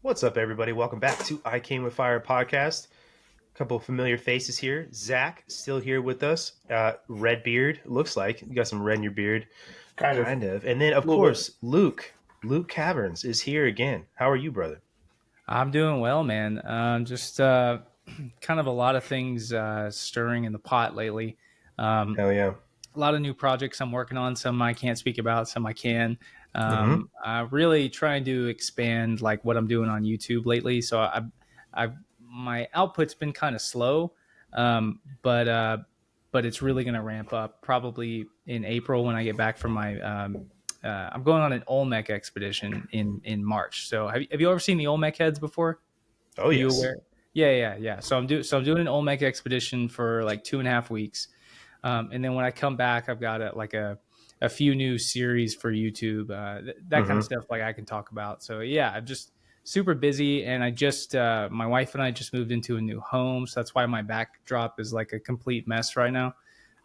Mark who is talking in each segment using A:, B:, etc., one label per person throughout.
A: What's up, everybody? Welcome back to I Came with Fire podcast. A couple of familiar faces here. Zach, still here with us. Red beard, looks like. You got some red in your beard.
B: Kind
A: of. And then, of course, Luke. Luke Caverns is here again. How are you, brother?
C: I'm doing well, man. Just kind of a lot of things stirring in the pot lately.
A: Hell yeah.
C: A lot of new projects I'm working on. Some I can't speak about, some I can. Really trying to expand like what I'm doing on YouTube lately. So my output's been kind of slow, but it's really going to ramp up probably in April when I get back from my. I'm going on an Olmec expedition in March. So have you ever seen the Olmec heads before?
A: Oh,
C: Are
A: yes.
C: you aware? Yeah. So I'm doing an Olmec expedition for like 2.5 weeks. And then when I come back, I've got a few new series for YouTube, that kind of stuff like I can talk about. So yeah, I'm just super busy, and I just my wife and I just moved into a new home, so that's why my backdrop is like a complete mess right now.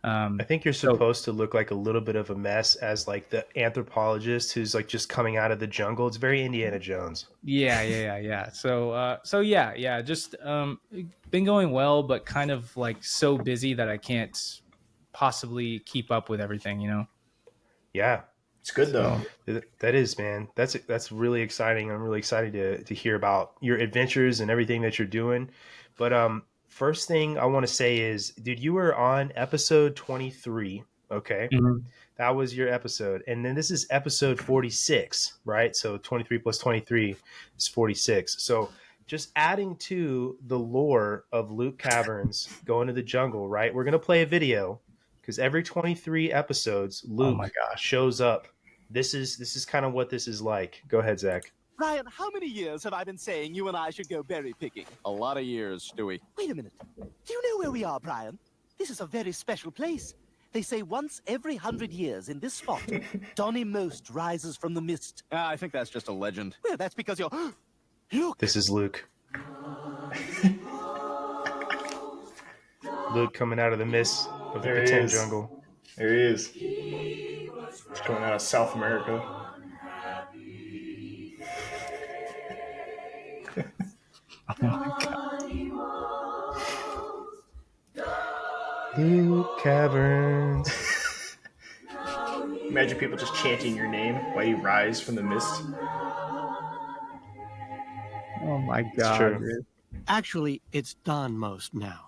A: I think you're supposed to look like a little bit of a mess as like the anthropologist who's like just coming out of the jungle. It's very Indiana Jones.
C: Yeah. So yeah. Just been going well, but kind of like so busy that I can't possibly keep up with everything, you know?
A: Yeah.
B: It's good though.
A: That is, man. That's really exciting. I'm really excited to hear about your adventures and everything that you're doing. But first thing I want to say is, dude, you were on episode 23. Okay. That was your episode. And then this is episode 46, right? So 23 plus 23 is 46. So just adding to the lore of Luke Caverns going to the jungle, right? We're going to play a video because every 23 episodes, Luke shows up. This is kind of what this is like. Go ahead, Zach.
D: Brian, how many years have I been saying you and I should go berry picking?
E: A lot of years, Stewie.
D: Wait a minute. Do you know where we are, Brian? This is a very special place. They say once every 100 years in this spot, Donny Most rises from the mist.
E: I think that's just a legend.
D: Well, that's because you're... Look!
A: This is Luke. Luke coming out of the mist of the Peten jungle.
B: There he is. He's coming out of South America.
C: Oh my God.
A: Luke Caverns.
B: Imagine people just chanting your name while you rise from the mist.
C: Oh my God. Dude.
F: Actually, it's Don Most now.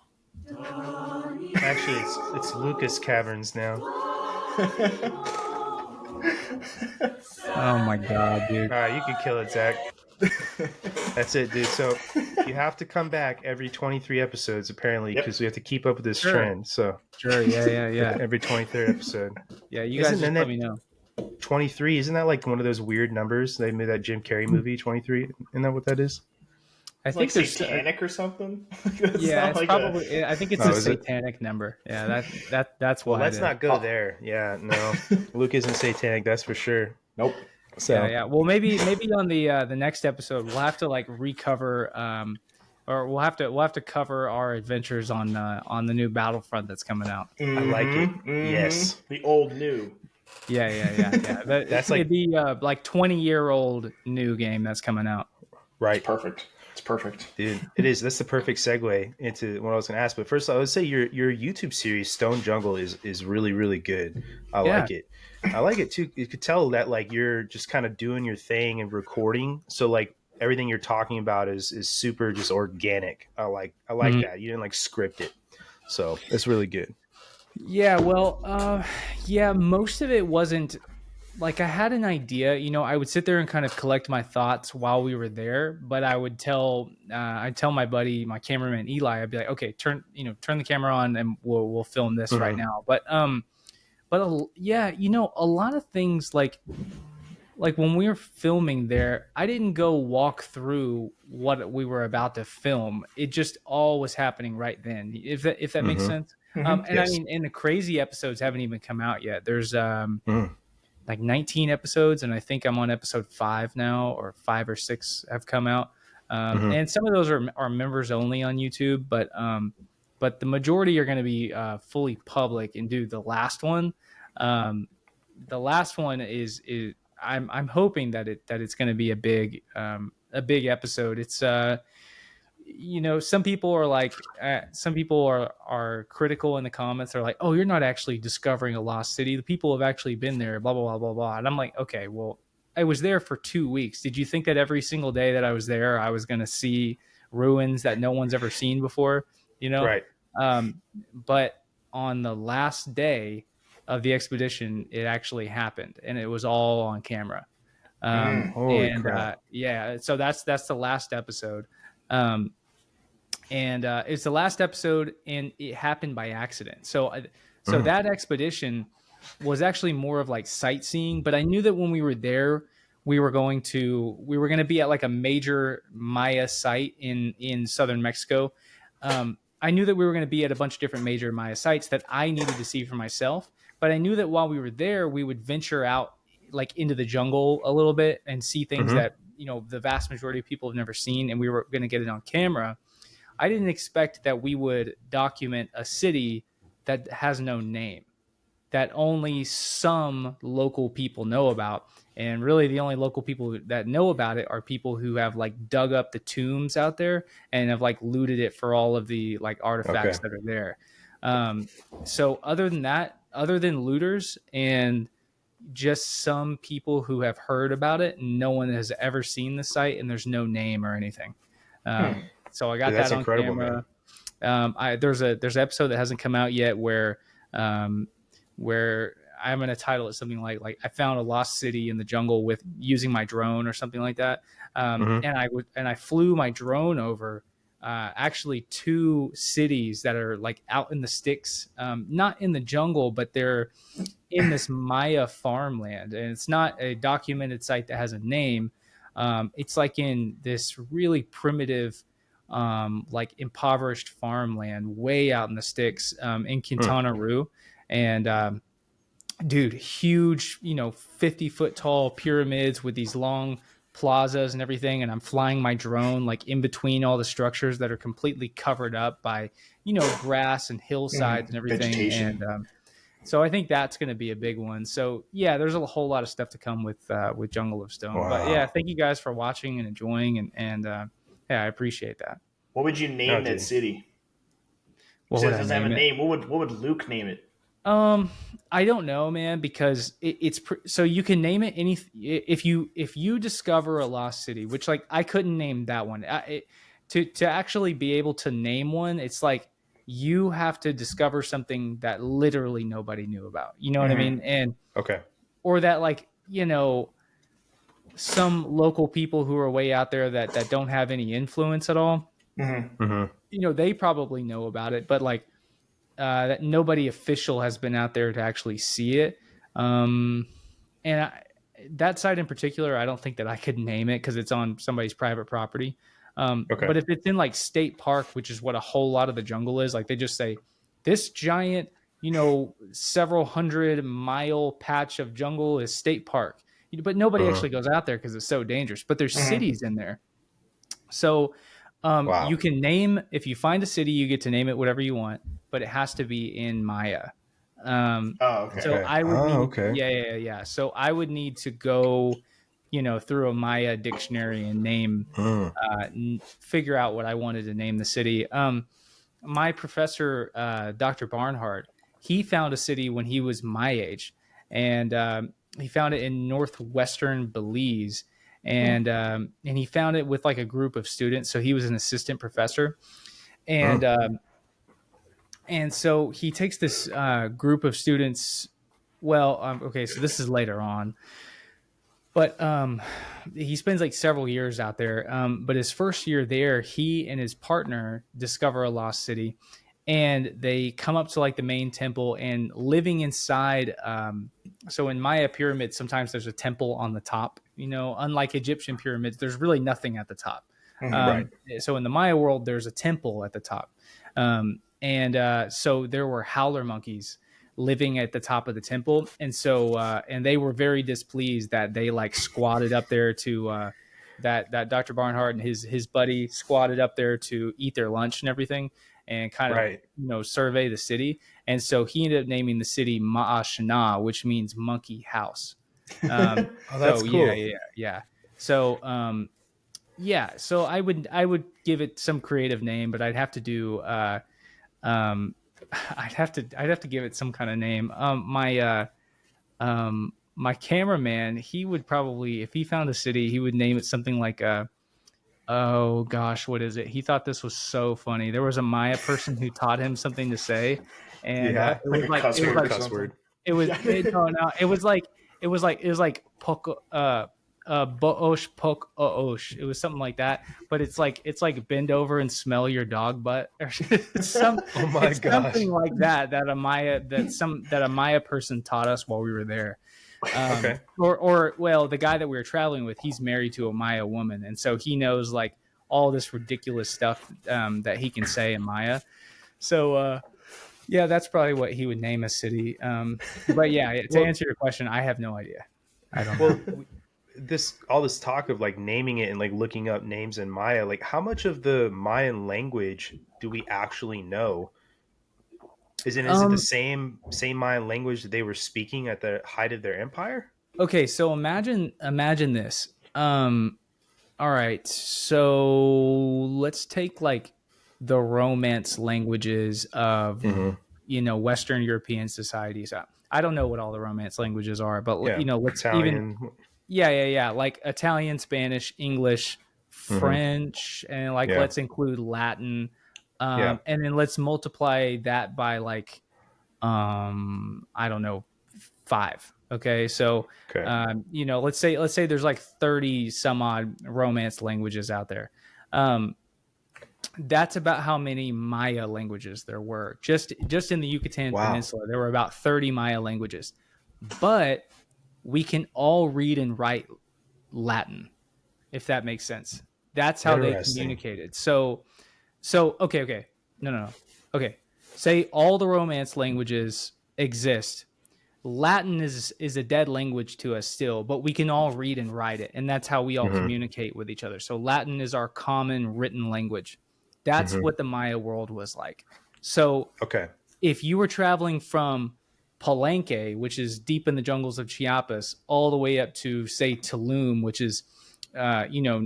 A: Actually, it's Lucas Caverns now.
C: Oh my God, dude.
A: All right, you can kill it, Zach. That's it, dude. So you have to come back every 23 episodes, apparently, because we have to keep up with this trend. So
C: Sure, yeah.
A: every 23rd episode.
C: Yeah, you guys just let me know.
A: 23, isn't that like one of those weird numbers? They made that Jim Carrey movie, 23. Isn't that what that is?
C: I think
B: like satanic or something.
C: Yeah, it's
B: like
C: probably. I think it's a satanic number. Yeah, that's why.
A: Well, let's not go there. Yeah, no, Luke isn't satanic. That's for sure.
B: Nope.
A: So
C: yeah. Well, maybe on the next episode we'll have to like recover, or we'll have to cover our adventures on the new Battlefront that's coming out.
A: I like it. Yes,
B: the old new.
C: Yeah. That's like the like 20-year-old new game that's coming out.
A: Right.
B: Perfect. It's perfect,
A: dude. It is. That's the perfect segue into what I was going to ask. But first, I would say your YouTube series Stone Jungle is really, really good. I like it. I like it too. You could tell that like you're just kind of doing your thing and recording. So like everything you're talking about is super just organic. I like that. You didn't like script it. So it's really good.
C: Yeah. Well, most of it wasn't. Like I had an idea, I would sit there and kind of collect my thoughts while we were there, but I would I'd tell my buddy, my cameraman Eli, I'd be like, okay, turn the camera on and we'll film this right now. But a lot of things like when we were filming there, I didn't go walk through what we were about to film. It just all was happening right then. If that makes sense. And yes. I mean, and the crazy episodes haven't even come out yet. There's like 19 episodes, and I think I'm on episode 5 now, or 5 or 6 have come out. And some of those are members only on YouTube, but the majority are going to be fully public. And dude, the last one is I'm hoping that it's going to be a big a big episode. It's some people are like, some people are critical in the comments. They're like, oh, you're not actually discovering a lost city. The people have actually been there, blah, blah, blah, blah, blah. And I'm like, okay, well, I was there for 2 weeks. Did you think that every single day that I was there, I was going to see ruins that no one's ever seen before?
A: Right.
C: But on the last day of the expedition, it actually happened, and it was all on camera.
A: Holy crap.
C: So that's the last episode. It's the last episode, and it happened by accident. So that expedition was actually more of like sightseeing, but I knew that when we were there, we were going to be at like a major Maya site in southern Mexico. I knew that we were going to be at a bunch of different major Maya sites that I needed to see for myself, but I knew that while we were there, we would venture out like into the jungle a little bit and see things that, the vast majority of people have never seen, and we were going to get it on camera. I didn't expect that we would document a city that has no name, that only some local people know about. And really the only local people that know about it are people who have like dug up the tombs out there and have like looted it for all of the like artifacts that are there. So other than that, other than looters and just some people who have heard about it, no one has ever seen the site, and there's no name or anything. So I got that on camera. There's an episode that hasn't come out yet where I'm going to title it something like I found a lost city in the jungle with using my drone or something like that. And I flew my drone over actually 2 cities that are like out in the sticks, not in the jungle, but they're in this Maya farmland, and it's not a documented site that has a name. It's like in this really primitive, like impoverished farmland way out in the sticks, in Quintana Roo. And dude, huge, 50-foot tall pyramids with these long plazas and everything. And I'm flying my drone like in between all the structures that are completely covered up by, grass and hillsides and everything.
B: Vegetation.
C: And so I think that's going to be a big one. So yeah, there's a whole lot of stuff to come with Jungle of Stone.
A: Wow.
C: But yeah, thank you guys for watching and enjoying, and yeah, I appreciate that.
B: What would you name that city?
C: What
B: It
C: would I
B: doesn't have a
C: name it?
B: name. What would Luke name it?
C: I don't know, man, because so you can name it any if you discover a lost city, which like I couldn't name that one. To actually be able to name one, it's like you have to discover something that literally nobody knew about. You know what I mean? And or that like some local people who are way out there that don't have any influence at all. They probably know about it, but like. That nobody official has been out there to actually see it. That site in particular, I don't think that I could name it because it's on somebody's private property. But if it's in like state park, which is what a whole lot of the jungle is, like they just say this giant, several 100-mile patch of jungle is state park, but nobody actually goes out there because it's so dangerous. But there's cities in there. So you can name, if you find a city, you get to name it whatever you want, but it has to be in Maya. So I would need, yeah. So I would need to go, through a Maya dictionary and name, figure out what I wanted to name the city. My professor, Dr. Barnhart, he found a city when he was my age, and he found it in northwestern Belize. And he found it with like a group of students. So he was an assistant professor, and so he takes this group of students. Well, so this is later on, but he spends like several years out there. But his first year there, he and his partner discover a lost city, and they come up to like the main temple and living inside. So in Maya pyramids, sometimes there's a temple on the top. Unlike Egyptian pyramids, there's really nothing at the top. So in the Maya world, there's a temple at the top. So there were howler monkeys living at the top of the temple. And so, and they were very displeased that they like squatted up there to, that Dr. Barnhart and his buddy squatted up there to eat their lunch and everything and kind of, survey the city. And so he ended up naming the city Ma'ashana, which means monkey house.
A: That's cool.
C: Yeah. So, Yeah, so I would give it some creative name, but I'd have to do um I'd have to give it some kind of name. My cameraman, he would probably, if he found a city, he would name it something like oh gosh, what is it? He thought this was so funny. There was a Maya person who taught him something to say, and
A: Yeah.
C: it
B: Like
C: was
B: a
C: like
B: cuss
C: it was
B: word or
C: like
A: Cuss
B: something.
A: word.
C: it was no, it was like pok boosh pok oosh. It was something like that, but it's like bend over and smell your dog butt or
A: Oh my
C: it's
A: gosh.
C: something like that a Maya person taught us while we were there.
A: Okay.
C: Or well, the guy that we were traveling with, he's married to a Maya woman, and so he knows like all this ridiculous stuff that he can say in Maya. So yeah, that's probably what he would name a city. But yeah, to
A: Well,
C: answer your question, I have no idea. I don't know.
A: well, this all this talk of like naming it and like looking up names in Maya, like how much of the Mayan language do we actually know? Is it the
C: Um,
A: same Mayan language that they were speaking at the height of their empire?
C: okay, so imagine this. All right, so let's take like the Romance languages of
A: Mm-hmm.
C: Western European societies. I don't know what all the Romance languages are, but
A: Yeah,
C: let's even
A: Italian.
C: yeah, like Italian, Spanish, English,
A: Mm-hmm.
C: French, and like
A: Yeah,
C: let's include Latin,
A: yeah.
C: and then let's multiply that by like I don't know, 5. Okay, so
A: Okay.
C: let's say there's like 30 some odd Romance languages out there. Um, that's about how many Maya languages there were. Just in the Yucatan
A: Wow.
C: Peninsula, there were about 30 Maya languages. But we can all read and write Latin, if that makes sense. That's how they
A: Interesting.
C: communicated. So okay. No. Okay. Say all the Romance languages exist. Latin is a dead language to us still, but we can all read and write it, and that's how we all
A: Mm-hmm.
C: communicate with each other. So Latin is our common written language. That's
A: Mm-hmm.
C: what the Maya world was like. So
A: Okay.
C: if you were traveling from Palenque, which is deep in the jungles of Chiapas, all the way up to say Tulum, which is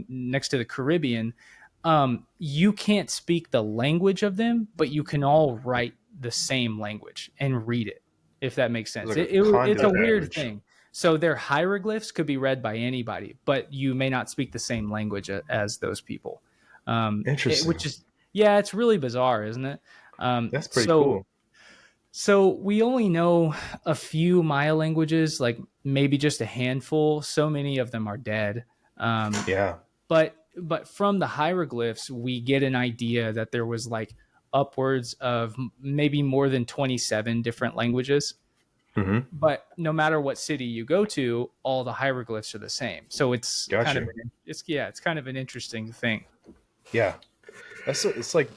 C: next to the Caribbean, you can't speak the language of them, but you can all write the same language and read it, if that makes
A: It's
C: sense.
A: like a
C: It's a
A: conduit
B: Okay.
C: weird
A: language.
C: thing. So their hieroglyphs could be read by anybody, but you may not speak the same language as those people.
A: Interesting.
C: Which is, yeah, it's really bizarre, isn't it? Um,
A: That's pretty
C: so
A: cool.
C: so we only know a few Maya languages, like maybe just a handful. So many of them are dead.
A: Yeah.
C: But from the hieroglyphs, we get an idea that there was like upwards of maybe more than 27 different languages.
A: Mm-hmm.
C: But no matter what city you go to, all the hieroglyphs are the same. So
A: Gotcha.
C: it's kind of an interesting thing.
A: Yeah. It's like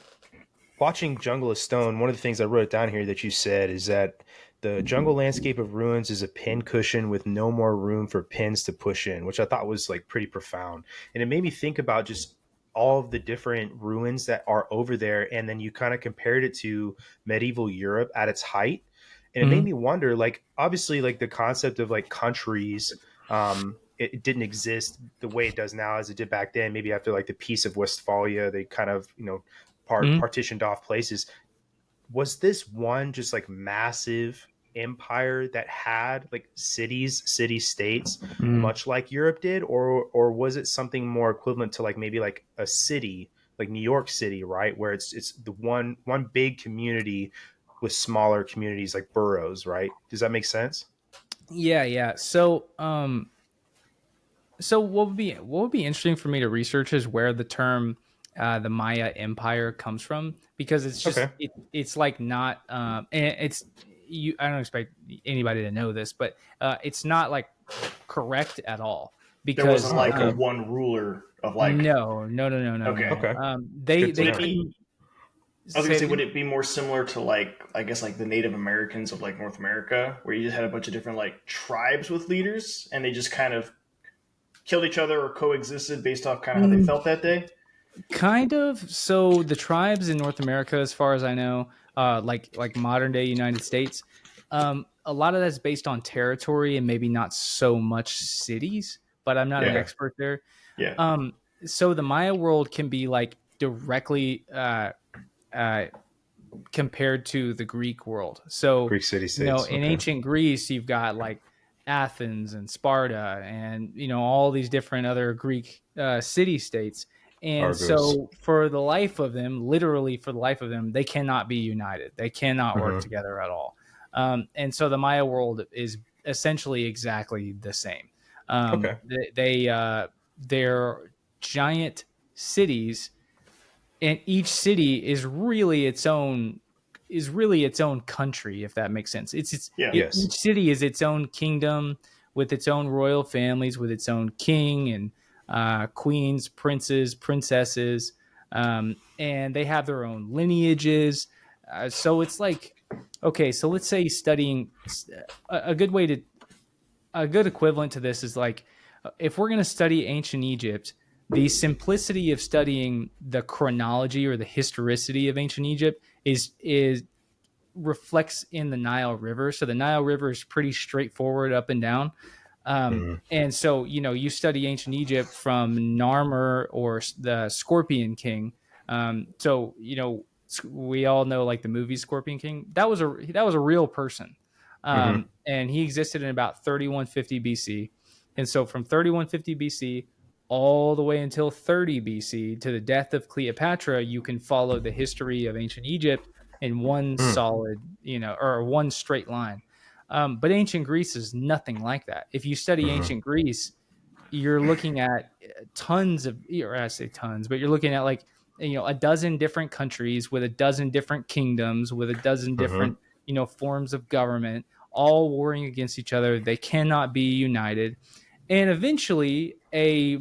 A: watching Jungle of Stone. One of the things I wrote down here that you said is that the jungle landscape of ruins is a pin cushion with no more room for pins to push in, which I thought was like pretty profound. And it made me think about just all of the different ruins that are over there. And then you kind of compared it to medieval Europe at its height. And it made
C: Mhm.
A: me wonder, like, obviously, like the concept of like countries, it didn't exist the way it does now as it did back then. Maybe after like the Peace of Westphalia, they kind of,
C: Mhm.
A: partitioned off places. Was this one just like massive empire that had like cities, city states,
C: Mhm.
A: much like Europe did, or was it something more equivalent to like maybe like a city, like New York City, right, where it's the one big community with smaller communities like boroughs, right? Does that make sense?
C: Yeah. So what would be interesting for me to research is where the term the Maya Empire comes from, because
A: Okay.
C: it's like not and it's you I don't expect anybody to know this, but it's not like correct at all,
B: There
C: because
B: wasn't
A: Oh,
B: like a
A: okay.
B: one ruler of like.
C: no.
B: Okay.
A: Okay.
C: They
A: Good to
B: Would
C: they
B: it
A: know.
C: couldn't
B: be? I was gonna
C: say it
B: say, would
C: again?
B: it be more similar to like, I guess, like the Native Americans of like North America, where you just had a bunch of different like tribes with leaders, and they just kind of killed each other or coexisted based off kind of how they
C: Mm,
B: felt that day?
C: kind of. So the tribes in North America, as far as I know, like modern day United States, a lot of that's based on territory and maybe not so much cities. But I'm not an
B: Yeah.
A: Okay.
C: expert there.
B: Yeah.
C: so the Maya world can be like directly uh, compared to the Greek world. So,
A: Greek city
C: you know,
A: states.
C: in
A: Okay.
C: ancient Greece, you've got like Athens and Sparta and, you know, all these different other Greek city states. And
A: Argos.
C: so, for the life of them, literally for the life of them, they cannot be united. They cannot work
A: Mm-hmm.
C: together at all. And so, the Maya world is essentially exactly the same.
A: Okay.
C: They're giant cities, and each city is really its own country, if that makes sense.
B: Yeah.
A: Yes.
C: Each city is its own kingdom with its own royal families, with its own king and queens, princes, princesses, and they have their own lineages. So it's like, okay, so let's say studying a good way to a good equivalent to this is like, if we're going to study ancient Egypt, the simplicity of studying the chronology or the historicity of ancient Egypt is reflects in the Nile River. So the Nile River is pretty straightforward up and down.
A: Mm-hmm.
C: And so, you know, you study ancient Egypt from Narmer or the Scorpion King. So, you know, we all know like the movie Scorpion King. That was a real person.
A: Mm-hmm.
C: And he existed in about 3150 BC. And so from 3150 BC all the way until 30 BC to the death of Cleopatra, you can follow the history of ancient Egypt in one
A: Mm.
C: solid, you know, or one straight line. But ancient Greece is nothing like that. If you study
A: Mm-hmm.
C: ancient Greece, you're looking at tons of, or I say tons, but you're looking at like, you know, a dozen different countries with a dozen different kingdoms with a dozen
A: Mm-hmm.
C: different, you know, forms of government, all warring against each other. They cannot be united. And eventually, a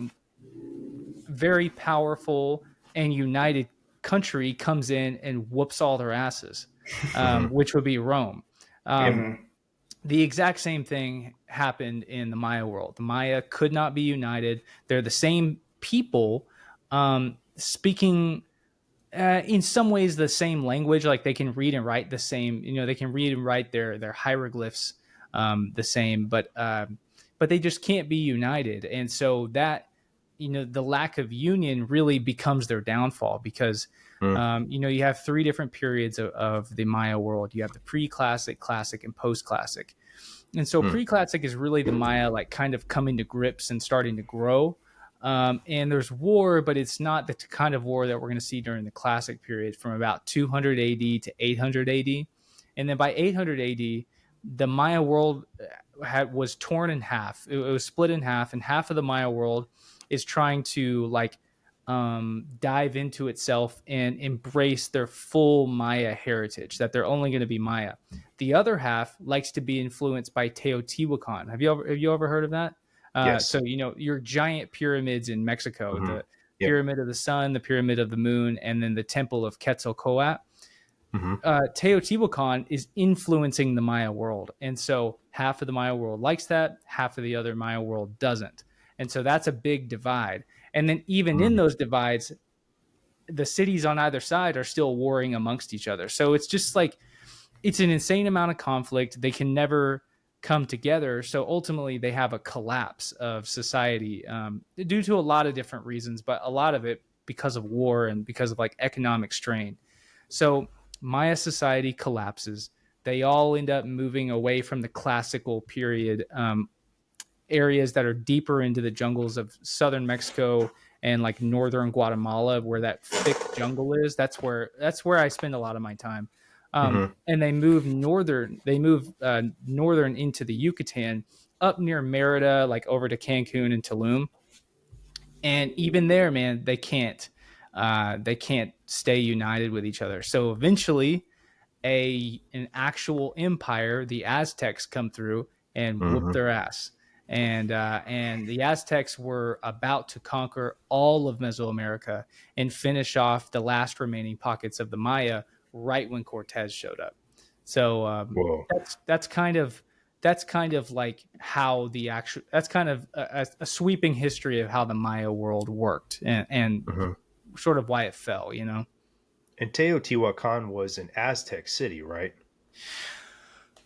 C: very powerful and united country comes in and whoops all their asses,
A: Mm-hmm.
C: which would be Rome.
A: Yep.
C: Um, the exact same thing happened in the Maya world. The Maya could not be united. They're the same people, speaking in some ways the same language. Like they can read and write the same. You know, they can read and write their hieroglyphs the same, but they just can't be united. And so that, you know, the lack of union really becomes their downfall because
A: Mm.
C: you know, you have three different periods of the Maya world. You have the pre-classic, classic, and post-classic. And so
A: Mm.
C: pre-classic is really the Maya like kind of coming to grips and starting to grow. And there's war, but it's not the kind of war that we're going to see during the classic period from about 200 AD to 800 AD. And then by 800 AD, the Maya world was torn in half. It was split in half, and half of the Maya world is trying to like dive into itself and embrace their full Maya heritage, that they're only going to be Maya. The other half likes to be influenced by Teotihuacan. Have you ever heard of that?
A: Yes.
C: So you know your giant pyramids in Mexico,
A: Mm-hmm.
C: the
A: Yep.
C: pyramid of the sun, the pyramid of the moon, and then the temple of Quetzalcoatl.
A: Mm-hmm.
C: Teotihuacan is influencing the Maya world, and so half of the Maya world likes that, half of the other Maya world doesn't, and so that's a big divide. And then even in
A: Mm-hmm.
C: those divides, the cities on either side are still warring amongst each other. So it's just like it's an insane amount of conflict. They can never come together. So ultimately, they have a collapse of society due to a lot of different reasons, but a lot of it because of war and because of like economic strain. So Maya society collapses. They all end up moving away from the classical period, areas that are deeper into the jungles of southern Mexico and like northern Guatemala, where that thick jungle is. That's where I spend a lot of my time.
A: Mm-hmm.
C: And they move northern. They move northern into the Yucatan, up near Merida, like over to Cancun and Tulum. And even there, man, they can't. They can't stay united with each other. So eventually, an actual empire, the Aztecs, come through and whoop
A: Mm-hmm.
C: their ass. And the Aztecs were about to conquer all of Mesoamerica and finish off the last remaining pockets of the Maya right when Cortez showed up. So
A: Whoa.
C: that's kind of like how the actual that's kind of a sweeping history of how the Maya world worked and
A: Mm-hmm.
C: sort of why it fell. You know.
A: And Teotihuacan was an Aztec city, right?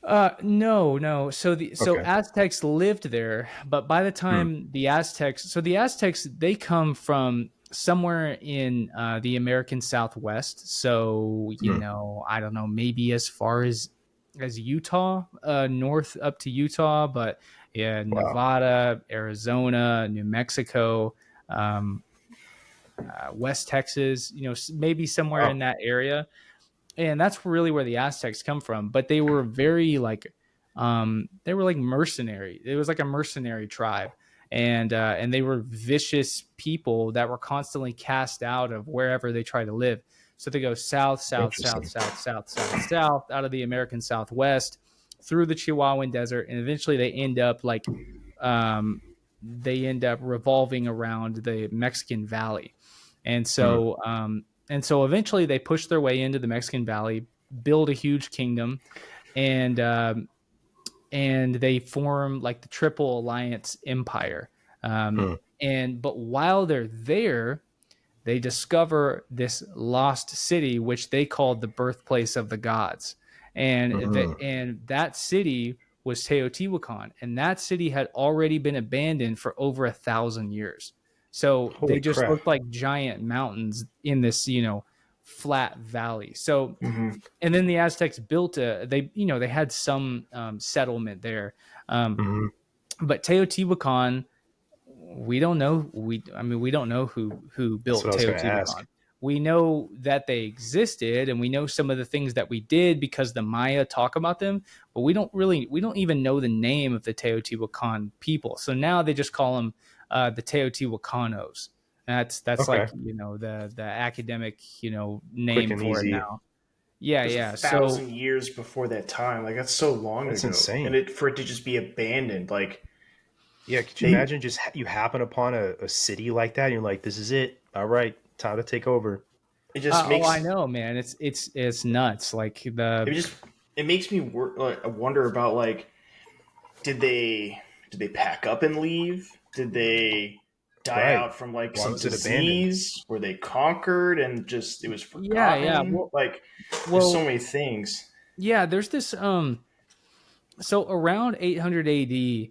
C: No. So
A: Okay.
C: Aztecs lived there, but by the
A: Hmm.
C: time the Aztecs they come from somewhere in the American Southwest. So
A: Hmm.
C: I don't know, maybe as far as Utah, north up to Utah, but yeah,
A: Wow.
C: Nevada, Arizona, New Mexico, um, West Texas. Maybe somewhere in
A: Wow.
C: that area, and that's really where the Aztecs come from. But they were very like they were like mercenary. It was like a mercenary tribe, and they were vicious people that were constantly cast out of wherever they try to live. So they go south, south, south,
A: Interesting.
C: south, south, south, south out of the American Southwest through the Chihuahuan Desert, and eventually um, they end up revolving around the Mexican Valley, and
A: Hmm.
C: so eventually they push their way into the Mexican Valley, build a huge kingdom, and they form like the Triple Alliance Empire.
A: Hmm.
C: But while they're there, they discover this lost city, which they called the birthplace of the gods,
A: Hmm.
C: and that city was Teotihuacan, and that city had already been abandoned for over 1,000 years. So they
A: Holy
C: just
A: crap.
C: looked like giant mountains in this, flat valley. So,
B: Hmm.
C: and then the Aztecs built they had some settlement there, um,
A: Hmm.
C: but Teotihuacan, we don't know who
A: That's what
C: built
A: I was going to ask.
C: Teotihuacan. We know that they existed, and we know some of the things that we did because the Maya talk about them, but we don't even know the name of the Teotihuacan people. So now they just call them the Teotihuacanos. That's like,
A: Okay.
C: the academic,
A: Quick
C: name
A: and
C: for it
A: easy.
C: now. Yeah,
B: There's a
C: yeah. So
B: 1,000 years before that time. Like that's so long
A: That's
B: ago, and
A: insane.
B: for it to just be abandoned, like
A: Yeah. Could you
B: they,
A: imagine just you happen upon a city like that and you're like, this is it. All right. Time to take over.
B: it just
C: I
B: makes
C: know, man. It's nuts. Like
B: it
C: the
B: just it makes me like, I wonder about like did they pack up and leave? Did they die
A: Right.
B: out from like
A: Why
B: some
A: was it abandoned?
B: disease? Were they conquered and just it was
C: yeah.
B: forgotten? Like there's so
C: Well,
B: many things.
C: yeah, there's this so around 800 AD,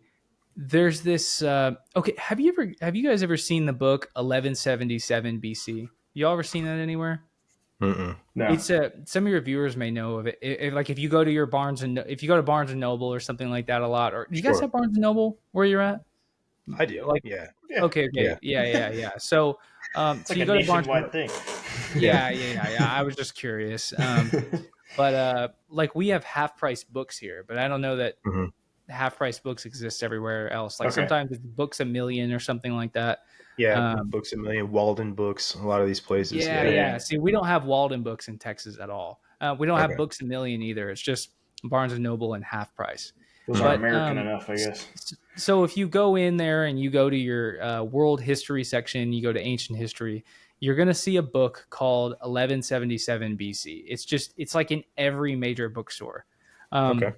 C: there's this okay, have you guys ever seen the book 1177 BC? Y'all ever seen that anywhere?
A: Mm-mm.
B: No.
C: It's some of your viewers may know of it. Like if you go to your if you go to Barnes and Noble or something like that a lot, or do you guys
A: Sure.
C: have Barnes and Noble where you're at?
A: I do.
C: Like,
A: Yeah.
B: Yeah.
C: okay,
A: Yeah.
C: yeah. So
B: It's
C: so
B: like
C: you
B: a
C: go to Barnes and
B: nationwide thing.
A: Yeah.
C: yeah. I was just curious. But like we have half price books here, but I don't know that
A: Hmm.
C: half price books exist everywhere else. Like
B: Okay.
C: sometimes it's books a million or something like that.
A: Yeah.
C: Um,
A: Books a Million, Walden Books, a lot of these places.
C: yeah,
A: Yeah.
C: yeah.
B: Yeah.
C: See, we don't have Walden books in Texas at all. We don't have
A: Okay.
C: books a million either. It's just Barnes and Noble and half price.
B: Those aren't
C: But
B: American enough, I guess.
C: so if you go in there and you go to your world history section, you go to ancient history, you're going to see a book called 1177 BC. It's like in every major bookstore. Um,
A: Okay.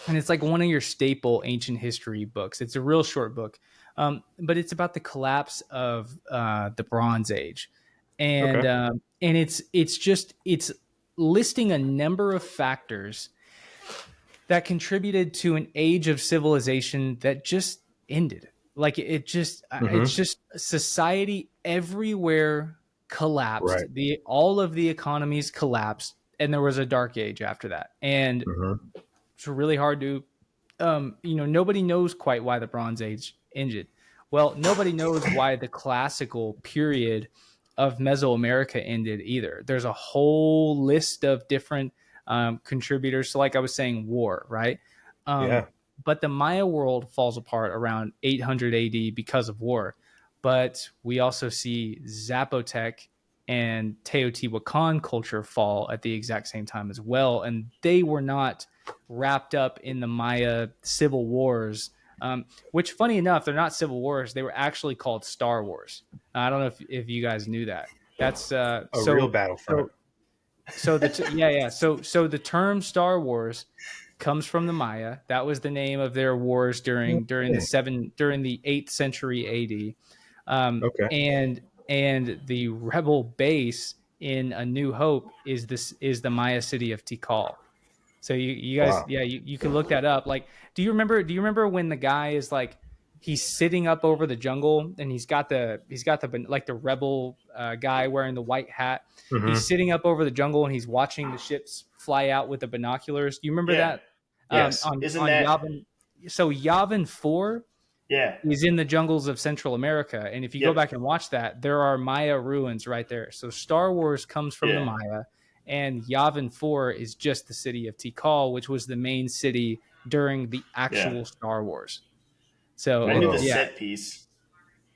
C: and it's like one of your staple ancient history books. It's a real short book, but it's about the collapse of the Bronze Age,
A: Okay.
C: and it's listing a number of factors that contributed to an age of civilization that just ended. Like it's
A: Hmm.
C: just society everywhere collapsed.
A: Right.
C: The all of the economies collapsed, and there was a dark age after that, and
A: Hmm.
C: it's really hard to nobody knows quite why the Bronze Age ended. Well, nobody knows why the classical period of Mesoamerica ended either. There's a whole list of different contributors. So, like I was saying, war, right? Um,
A: Yeah.
C: but the Maya world falls apart around 800 AD because of war. But we also see Zapotec and Teotihuacan culture fall at the exact same time as well. And they were not wrapped up in the Maya civil wars, which, funny enough, they're not civil wars. They were actually called Star Wars. I don't know if you guys knew that. That's
A: A real battlefront.
C: so the term Star Wars comes from the Maya. That was the name of their wars during the 8th century AD.
A: Okay.
C: And the rebel base in A New Hope is the Maya city of Tikal. So you guys,
A: Wow.
C: yeah, you can look that up. Like, do you remember when the guy is like, he's sitting up over the jungle and he's got the like the rebel guy wearing the white hat. He's
A: Hmm.
C: sitting up over the jungle and he's watching the ships fly out with the binoculars. Do you remember
B: Yeah.
C: that?
A: Yes.
B: Isn't
C: On
B: that?
C: Yavin. So Yavin 4
B: Yeah.
C: is in the jungles of Central America, and if you go
B: Yep.
C: back and watch that, there are Maya ruins right there. So Star Wars comes from the
B: Yeah.
C: Maya, and Yavin 4 is just the city of Tikal, which was the main city during the
B: Yeah.
C: actual Star Wars. So
B: I knew the
C: yeah,
B: set piece.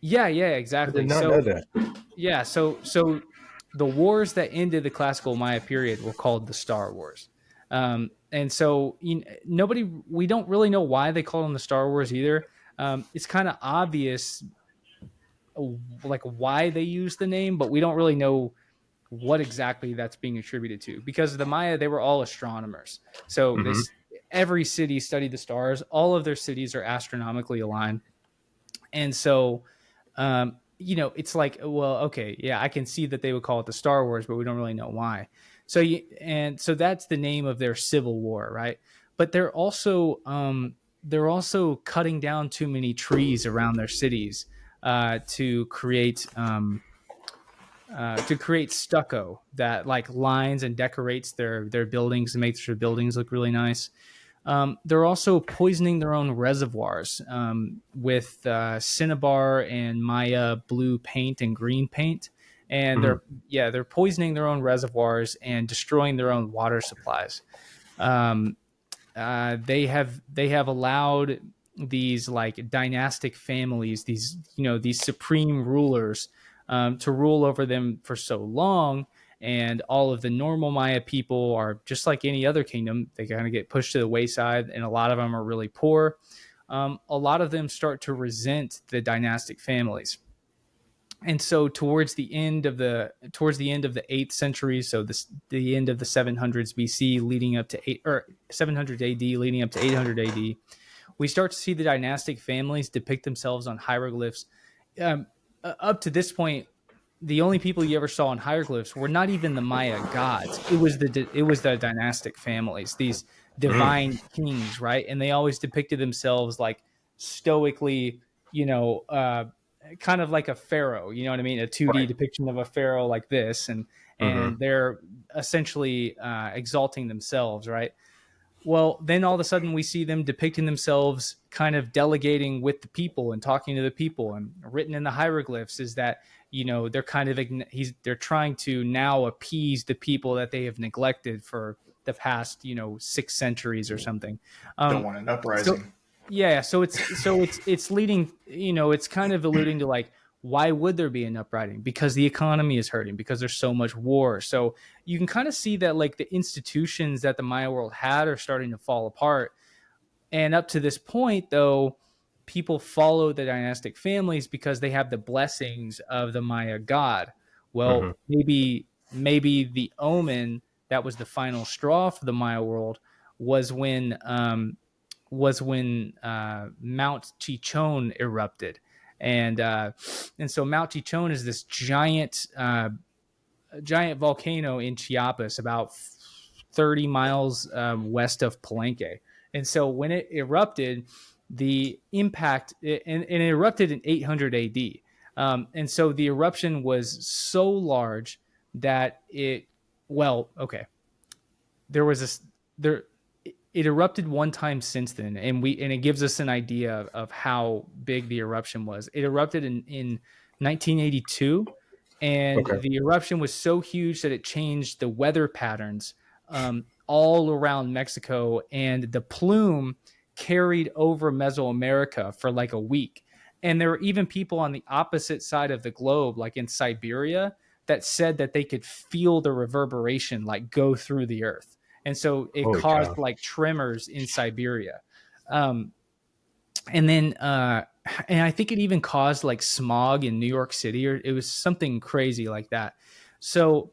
C: yeah,
A: I did
C: exactly.
A: not know that.
C: Yeah, so the wars that ended the classical Maya period were called the Star Wars. And so we don't really know why they call them the Star Wars either. It's kind of obvious like why they use the name, but we don't really know what exactly that's being attributed to, because the Maya, they were all astronomers. So
A: Hmm.
C: every city studied the stars. All of their cities are astronomically aligned. And so, it's like, well, okay, yeah, I can see that they would call it the Star Wars, but we don't really know why. So that's the name of their civil war, right? But they're also cutting down too many trees around their cities to create stucco that like lines and decorates their buildings and makes their buildings look really nice. They're also poisoning their own reservoirs with cinnabar and Maya blue paint and green paint, and they're poisoning their own reservoirs and destroying their own water supplies. Um, they have allowed these like dynastic families, these supreme rulers, to rule over them for so long, and all of the normal Maya people are just like any other kingdom. They kind of get pushed to the wayside, and a lot of them are really poor. A lot of them start to resent the dynastic families, and so towards the end of the 8th century, so the end of the 700s BC leading up to 700 AD leading up to 800 AD, we start to see the dynastic families depict themselves on hieroglyphs. Up to this point, the only people you ever saw in hieroglyphs were not even the Maya gods. It was the dynastic families, these divine kings, right? And they always depicted themselves like stoically, kind of like a pharaoh. You know what I mean? A 2D
A: Right.
C: depiction of a pharaoh like this, and
A: Hmm.
C: they're essentially exalting themselves, right? Well, then all of a sudden we see them depicting themselves kind of delegating with the people and talking to the people, and written in the hieroglyphs is that, they're kind of they're trying to now appease the people that they have neglected for the past 6 centuries or something.
B: Don't
C: Um,
B: want an
C: so
B: uprising.
C: yeah, so it's leading, it's kind of alluding to like, why would there be an uprising? Because the economy is hurting, because there's so much war. So you can kind of see that like the institutions that the Maya world had are starting to fall apart. And up to this point, though, people follow the dynastic families because they have the blessings of the Maya god.
A: Hmm.
C: Well, maybe the omen that was the final straw for the Maya world was when Mount Chichon erupted, and so Mount Chichon is this giant volcano in Chiapas, about 30 miles west of Palenque. And so when it erupted, the impact, and it erupted in 800 AD. And so the eruption was so large that there was this, there, it erupted one time since then, and it gives us an idea of how big the eruption was. It erupted in 1982, and
A: Okay.
C: the eruption was so huge that it changed the weather patterns all around Mexico, and the plume carried over Mesoamerica for like a week. And there were even people on the opposite side of the globe, like in Siberia, that said that they could feel the reverberation like go through the earth. And so it
A: Holy
C: caused
A: cow.
C: like tremors in Siberia. Um, and then and I think it even caused like smog in New York City, or it was something crazy like that. So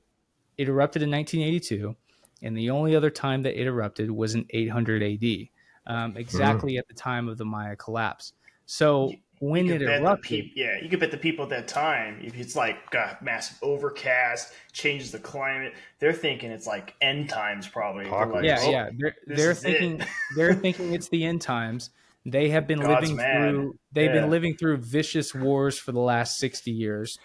C: it erupted in 1982, and the only other time that it erupted was in 800 AD,
A: Mm.
C: exactly at the time of the Maya collapse. So when it erupted.
B: You could bet the people at that time, if it's like got massive overcast, changes the climate, they're thinking it's like end times probably. They're like,
C: Yeah. They're thinking
B: it.
C: they're thinking it's the end times. They have been
B: God's
C: living
B: mad.
C: through. They've been living through vicious wars for the last 60 years.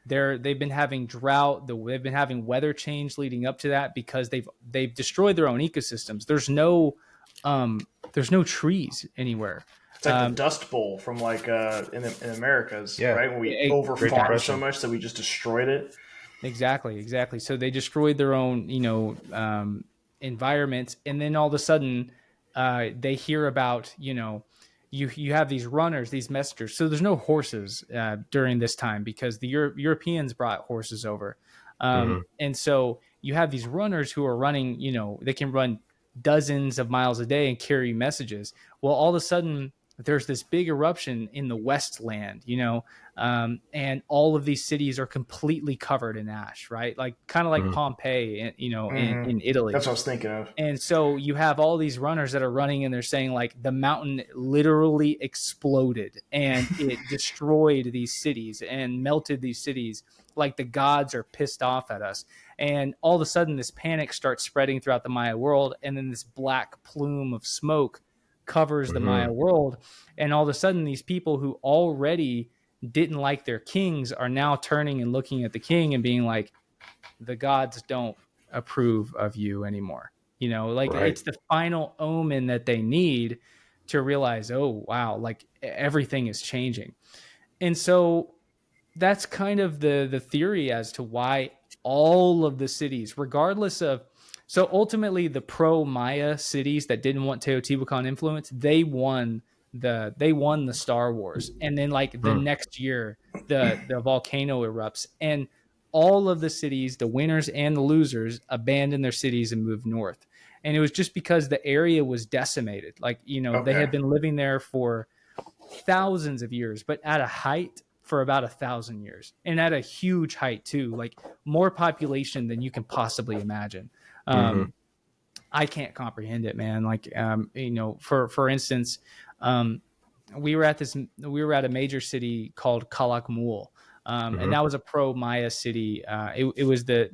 C: They've been having drought. They've been having weather change leading up to that because they've destroyed their own ecosystems. There's no trees anywhere.
B: It's like the Dust Bowl from like in Americas, right? When we overfarmed so much that we just destroyed it.
C: Exactly. So they destroyed their own, environments, and then all of a sudden, they hear about, you have these runners, these messengers. So there's no horses during this time because the Europeans brought horses over, and so you have these runners who are running. They can run dozens of miles a day and carry messages. Well, all of a sudden, there's this big eruption in the Westland, and all of these cities are completely covered in ash, right? Like kind of like Pompeii, in Italy.
B: That's what I was thinking of.
C: And so you have all these runners that are running and they're saying like the mountain literally exploded and it destroyed these cities and melted these cities. Like the gods are pissed off at us. And all of a sudden this panic starts spreading throughout the Maya world. And then this black plume of smoke covers the Maya world, and all of a sudden these people who already didn't like their kings are now turning and looking at the king and being like, the gods don't approve of you anymore. It's the final omen that they need to realize, oh wow, like everything is changing. And so that's kind of the theory as to why all of the cities, regardless of, so ultimately, the pro-Maya cities that didn't want Teotihuacan influence, they won the Star Wars, and then like the next year, the volcano erupts, and all of the cities, the winners and the losers, abandoned their cities and moved north. And it was just because the area was decimated. Like they had been living there for thousands of years, but at a height for about 1,000 years, and at a huge height too, like more population than you can possibly imagine. I can't comprehend it, man. Like, for instance, we were at a major city called Calakmul, and that was a pro-Maya city. It was the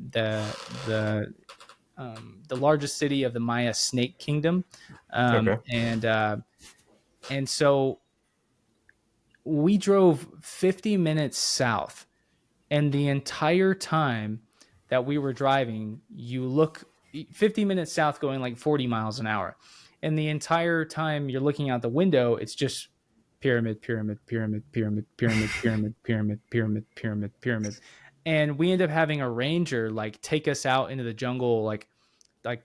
C: largest city of the Maya Snake Kingdom, and so we drove 50 minutes south, and the entire time that we were driving, you look 50 minutes south going like 40 miles an hour. And the entire time you're looking out the window, it's just pyramid, pyramid, pyramid, pyramid, pyramid, pyramid, pyramid, pyramid, pyramid, pyramid. And we end up having a ranger like take us out into the jungle, like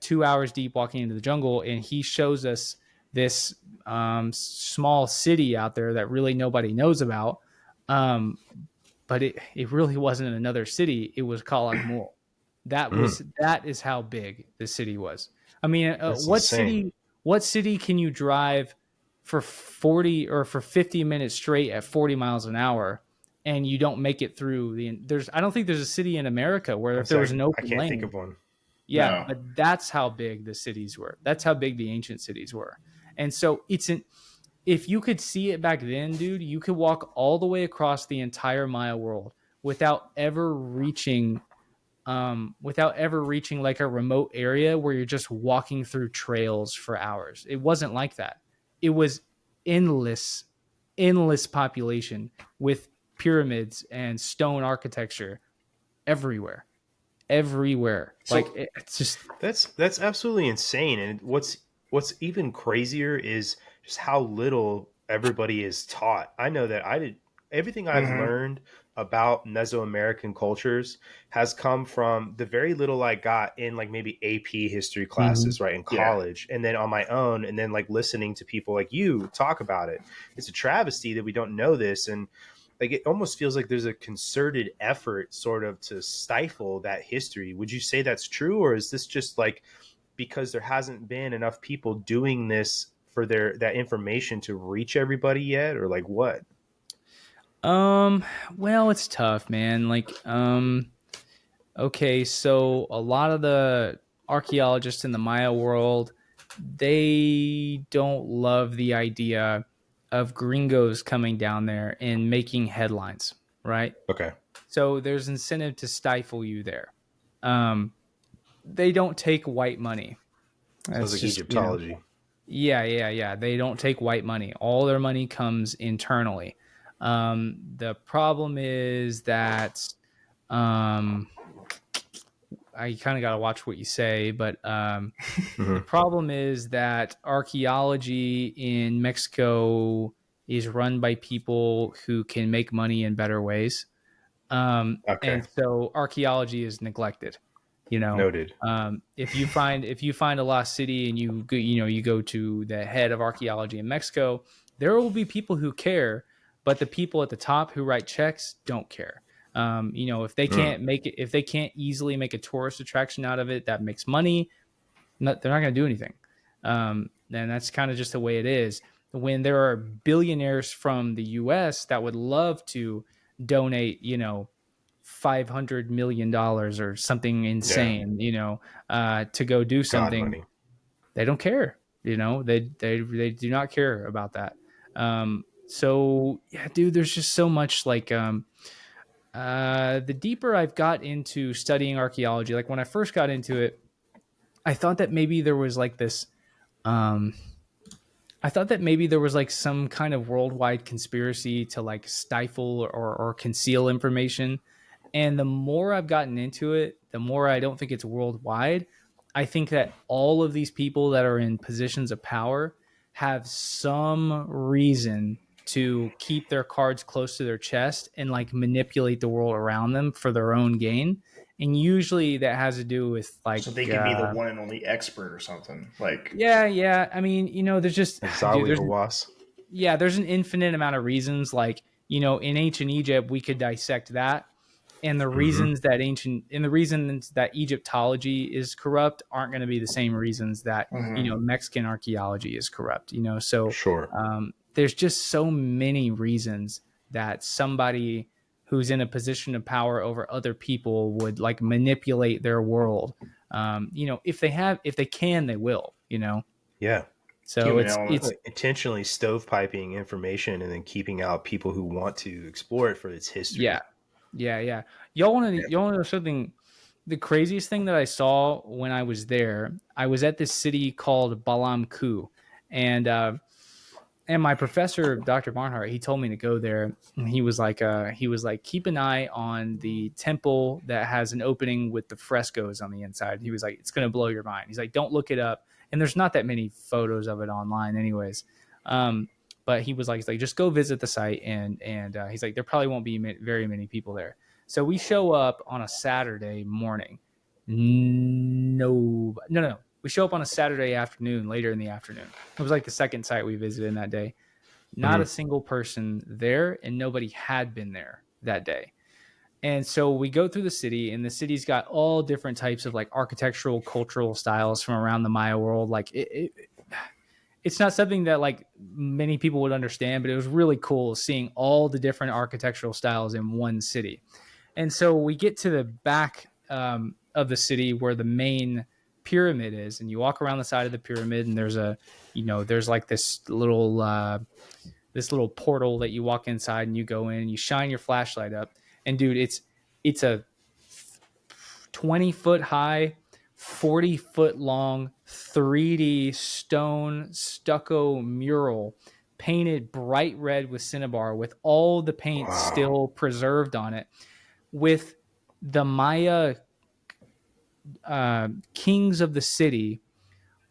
C: 2 hours deep walking into the jungle. And he shows us this small city out there that really nobody knows about. But it really wasn't another city. It was Calakmul. That is how big the city was. I mean, what city can you drive for 40 or for 50 minutes straight at 40 miles an hour and you don't make it through I don't think there's a city in America where if there was an open lane. I can't think of one. Yeah, no. But that's how big the cities were. That's how big the ancient cities were. And so if you could see it back then, dude, you could walk all the way across the entire Maya world without ever reaching like a remote area where you're just walking through trails for hours. It wasn't like that. It was endless population with pyramids and stone architecture everywhere. So like it's just
A: that's absolutely insane. And what's even crazier is just how little everybody is taught. I know that everything I've learned about Mesoamerican cultures has come from the very little I got in like maybe AP history classes, right, in college, and then on my own, and then like listening to people like you talk about it. It's a travesty that we don't know this, and like it almost feels like there's a concerted effort sort of to stifle that history. Would you say that's true, or is this just like because there hasn't been enough people doing this for that information to reach everybody yet, or like what?
C: Well, it's tough, man. Like, okay, so a lot of the archaeologists in the Maya world, they don't love the idea of gringos coming down there and making headlines, right?
A: Okay.
C: So there's incentive to stifle you there. They don't take white money.
A: Sounds
C: That's
A: like
C: just,
A: Egyptology.
C: yeah. They don't take white money. All their money comes internally. The problem is that I kind of got to watch what you say, but the problem is that archaeology in Mexico is run by people who can make money in better ways.
A: Okay.
C: And so archaeology is neglected.
A: Noted.
C: If you find a lost city and you go to the head of archaeology in Mexico, there will be people who care, but the people at the top who write checks don't care. If they can't make it, if they can't easily make a tourist attraction out of it that makes money, they're not going to do anything. And that's kind of just the way it is. When there are billionaires from the U.S. that would love to donate, $500 million or something insane, to go do something,
A: money.
C: they don't care. They do not care about that. So yeah, dude, there's just so much like, the deeper I've got into studying archaeology, like when I first got into it, I thought that maybe there was like this, I thought that maybe there was like some kind of worldwide conspiracy to like stifle or conceal information. And the more I've gotten into it, the more I don't think it's worldwide. I think that all of these people that are in positions of power have some reason to keep their cards close to their chest and like manipulate the world around them for their own gain. And usually that has to do with like,
B: so they can be the one and only expert or something. Like,
C: yeah. I mean, there's just,
A: Zawi Hawass.
C: there's an infinite amount of reasons. Like, in ancient Egypt, we could dissect that. And the reasons that Egyptology is corrupt aren't going to be the same reasons that, Mexican archaeology is corrupt, So
A: Sure.
C: There's just so many reasons that somebody who's in a position of power over other people would like manipulate their world. If they can, they will,
A: Yeah.
C: So it's
A: like intentionally stovepiping information and then keeping out people who want to explore it for its history.
C: Yeah. Y'all want to know something? The craziest thing that I saw when I was there, I was at this city called Balamku, and my professor, Dr. Barnhart, he told me to go there. And he was like, keep an eye on the temple that has an opening with the frescoes on the inside. He was like, it's going to blow your mind. He's like, don't look it up. And there's not that many photos of it online anyways. But he was like, just go visit the site. And he's like, there probably won't be very many people there. So we show up on a Saturday morning. No. We show up on a Saturday afternoon, later in the afternoon. It was like the second site we visited in that day. Not a single person there, and nobody had been there that day. And so we go through the city, and the city's got all different types of like architectural, cultural styles from around the Maya world. Like it's not something that like many people would understand, but it was really cool seeing all the different architectural styles in one city. And so we get to the back of the city where the main pyramid is, and you walk around the side of the pyramid, and there's there's like this little portal that you walk inside, and you go in and you shine your flashlight up, and dude, it's a 20-foot high, 40-foot long 3D stone stucco mural painted bright red with cinnabar, with all the paint still preserved on it, with the Maya kings of the city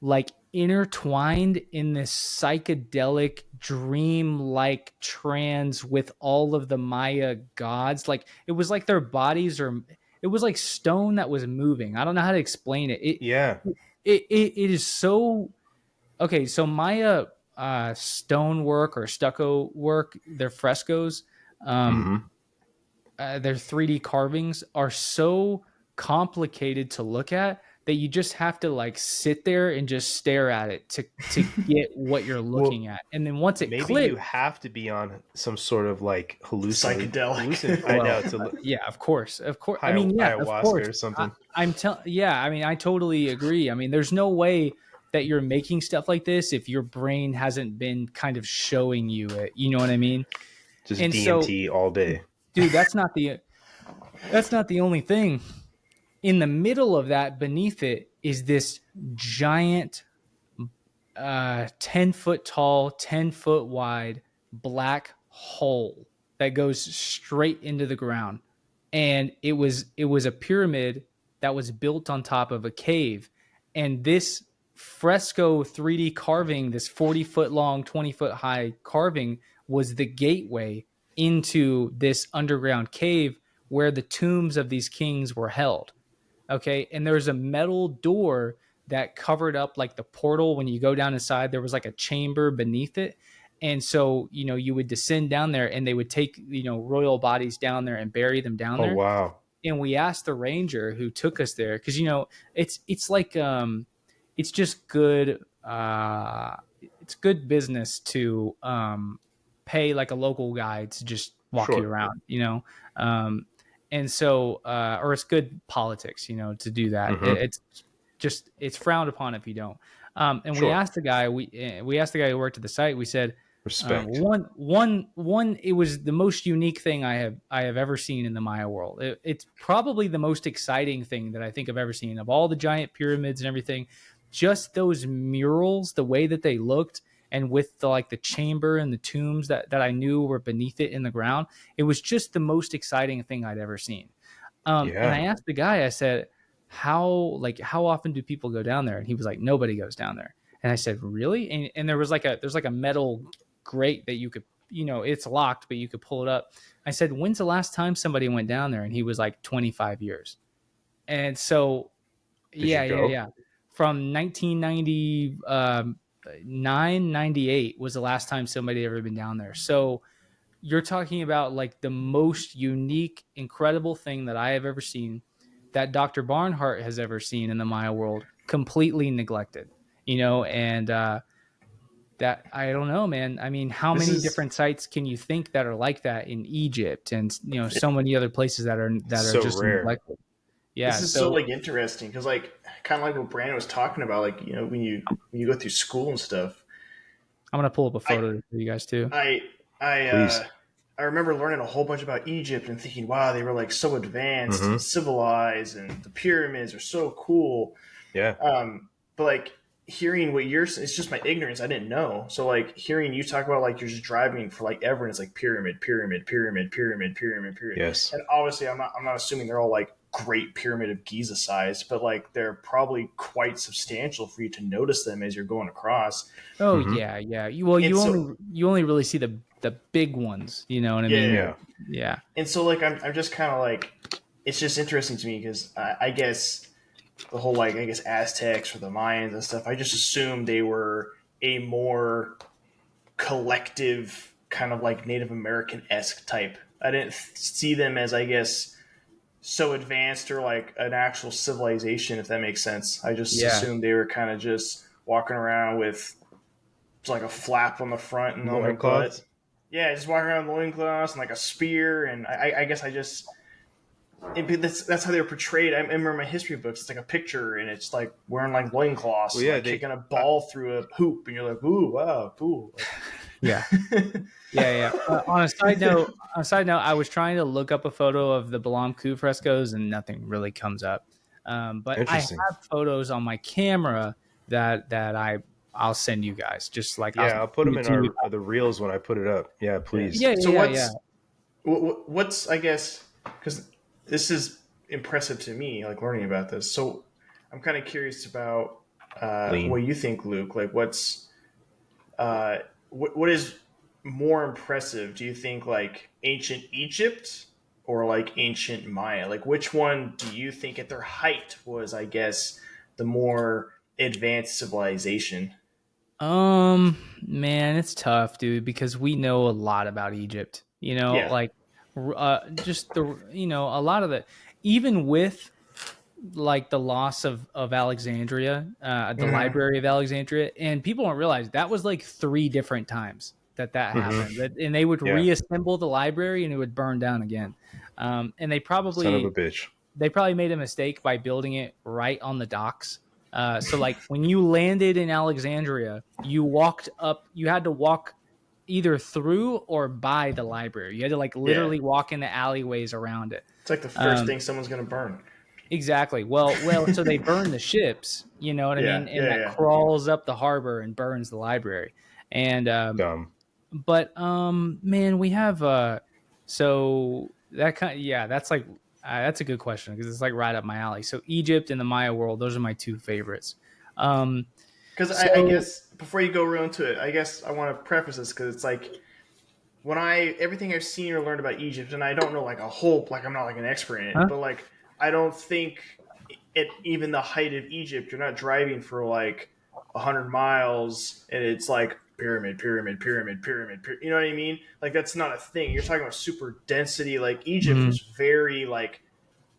C: like intertwined in this psychedelic dream-like trance with all of the Maya gods. Like it was like their bodies it was like stone that was moving. I don't know how to explain it. It is so okay. So Maya stonework or stucco work, their frescoes, their 3D carvings are so complicated to look at that you just have to like sit there and just stare at it to get what you're looking at. And then once it clicks,
A: you have to be on some sort of like
B: psychedelic.
A: I know.
C: Yeah, of course. I mean, yeah,
A: ayahuasca
C: of course.
A: or something.
C: I totally agree. I mean, there's no way that you're making stuff like this if your brain hasn't been kind of showing you it. You know what I mean?
A: Just
C: And
A: DMT all day.
C: dude, that's not the only thing. In the middle of that, beneath it, is this giant 10-foot tall, 10-foot wide black hole that goes straight into the ground. And it was a pyramid that was built on top of a cave. And this fresco 3D carving, this 40-foot long, 20-foot high carving, was the gateway into this underground cave where the tombs of these kings were held. Okay. And there's a metal door that covered up like the portal. When you go down inside, there was like a chamber beneath it. And so, you would descend down there and they would take, royal bodies down there and bury them down
A: Oh,
C: there.
A: wow.
C: And we asked the ranger who took us there, because, it's like, it's just good. It's good business to pay like a local guide to just walk you around, and so, or it's good politics, to do that. It's frowned upon if you don't. And we asked the guy, we asked the guy who worked at the site. We said,
A: Respect.
C: One, it was the most unique thing I have ever seen in the Maya world. It's probably the most exciting thing that I think I've ever seen of all the giant pyramids and everything. Just those murals, the way that they looked, and with the chamber and the tombs that I knew were beneath it in the ground, it was just the most exciting thing I'd ever seen. And I asked the guy, I said, how often do people go down there? And he was like, nobody goes down there. And I said, really? And there's like a metal grate that you could, it's locked, but you could pull it up. I said, when's the last time somebody went down there? And he was like, 25 years. And so, yeah. From 1999, 98 was the last time somebody had ever been down there. So you're talking about like the most unique, incredible thing that I have ever seen, that Dr. Barnhart has ever seen in the Maya world, completely neglected, and that, I don't know, man. I mean, how many different sites can you think that are like that in Egypt and, so many other places that are
A: so
C: just
A: rare.
C: neglected? Yeah.
B: This is so interesting because kind of like what Brandon was talking about, when you go through school and stuff.
C: I'm going to pull up a photo for you guys too.
B: I remember learning a whole bunch about Egypt and thinking, wow, they were so advanced and civilized, and the pyramids are so cool.
A: Yeah.
B: But hearing what it's just my ignorance. I didn't know. So hearing you talk about you're just driving for ever, and it's pyramid.
A: Yes.
B: And obviously I'm not assuming they're all great Pyramid of Giza size, but they're probably quite substantial for you to notice them as you're going across.
C: Oh yeah. You only really see the big ones, you know what I mean? Yeah.
B: And so I'm just kind of it's just interesting to me because I guess the whole Aztecs or the Mayans and stuff, I just assumed they were a more collective kind of Native American-esque type. I didn't see them as, I guess, so advanced or an actual civilization, if that makes sense. I just assumed they were kind of just walking around with a flap on the front and
A: loincloths.
B: Yeah, just walking around with loincloths and a spear, and I guess that's how they were portrayed. I remember in my history books, it's a picture, and it's wearing loincloths, kicking a ball through a hoop, and you're ooh, wow, cool.
C: Yeah. On a side note, I was trying to look up a photo of the Balamku frescoes, and nothing really comes up. But I have photos on my camera that I'll send you guys. Just
A: I'll put them in the reels when I put it up. Yeah, please.
B: What's I guess, because this is impressive to me, learning about this. So I'm kind of curious about what you think, Luke. What's what is more impressive? Do you think ancient Egypt or ancient Maya? Which one do you think at their height was, I guess, the more advanced civilization?
C: Man, it's tough, dude, because we know a lot about Egypt, just a lot of the, even with the loss of Alexandria, the Library of Alexandria, and people don't realize that was 3 different times that happened, and they would reassemble the library and it would burn down again. And they probably
A: son of a bitch.
C: They probably made a mistake by building it right on the docks. So like when you landed in Alexandria, you had to walk either through or by the library. You had to like literally walk in the alleyways around it.
B: It's like the first thing someone's gonna burn.
C: Exactly. Well, so they burn the ships, you know what I mean? And that crawls up the harbor and burns the library. And
A: Dumb.
C: but man, we have so that that's like that's a good question because it's like right up my alley. So Egypt and the Maya world, those are my two favorites.
B: Because I guess before you go real into it, I guess I want to preface this because it's like when everything I've seen or learned about Egypt, and I don't know like a whole, like I'm not like an expert in it, but like I don't think at even the height of Egypt, you're not driving for like 100 miles and it's like pyramid, pyramid, pyramid, pyramid, you know what I mean? Like that's not a thing. You're talking about super density. Like Egypt was very like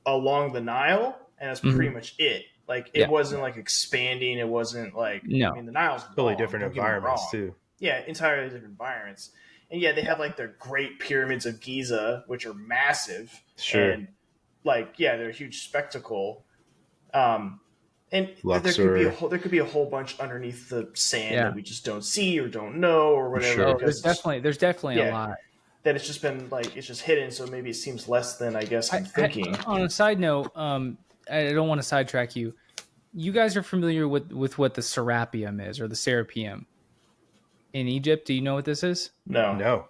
B: along the Nile, and that's pretty much it. Like it wasn't like expanding. It wasn't like I mean the Nile's
A: totally different environments too.
B: Yeah, entirely different environments. And yeah, they have like their great pyramids of Giza, which are massive.
A: Sure.
B: And like they're a huge spectacle. And
A: Luxor.
B: there could be a whole bunch underneath the sand that we just don't see or don't know or whatever.
A: Sure.
C: Oh, there's definitely a lot.
B: That it's just been like it's just hidden, so maybe it seems less than I guess I'm thinking.
C: On a side note, I don't want to sidetrack you. You guys are familiar with what the serapeum is or the serapeum in Egypt? Do you know what this is?
B: No.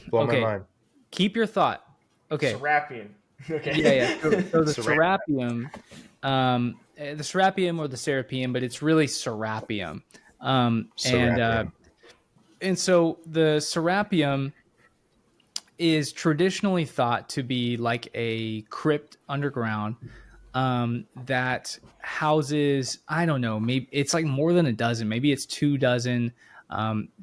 A: Blow my mind.
C: Keep your thought. Okay.
B: Serapeum. Okay.
C: Yeah. So the serapeum, the serapeum or the serapeum, but it's really serapeum. And so the serapeum is traditionally thought to be like a crypt underground that houses, I don't know, maybe it's like more than a dozen, maybe it's 24,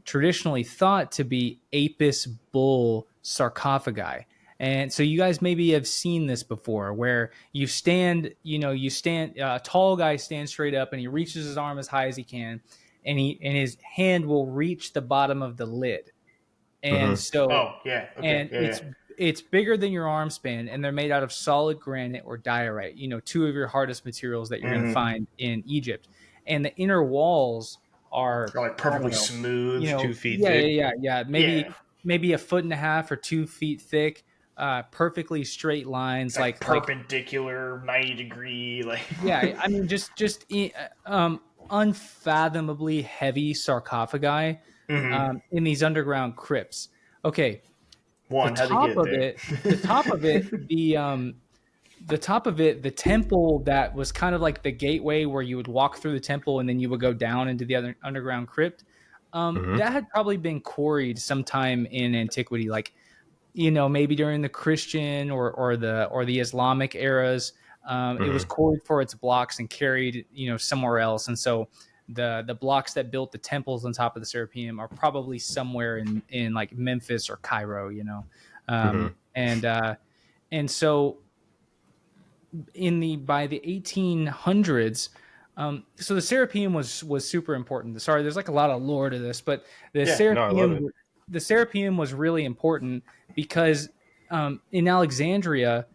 C: traditionally thought to be Apis bull sarcophagi. And so you guys maybe have seen this before where a tall guy stands straight up and he reaches his arm as high as he can and his hand will reach the bottom of the lid. And so it's bigger than your arm span, and they're made out of solid granite or diorite, two of your hardest materials that you're going to find in Egypt. And the inner walls are
B: like perfectly smooth,
A: 2 feet thick.
C: Yeah. Maybe a 1.5 or 2 feet thick, perfectly straight lines, like
B: perpendicular, 90-degree, like
C: I mean just unfathomably heavy sarcophagi in these underground crypts. Okay. The top of it, the temple that was kind of like the gateway where you would walk through the temple and then you would go down into the other underground crypt. That had probably been quarried sometime in antiquity, like, maybe during the Christian or the Islamic eras. It was quarried for its blocks and carried, somewhere else. And so the blocks that built the temples on top of the Serapeum are probably somewhere in like Memphis or Cairo, and so by the 1800s, so the Serapeum was super important. Sorry, there's like a lot of lore to this, but the Serapeum was really important because in Alexandria,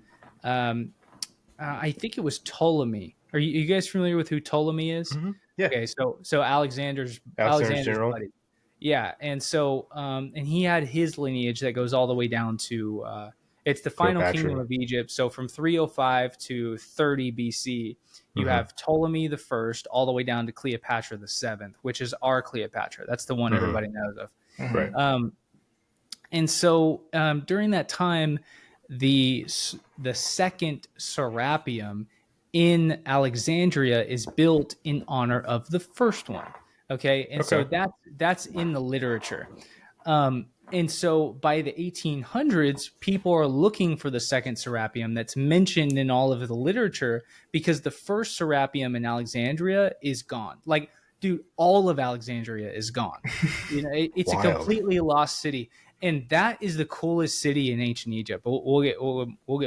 C: I think it was Ptolemy. Are you guys familiar with who Ptolemy is?
A: Yeah.
C: Okay, so Alexander's
A: general.
C: buddy. Yeah, and so and he had his lineage that goes all the way down to it's the final kingdom of Egypt. So from 305 to 30 BC, you have Ptolemy the First all the way down to Cleopatra the Seventh, which is our Cleopatra. That's the one everybody knows of.
A: Right.
C: And so during that time, the second Serapeum in Alexandria is built in honor of the first one. Okay. And so that's in the literature. And so by the 1800s, people are looking for the second Serapeum that's mentioned in all of the literature because the first Serapeum in Alexandria is gone. Like, dude, all of Alexandria is gone. It's a completely lost city. And that is the coolest city in ancient Egypt. We'll get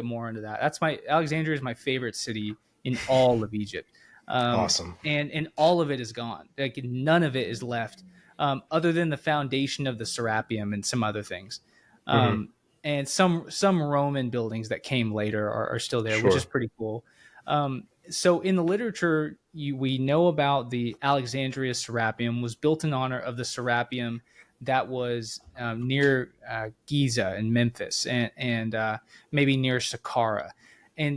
C: more into that. Alexandria is my favorite city in all of Egypt.
A: Awesome.
C: And all of it is gone. Like none of it is left, other than the foundation of the Serapeum and some other things. And some Roman buildings that came later are still there, which is pretty cool. So in the literature, we know about the Alexandria Serapeum was built in honor of the Serapeum that was near Giza in Memphis and maybe near Saqqara.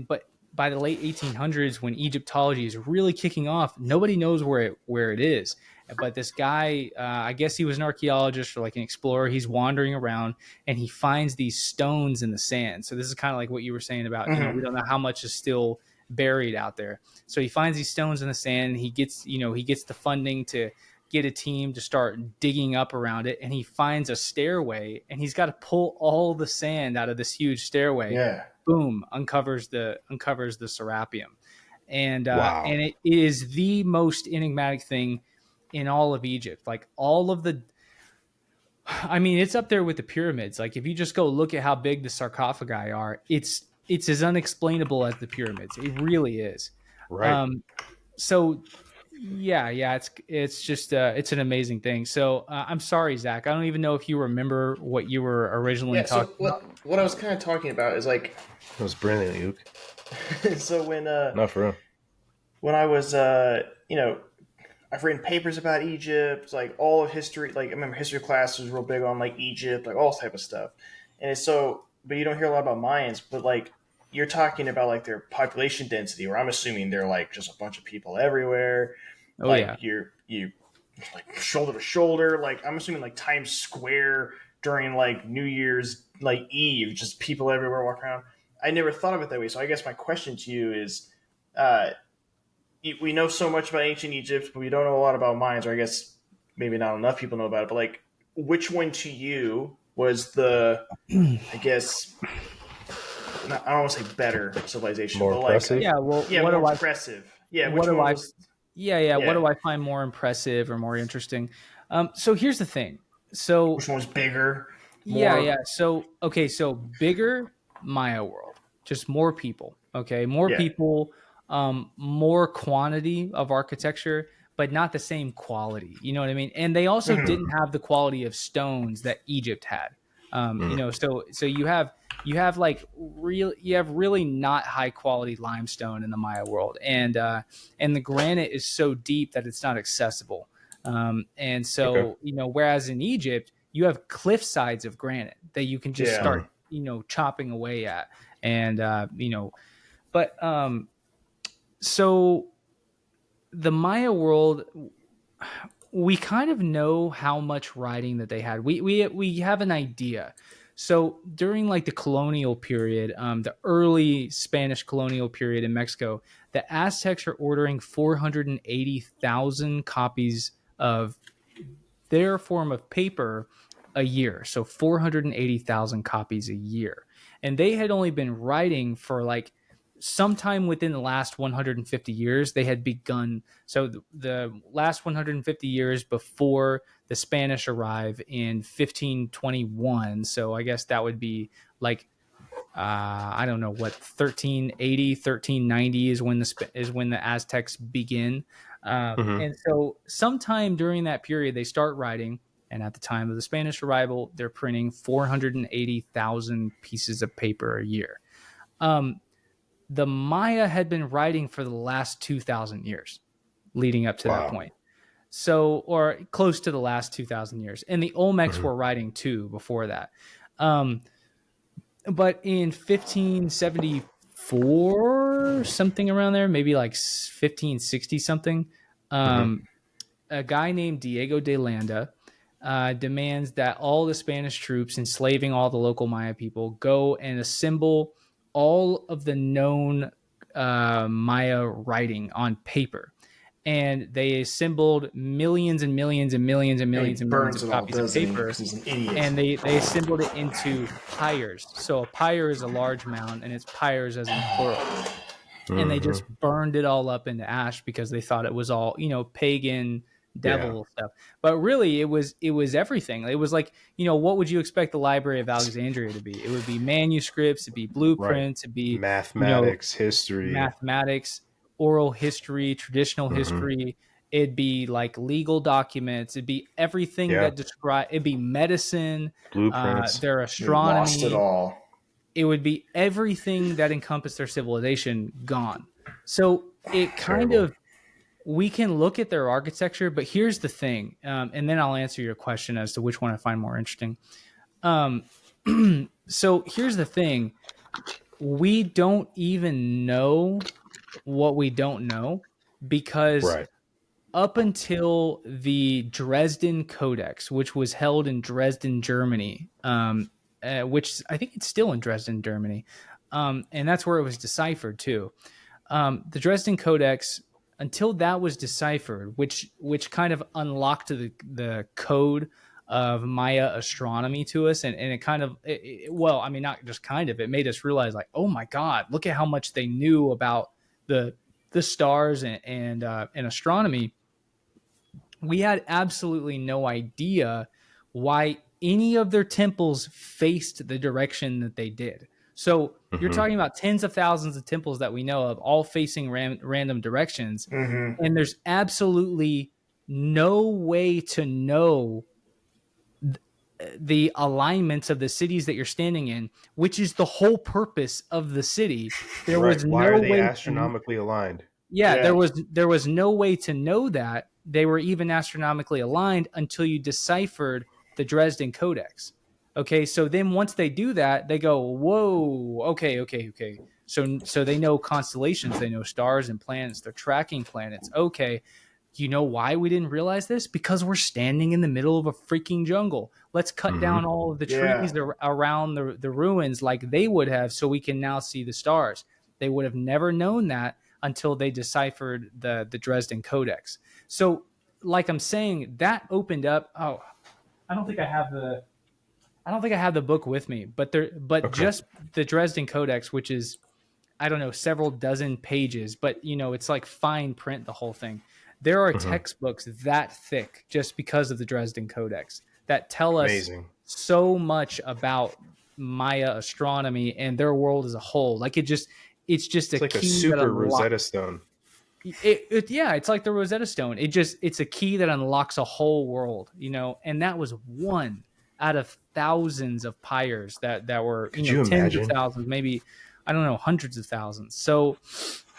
C: But by the late 1800s, when Egyptology is really kicking off, nobody knows where it is. But this guy, I guess he was an archaeologist or like an explorer. He's wandering around and he finds these stones in the sand. So this is kind of like what you were saying about, we don't know how much is still buried out there. So he finds these stones in the sand. He gets the funding to get a team to start digging up around it, and he finds a stairway, and he's got to pull all the sand out of this huge stairway.
B: Yeah.
C: Boom, uncovers the Serapeum, and
A: Wow.
C: and it is the most enigmatic thing in all of Egypt. Like all of the, I mean, it's up there with the pyramids. Like if you just go look at how big the sarcophagi are, it's as unexplainable as the pyramids. It really is.
A: Right.
C: So yeah, it's just it's an amazing thing. So I'm sorry, Zach. I don't even know if you remember what you were originally talking about.
B: What I was kind of talking about is like,
A: That was brilliant, Luke.
B: so when
A: Not for real.
B: when I was I've written papers about Egypt, like all of history. Like I remember history class was real big on like Egypt, like all type of stuff. And it's so, but you don't hear a lot about Mayans. But like you're talking about like their population density, where I'm assuming they're like just a bunch of people everywhere.
C: Oh
B: like
C: yeah,
B: you like shoulder to shoulder. Like I'm assuming like Times Square during like New Year's like Eve, just people everywhere walking around. I never thought of it that way. So I guess my question to you is, we know so much about ancient Egypt, but we don't know a lot about Mayans, or I guess maybe not enough people know about it. But like, which one to you was the, I guess, I don't want to say better civilization,
A: More
B: but
A: impressive?
B: like,
C: yeah. Well,
B: yeah,
C: what
B: more
C: do I?
B: impressive. Yeah,
C: What
B: which
C: do
B: one
C: I?
B: was?
C: Yeah. What do I find more impressive or more interesting? So here's the thing. So
B: Which one was bigger?
C: yeah. So bigger Maya world, just more people. Okay, more
B: Yeah.
C: people, more quantity of architecture, but not the same quality. You know what I mean? And they also didn't have the quality of stones that Egypt had. So you have like really not high quality limestone in the Maya world, and the granite is so deep that it's not accessible. And so
A: Okay.
C: whereas in Egypt you have cliff sides of granite that you can just
B: Yeah.
C: start chopping away at, and but so the Maya world, we kind of know how much writing that they had. We have an idea. So during like the colonial period, the early Spanish colonial period in Mexico, the Aztecs are ordering 480,000 copies of their form of paper a year. So 480,000 copies a year. And they had only been writing for like sometime within the last 150 years, they had begun. So the last 150 years before the Spanish arrive in 1521. So I guess that would be like, I don't know what, 1380, 1390 is when the Aztecs begin. And so sometime during that period, they start writing. And at the time of the Spanish arrival, they're printing 480,000 pieces of paper a year. The Maya had been writing for the last 2,000 years leading up to that point. So, or close to the last 2,000 years. And the Olmecs were writing too before that. But in 1574, something around there, maybe like 1560 something, a guy named Diego de Landa demands that all the Spanish troops enslaving all the local Maya people go and assemble all of the known Maya writing on paper. And they assembled millions and millions and millions and millions and millions of copies of paper.
B: He's an idiot.
C: And they assembled it into pyres. So a pyre is a large mound, and it's pyres as in plural. And they just burned it all up into ash because they thought it was all, pagan devil stuff. But really, it was everything. It was like, what would you expect the Library of Alexandria to be? It would be manuscripts, it'd be blueprints, it'd be
A: mathematics, history,
C: oral history, traditional history. It'd be like legal documents. It'd be everything that describe. It'd be medicine,
A: blueprints,
C: their astronomy.
B: Lost it all.
C: It would be everything that encompassed their civilization gone. So it kind
A: Terrible.
C: of, we can look at their architecture, but here's the thing, and then I'll answer your question as to which one I find more interesting. So here's the thing: we don't even know what we don't know, because
A: Right.
C: up until the Dresden Codex, which was held in Dresden, Germany, which I think it's still in Dresden, Germany, and that's where it was deciphered too. The Dresden Codex, until that was deciphered, which kind of unlocked the code of Maya astronomy to us, and it kind of, well, I mean, not just kind of, it made us realize, like, oh my God, look at how much they knew about the stars and astronomy. We had absolutely no idea why any of their temples faced the direction that they did. So you're
A: Mm-hmm.
C: talking about tens of thousands of temples that we know of, all facing random directions.
B: Mm-hmm.
C: And there's absolutely no way to know the alignments of the cities that you're standing in, which is the whole purpose of the city. There
A: Right.
C: was
A: Why
C: no
A: are they
C: way
A: astronomically aligned?
C: yeah,
B: Yeah.
C: there was no way to know that they were even astronomically aligned until you deciphered the Dresden Codex. Okay, so then once they do that, they go, "Whoa, okay." So they know constellations, they know stars and planets, they're tracking planets. Okay, you know why we didn't realize this? Because we're standing in the middle of a freaking jungle. Let's cut
A: Mm-hmm.
C: down all of the trees
B: Yeah.
C: around the ruins like they would have, so we can now see the stars. They would have never known that until they deciphered the Dresden Codex. So, like I'm saying, that opened up. Oh, I don't think I have the book with me, but
A: Okay.
C: just the Dresden Codex, which is, I don't know, several dozen pages, but it's like fine print, the whole thing. There are
A: Mm-hmm.
C: textbooks that thick just because of the Dresden Codex that tell us
A: Amazing.
C: so much about Maya astronomy and their world as a whole. Like it's just
A: It's
C: a
A: like a
C: key that
A: super
C: unlocks
A: Rosetta Stone.
C: yeah, it's like the Rosetta Stone. It's a key that unlocks a whole world, and that was one out of thousands of pyres that were,
A: Could you
C: tens of
A: imagine?
C: thousands, maybe, I don't know, hundreds of thousands. So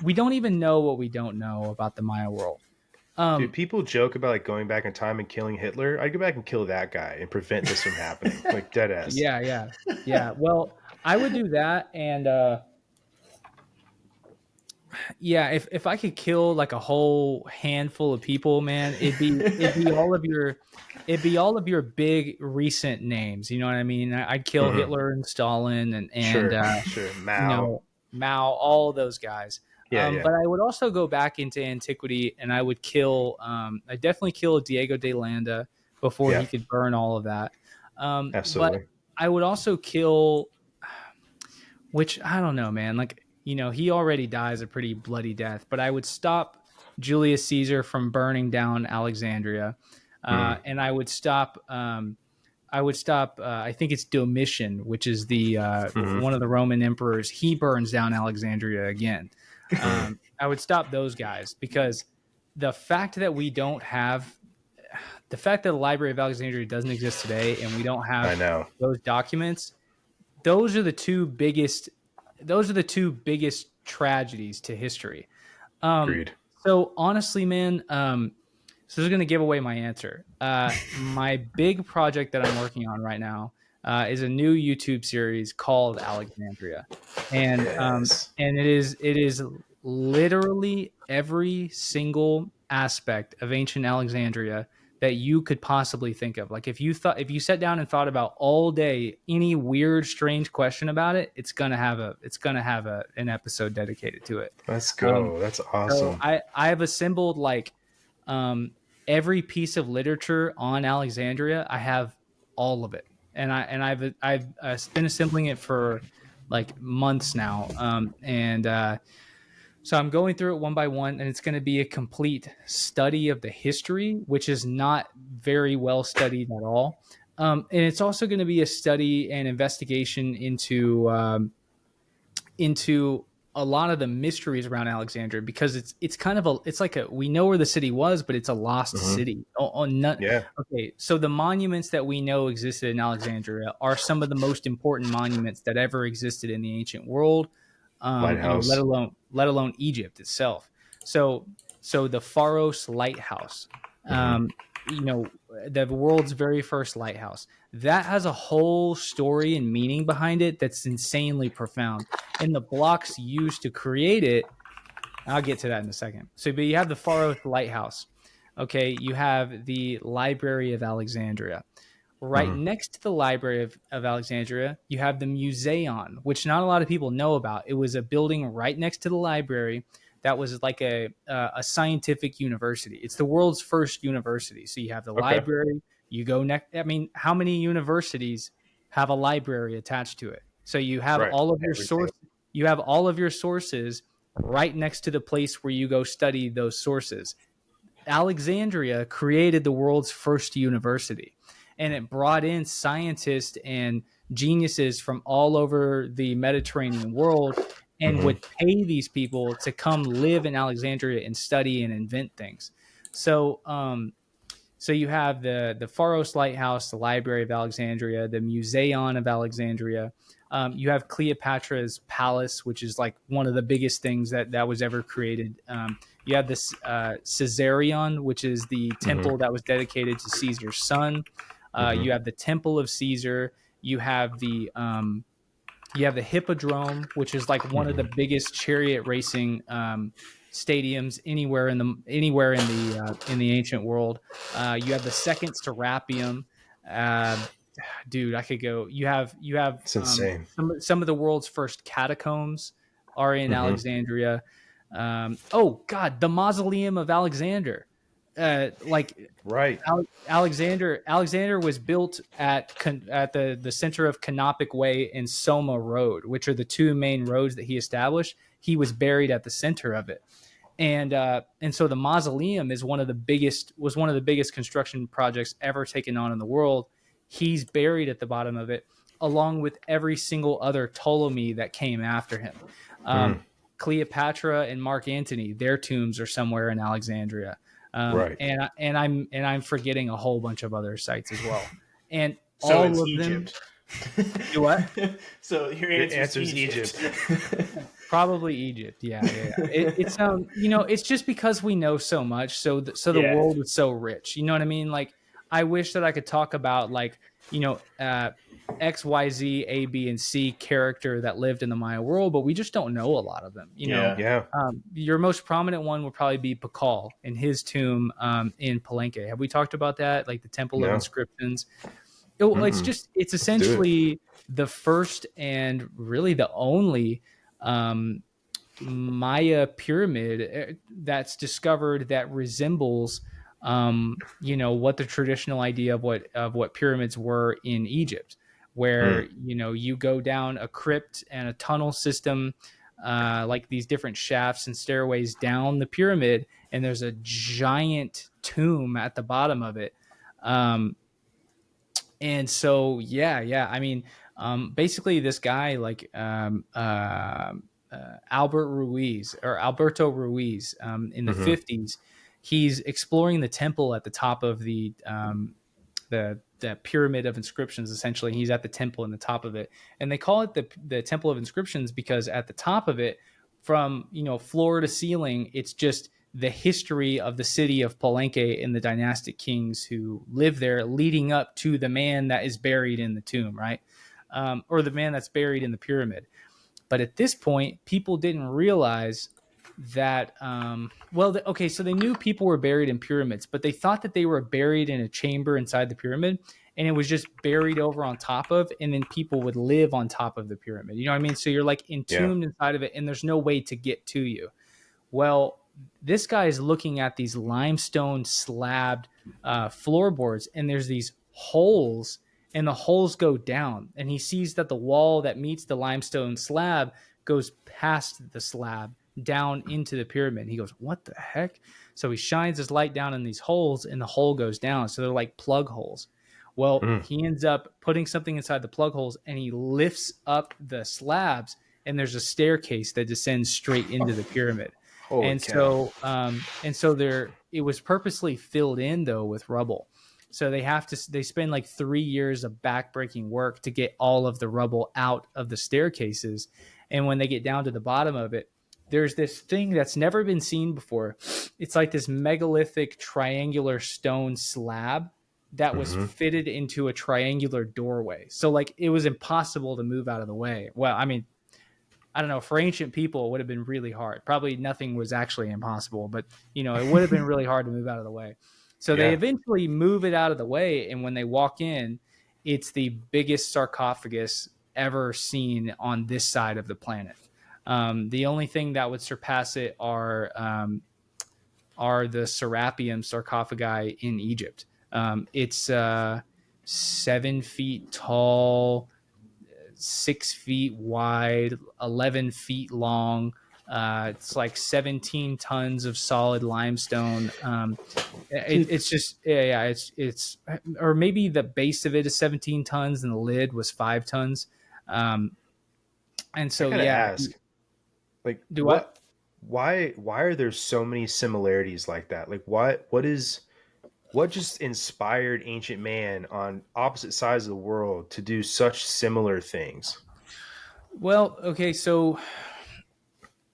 C: we don't even know what we don't know about the Maya world.
A: Dude, people joke about like going back in time and killing Hitler. I'd go back and kill that guy and prevent this from happening. Like dead ass.
C: Yeah. Well, I would do that, and yeah, if I could kill like a whole handful of people, man, it'd be all of your big recent names. You know what I mean? I'd kill
A: Mhm.
C: Hitler and Stalin and
A: Sure. Mao.
C: Mao, all those guys.
A: Yeah.
C: But I would also go back into antiquity, and I would kill. I definitely kill Diego de Landa before
A: Yeah.
C: he could burn all of that. But
A: Absolutely.
C: I would also kill, which I don't know, man. Like, he already dies a pretty bloody death, but I would stop Julius Caesar from burning down Alexandria, and I would stop. I think it's Domitian, which is the
A: Mhm.
C: one of the Roman emperors. He burns down Alexandria again. I would stop those guys, because the fact that the Library of Alexandria doesn't exist today, and we don't
A: I
C: have
A: know.
C: those documents, those are the two biggest tragedies to history.
A: Agreed.
C: So honestly, man, so this is going to give away my answer. My big project that I'm working on right now is a new YouTube series called Alexandria, and
A: Yes.
C: it is literally every single aspect of ancient Alexandria that you could possibly think of. Like if you sat down and thought about all day any weird, strange question about it, it's gonna have an episode dedicated to it.
A: Let's go. That's
C: So
A: awesome.
C: I have assembled like every piece of literature on Alexandria. I have all of it, and I've been assembling it for like months now, so I'm going through it one by one, and it's going to be a complete study of the history, which is not very well studied at all. And it's also going to be a study and investigation into a lot of the mysteries around Alexandria, because it's kind of it's like we know where the city was, but it's a lost
A: Mhm.
C: city.
A: Yeah.
C: Okay, so the monuments that we know existed in Alexandria are some of the most important monuments that ever existed in the ancient world.
A: Lighthouse.
C: Let alone Egypt itself. So the Pharos Lighthouse, you know, the world's very first lighthouse, that has a whole story and meaning behind it that's insanely profound. And the blocks used to create it, I'll get to that in a second. So, but you have the Pharos Lighthouse. Okay, you have the Library of Alexandria. Right next to the Library of Alexandria, you have the Museon, which not a lot of people know about. It was a building right next to the library that was like a scientific university. It's the world's first university. So you have the library. You go next. I mean, how many universities have a library attached to it? So you have all of your sources. You have all of your sources right next to the place where you go study those sources. Alexandria created the world's first university, and it brought in scientists and geniuses from all over the Mediterranean world and would pay these people to come live in Alexandria and study and invent things. So, so you have the Pharos Lighthouse, the Library of Alexandria, the Museon of Alexandria. You have Cleopatra's Palace, which is like one of the biggest things that was ever created. You have this Caesarion, which is the temple that was dedicated to Caesar's son. You have the Temple of Caesar. You have the Hippodrome, which is like one of the biggest chariot racing stadiums anywhere in the ancient world. You have the second Serapeum. Dude, I could go. You have
A: It's insane.
C: Some of the world's first catacombs are in Alexandria. Oh God, the Mausoleum of Alexander. Alexander was built at the center of Canopic Way and Soma Road, which are the two main roads that he established. He was buried at the center of it, and so the mausoleum was one of the biggest construction projects ever taken on in the world. He's buried at the bottom of it, along with every single other Ptolemy that came after him. Cleopatra and Mark Antony, their tombs are somewhere in Alexandria. And I'm forgetting a whole bunch of other sites as well. And
B: so
C: all
B: it's
C: of
B: Egypt.
C: them. Do what?
B: So your answer is Egypt.
C: Probably Egypt. Yeah. It's it's just because we know so much. So the world is so rich. You know what I mean? Like, I wish that I could talk about X, Y, Z, A, B, and C character that lived in the Maya world, but we just don't know a lot of them. Your most prominent one would probably be Pakal and his tomb in Palenque. Have we talked about that? Like the Temple of Inscriptions. It's essentially the first and really the only Maya pyramid that's discovered that resembles what the traditional idea of what pyramids were in Egypt, where you go down a crypt and a tunnel system, like these different shafts and stairways down the pyramid, and there's a giant tomb at the bottom of it. And so I mean, basically this guy Alberto Ruiz in the 50s, he's exploring the temple at the top of the pyramid of inscriptions. Essentially, he's at the temple in the top of it, and they call it the Temple of Inscriptions because at the top of it, from floor to ceiling, it's just the history of the city of Palenque and the dynastic kings who lived there, leading up to the man that is buried in the tomb, right? Or the man that's buried in the pyramid. But at this point, people didn't realize that so they knew people were buried in pyramids, but they thought that they were buried in a chamber inside the pyramid, and it was just buried over on top of, and then people would live on top of the pyramid. You know what I mean? So you're like entombed inside of it, and there's no way to get to you. Well, this guy is looking at these limestone slabbed floorboards, and there's these holes, and the holes go down, and he sees that the wall that meets the limestone slab goes past the slab down into the pyramid. He goes, what the heck? So he shines his light down in these holes, and the hole goes down. So they're like plug holes. Well, he ends up putting something inside the plug holes, and he lifts up the slabs, and there's a staircase that descends straight into the pyramid. So it was purposely filled in though with rubble. So they spend like 3 years of backbreaking work to get all of the rubble out of the staircases. And when they get down to the bottom of it, there's this thing that's never been seen before. It's like this megalithic triangular stone slab that was fitted into a triangular doorway. So like it was impossible to move out of the way. Well, I mean, I don't know, for ancient people, it would have been really hard. Probably nothing was actually impossible, but you know, it would have been really hard to move out of the way. So they eventually move it out of the way. And when they walk in, it's the biggest sarcophagus ever seen on this side of the planet. The only thing that would surpass it are the Serapeum sarcophagi in Egypt. It's 7 feet tall, 6 feet wide, 11 feet long. It's like 17 tons of solid limestone. It's just, it's, or maybe the base of it is 17 tons and the lid was 5 tons. And so,
A: I gotta ask, like,
C: do what?
A: Why are there so many similarities like that? Like, what just inspired ancient man on opposite sides of the world to do such similar things?
C: Well, okay, so,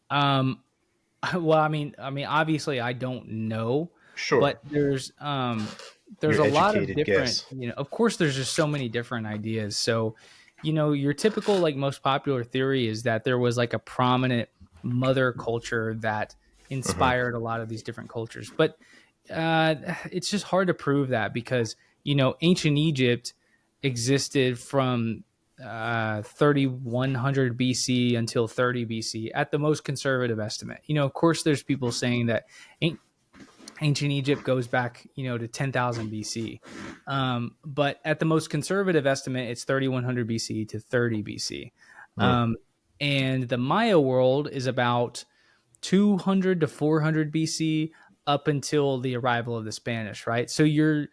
C: well, I mean, obviously, I don't know,
A: Sure,
C: but there's a
A: Your
C: lot of
A: educated
C: different,
A: guess.
C: you know, of course, there's just so many different ideas. So, you know, your typical, like, most popular theory is that there was like a prominent mother culture that inspired a lot of these different cultures, but it's just hard to prove that because, you know, ancient Egypt existed from 3100 BC until 30 BC at the most conservative estimate. You know, of course, there's people saying that ancient Egypt goes back, you know, to 10,000 BC. But at the most conservative estimate, it's 3100 BC to 30 BC. And the Maya world is about 200 to 400 BC up until the arrival of the Spanish, right? So you're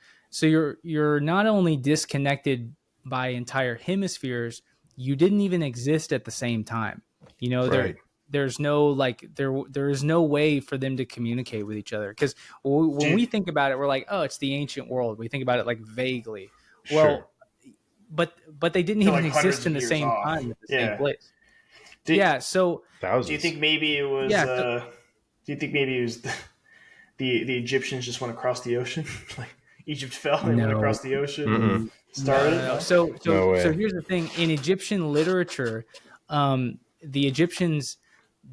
C: not only disconnected by entire hemispheres, you didn't even exist at the same time. You know,
A: Right.
C: there's no like there is no way for them to communicate with each other because when we think about it, we're like, oh, it's the ancient world. We think about it like vaguely. Well, but they didn't even
B: like
C: exist in the
B: years
C: same
B: off.
C: time at the
B: Yeah.
C: same place.
B: Do-
C: So
A: Thousands.
B: Do you think maybe it was?
C: Yeah,
B: Do you think maybe it was the Egyptians just went across the ocean? Like Egypt fell and went
C: No.
B: across the ocean.
A: Mm-mm.
B: And started.
C: No. So
A: No way.
C: here's the thing: in Egyptian literature, the Egyptians,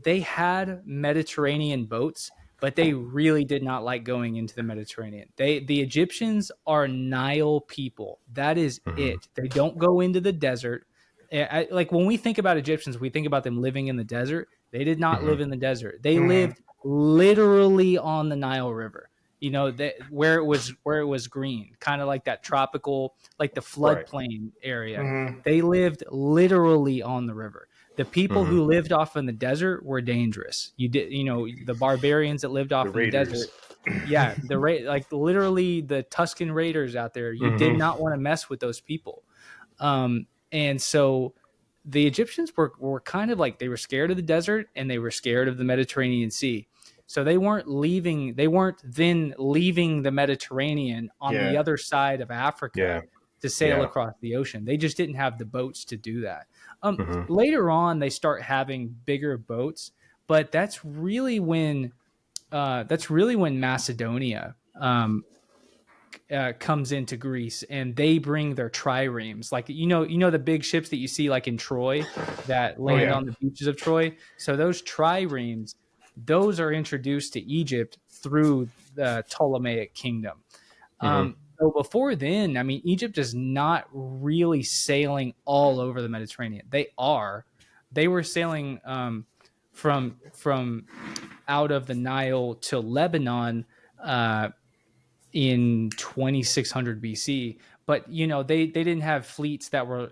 C: they had Mediterranean boats, but they really did not like going into the Mediterranean. The Egyptians are Nile people. That is it. They don't go into the desert. Like when we think about Egyptians, we think about them living in the desert. They did not live in the desert. They lived literally on the Nile River. You know, where it was green, kind of like that tropical, like the floodplain area. They lived literally on the river. The people who lived off in the desert were dangerous. You know, the barbarians that lived off in the desert. Yeah, like literally the Tuscan Raiders out there. You did not want to mess with those people. And so the Egyptians were kind of like, they were scared of the desert and they were scared of the Mediterranean Sea. So they weren't then leaving the Mediterranean on the other side of Africa to sail across the ocean. They just didn't have the boats to do that. Later on, they start having bigger boats, but that's really when Macedonia comes into Greece and they bring their triremes, like you know the big ships that you see like in Troy that land on the beaches of Troy. So those triremes, those are introduced to Egypt through the Ptolemaic kingdom. So before then, I mean, Egypt is not really sailing all over the Mediterranean. They were sailing from out of the Nile to Lebanon in 2600 BC. But, you know, they didn't have fleets that were,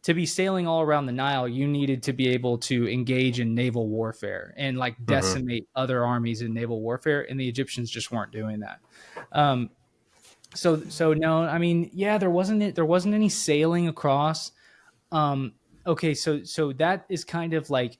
C: to be sailing all around the Nile, you needed to be able to engage in naval warfare and like decimate other armies in naval warfare. And the Egyptians just weren't doing that. So no, I mean, yeah, there wasn't any sailing across. Okay. So that is kind of like,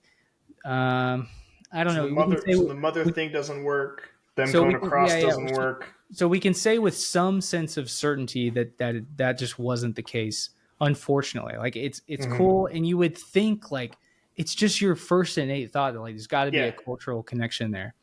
C: I don't know.
B: The mother thing doesn't work. Them going across doesn't work.
C: So we can say with some sense of certainty that just wasn't the case. Unfortunately, like it's cool, and you would think like it's just your first innate thought that like there's got to be a cultural connection there.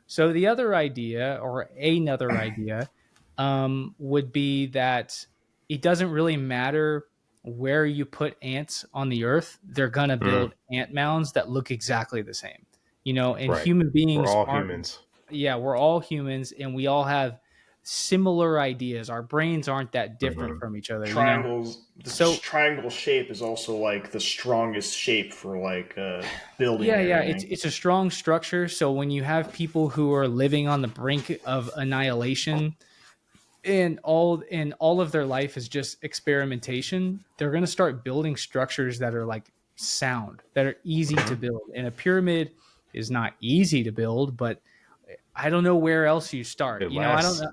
C: So the other idea, or another idea, would be that it doesn't really matter where you put ants on the earth; they're gonna build ant mounds that look exactly the same. And human beings
A: We're all
C: aren't.
A: humans.
C: Yeah, we're all humans, and we all have similar ideas. Our brains aren't that different from each other.
B: Triangles.
C: So
B: triangle shape is also like the strongest shape for like building.
C: yeah, it's a strong structure. So when you have people who are living on the brink of annihilation, and all of their life is just experimentation, they're going to start building structures that are like sound, that are easy to build. And a pyramid is not easy to build, but I don't know where else you start. I don't know.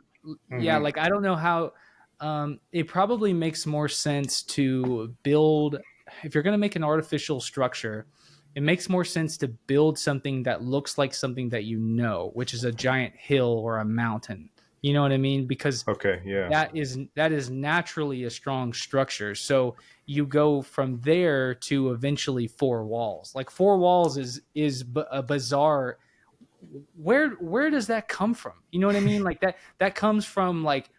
C: Yeah, like I don't know how. It probably makes more sense to build, if you're going to make an artificial structure, it makes more sense to build something that looks like something that which is a giant hill or a mountain. You know what I mean? Because that is naturally a strong structure. So you go from there to eventually four walls. Like four walls is a bizarre. Where does that come from? You know what I mean? Like that comes from like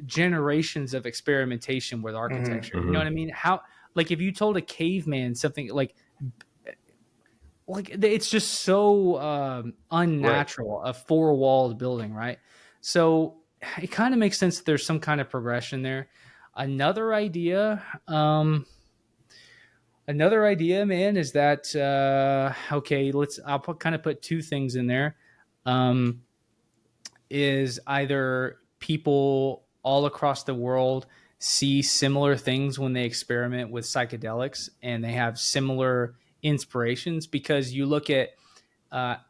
C: generations of experimentation with architecture. You know what I mean? How, like, if you told a caveman something like it's just so unnatural, a four-walled building, right? So it kind of makes sense that there's some kind of progression there. Another idea, man, is that okay? I'll put two things in there. Is either people all across the world see similar things when they experiment with psychedelics, and they have similar inspirations, because you look at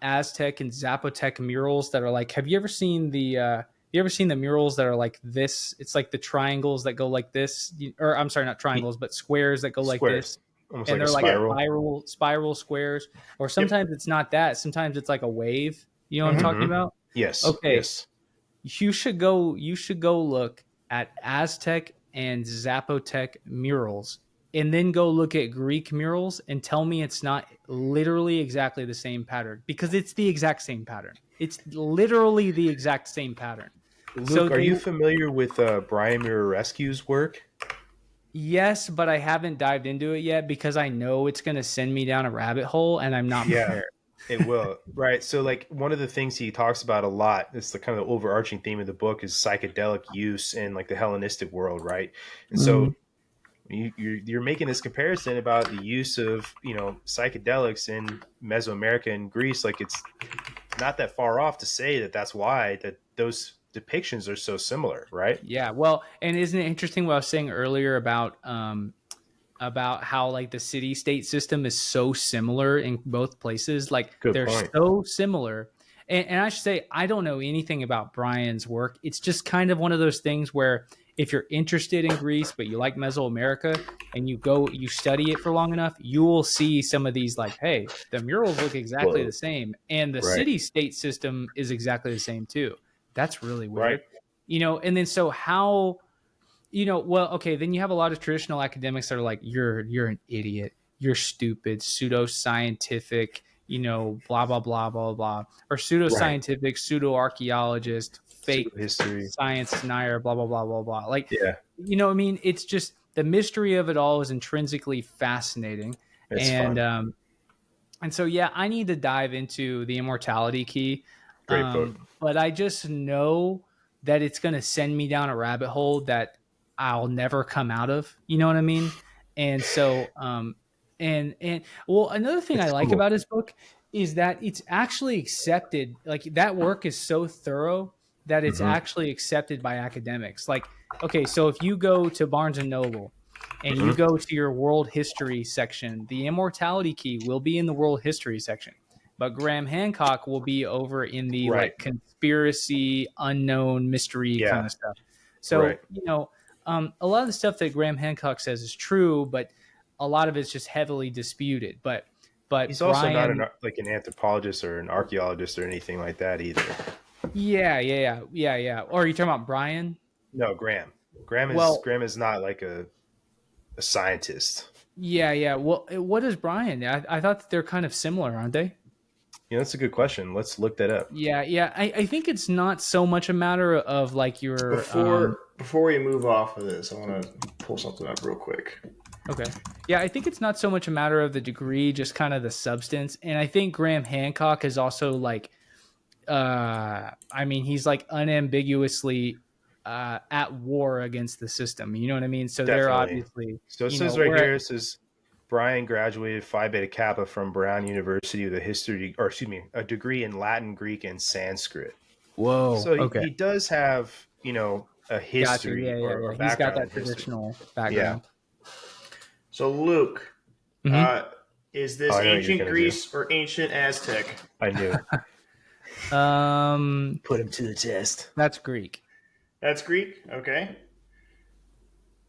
C: Aztec and Zapotec murals that are like, have you ever seen the murals that are like this? It's like the triangles that go like this, or I'm sorry, not triangles, but squares that go like this.
A: Almost
C: and
A: like
C: they're
A: spiral.
C: like spiral squares, or sometimes it's not that. Sometimes it's like a wave. You know what I'm talking about?
A: Yes.
C: Okay.
A: Yes.
C: You should go look at Aztec and Zapotec murals, and then go look at Greek murals and tell me it's not literally exactly the same pattern, because it's the exact same pattern. It's literally the exact same pattern.
A: Luke, are you familiar with Brian Murarescu's work?
C: Yes, but I haven't dived into it yet because I know it's going to send me down a rabbit hole, and I'm not prepared.
A: It will, right? So, like, one of the things he talks about a lot, it's the kind of overarching theme of the book, is psychedelic use in like the Hellenistic world, right? And so you're making this comparison about the use of psychedelics in Mesoamerica and Greece. Like, it's not that far off to say that that's why that those depictions are so similar, right?
C: Yeah. Well, and isn't it interesting what I was saying earlier about how like the city-state system is so similar in both places? Like, they're so similar. And I should say, I don't know anything about Brian's work. It's just kind of one of those things where if you're interested in Greece, but you like Mesoamerica, and you study it for long enough, you will see some of these like, hey, the murals look exactly the same. And the city-state system is exactly the same too. That's really weird.
A: Right.
C: And then so how, well, okay, then you have a lot of traditional academics that are like, you're an idiot, you're stupid, pseudoscientific, blah, blah, blah, blah, blah, or pseudoscientific, pseudo-archaeologist, fake
A: history,
C: science denier, blah, blah, blah, blah, blah. Like,
A: yeah.
C: I mean, it's just the mystery of it all is intrinsically fascinating.
A: It's fun.
C: And so, yeah, I need to dive into The Immortality Key.
A: Great book.
C: But I just know that it's going to send me down a rabbit hole that I'll never come out of. You know what I mean? And so, well, another thing I like about his book is that it's actually accepted. Like, that work is so thorough that it's actually accepted by academics. Like, okay, so if you go to Barnes and Noble and you go to your world history section, The Immortality Key will be in the world history section, but Graham Hancock will be over in the like conspiracy, unknown, mystery kind of stuff. So, a lot of the stuff that Graham Hancock says is true, but a lot of it's just heavily disputed. But
A: he's also not an anthropologist or an archaeologist or anything like that either.
C: Yeah. Or are you talking about Brian?
A: No, Graham. Graham is not like a scientist.
C: Yeah. Well, what is Brian? I thought that they're kind of similar, aren't they?
A: That's a good question. Let's look that up.
C: Yeah. I think it's not so much a matter of like your
B: Before we move off of this, I want to pull something up real quick.
C: Okay. Yeah, I think it's not so much a matter of the degree, just kind of the substance. And I think Graham Hancock is also like, he's like unambiguously at war against the system. You know what I mean? So they're
A: Definitely.
C: obviously.
A: So it says right here, it says Brian graduated Phi Beta Kappa from Brown University with a degree in Latin, Greek, and Sanskrit.
C: Whoa.
A: So
C: okay.
A: he does have, a history
C: Gotcha.
A: or
C: He's
A: background.
C: got that
A: in history.
C: traditional background.
B: So Luke,
C: Mhm.
B: is this
A: I know what you're
B: ancient
A: gonna
B: Greece or ancient Aztec?
A: I knew. Put him to the test.
C: That's Greek.
B: That's Greek. Okay.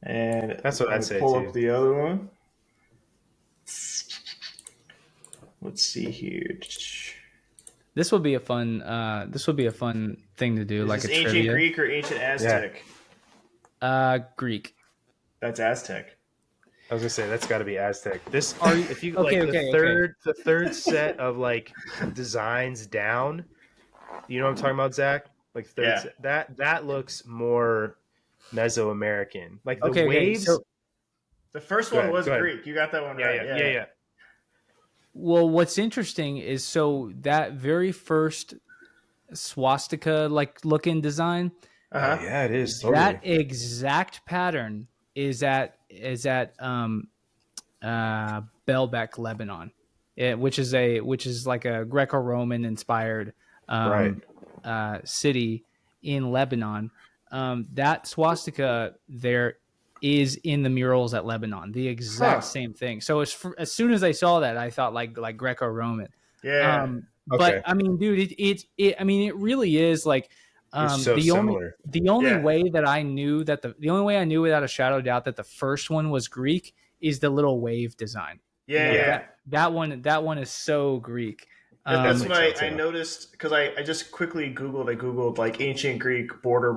B: And
A: That's what I'd say,
B: pull
A: too.
B: up the other one. Let's see here.
C: This will be a fun. Thing to do,
B: Is
C: like
B: this
C: a
B: ancient
C: trivia.
B: Greek or ancient Aztec?
C: Greek.
B: That's Aztec.
A: I was gonna say that's got to be Aztec. This,
C: Are you-
A: if you
C: okay,
A: like
C: okay,
A: the third set of like designs down, you know what I'm talking about, Zach? Like third
B: Yeah.
A: set, that looks more Mesoamerican. Like the
C: Okay,
A: waves.
C: so
B: The first
A: Go
B: one
A: ahead,
B: was
A: go ahead.
B: Greek. You got that one
A: yeah,
B: right.
A: yeah.
C: well, what's interesting is so that very first swastika like looking design,
B: Uh-huh.
A: Oh, yeah, it is. Totally.
C: that exact pattern is at Baalbek, Lebanon, which is like a Greco-Roman inspired city in Lebanon. That swastika there is in the murals at Lebanon, the exact same thing. So as soon as I saw that, I thought like Greco-Roman.
B: Yeah.
C: But
A: Okay.
C: I mean, dude, it really is like
A: They're so similar.
C: the only
B: Yeah.
C: way that I knew that the only way I knew without a shadow of doubt that the first one was Greek is the little wave design.
B: Yeah.
C: That one is so Greek.
B: That's what
A: makes sense,
B: I
A: yeah.
B: noticed because I just quickly Googled like ancient Greek border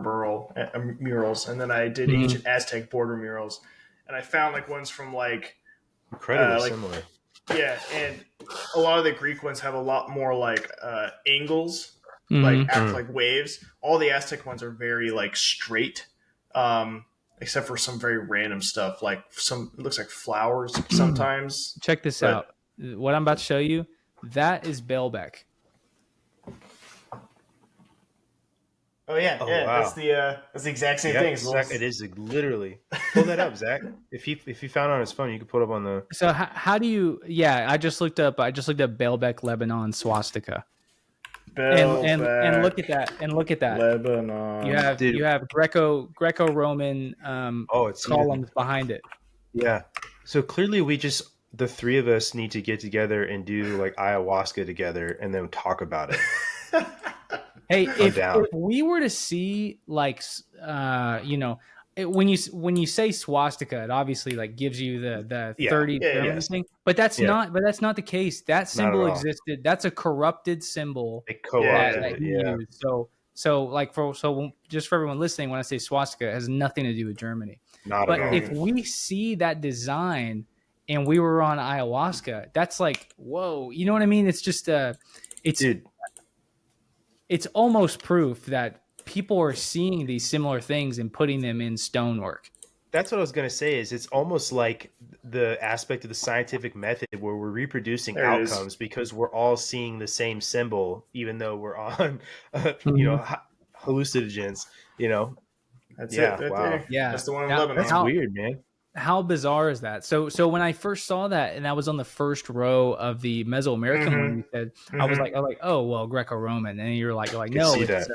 B: murals, and then I did
C: Mhm.
B: ancient Aztec border murals, and I found like ones from like
A: Incredibly
B: like-
A: similar.
B: yeah, and a lot of the Greek ones have a lot more like angles,
C: Mhm.
B: like act like waves. All the Aztec ones are very like straight, except for some very random stuff like it looks like flowers sometimes.
C: Check this
B: But-
C: out. What I'm about to show you, that is Baalbek.
B: Oh yeah,
A: Oh,
B: yeah,
A: wow.
B: that's the exact same
A: Yeah,
B: thing. As well
A: Zach,
B: as-
A: it is literally. Pull that up, Zach. If he found it on his phone, you could put it up on the.
C: So how do you? Yeah, I just looked up Baalbek, Lebanon swastika, and look at that,
B: Lebanon.
C: You have Greco-Roman
A: It's
C: columns behind it.
A: Yeah. So clearly, the three of us need to get together and do like ayahuasca together, and then talk about it.
C: Hey, if
A: down.
C: we were to see like when you say swastika, it obviously like gives you the
A: Yeah.
C: 30
B: Yeah,
C: German
B: yeah.
C: thing, but that's not the case. That symbol
A: at all.
C: existed. That's a corrupted symbol
A: They co-opted
C: that
A: it.
C: he
A: Yeah.
C: used. So just for everyone listening, when I say swastika, it has nothing to do with Germany.
A: Not
C: But
A: at all.
C: if we see that design and we were on ayahuasca, that's like, whoa, you know what I mean? It's just
A: Dude,
C: it's almost proof that people are seeing these similar things and putting them in stonework.
A: that's what I was gonna say. Is it's almost like the aspect of the scientific method where we're reproducing
B: There it is.
A: outcomes because we're all seeing the same symbol, even though we're on, hallucinogens.
B: That's
A: Yeah,
B: it right
A: wow.
B: there.
C: Yeah.
B: That's the one in
C: Now-
B: Lebanon.
A: That's
C: How-
A: weird, man.
C: How bizarre is that? So when I first saw that, and that was on the first row of the Mesoamerican
B: Mhm.
C: one, you said, I was like, oh well, Greco-Roman, and you're like
A: Could
C: no,
A: see
C: it's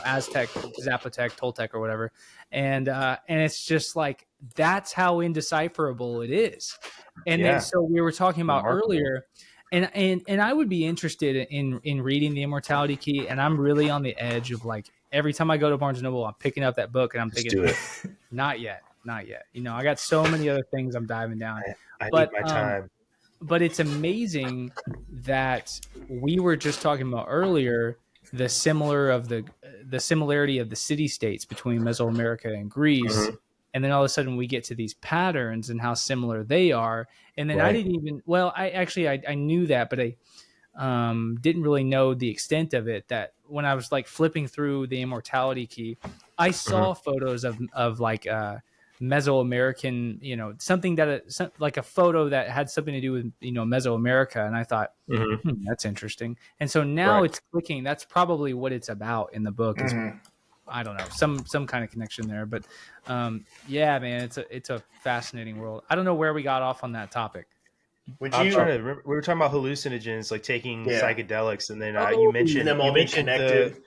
C: Aztec, Zapotec, Toltec, or whatever, and it's just like that's how indecipherable it is. And
A: Yeah.
C: then so we were talking about
A: Remarkable.
C: earlier, and I would be interested in reading the Immortality Key, and I'm really on the edge of like every time I go to Barnes and Noble, I'm picking up that book, and I'm
A: Let's
C: thinking,
A: do it.
C: not yet. I got so many other things I'm diving down.
A: I
C: But,
A: need my time.
C: But it's amazing that we were just talking about earlier the similarity of the city states between Mesoamerica and Greece,
A: Mhm.
C: and then all of a sudden we get to these patterns and how similar they are. And then I didn't even, well, I knew that, but I didn't really know the extent of it. That when I was like flipping through the immortality key, I saw photos of like Mesoamerican, you know, something that like a photo that had something to do with, you know, Mesoamerica, and I thought, that's interesting. And so now it's clicking. That's probably what it's about in the book. Is I don't know, some kind of connection there, but yeah, man, it's a fascinating world. I don't know where we got off on that topic.
A: I'm trying to remember. We were talking about hallucinogens, like taking psychedelics, and then you mentioned
B: them all being connected.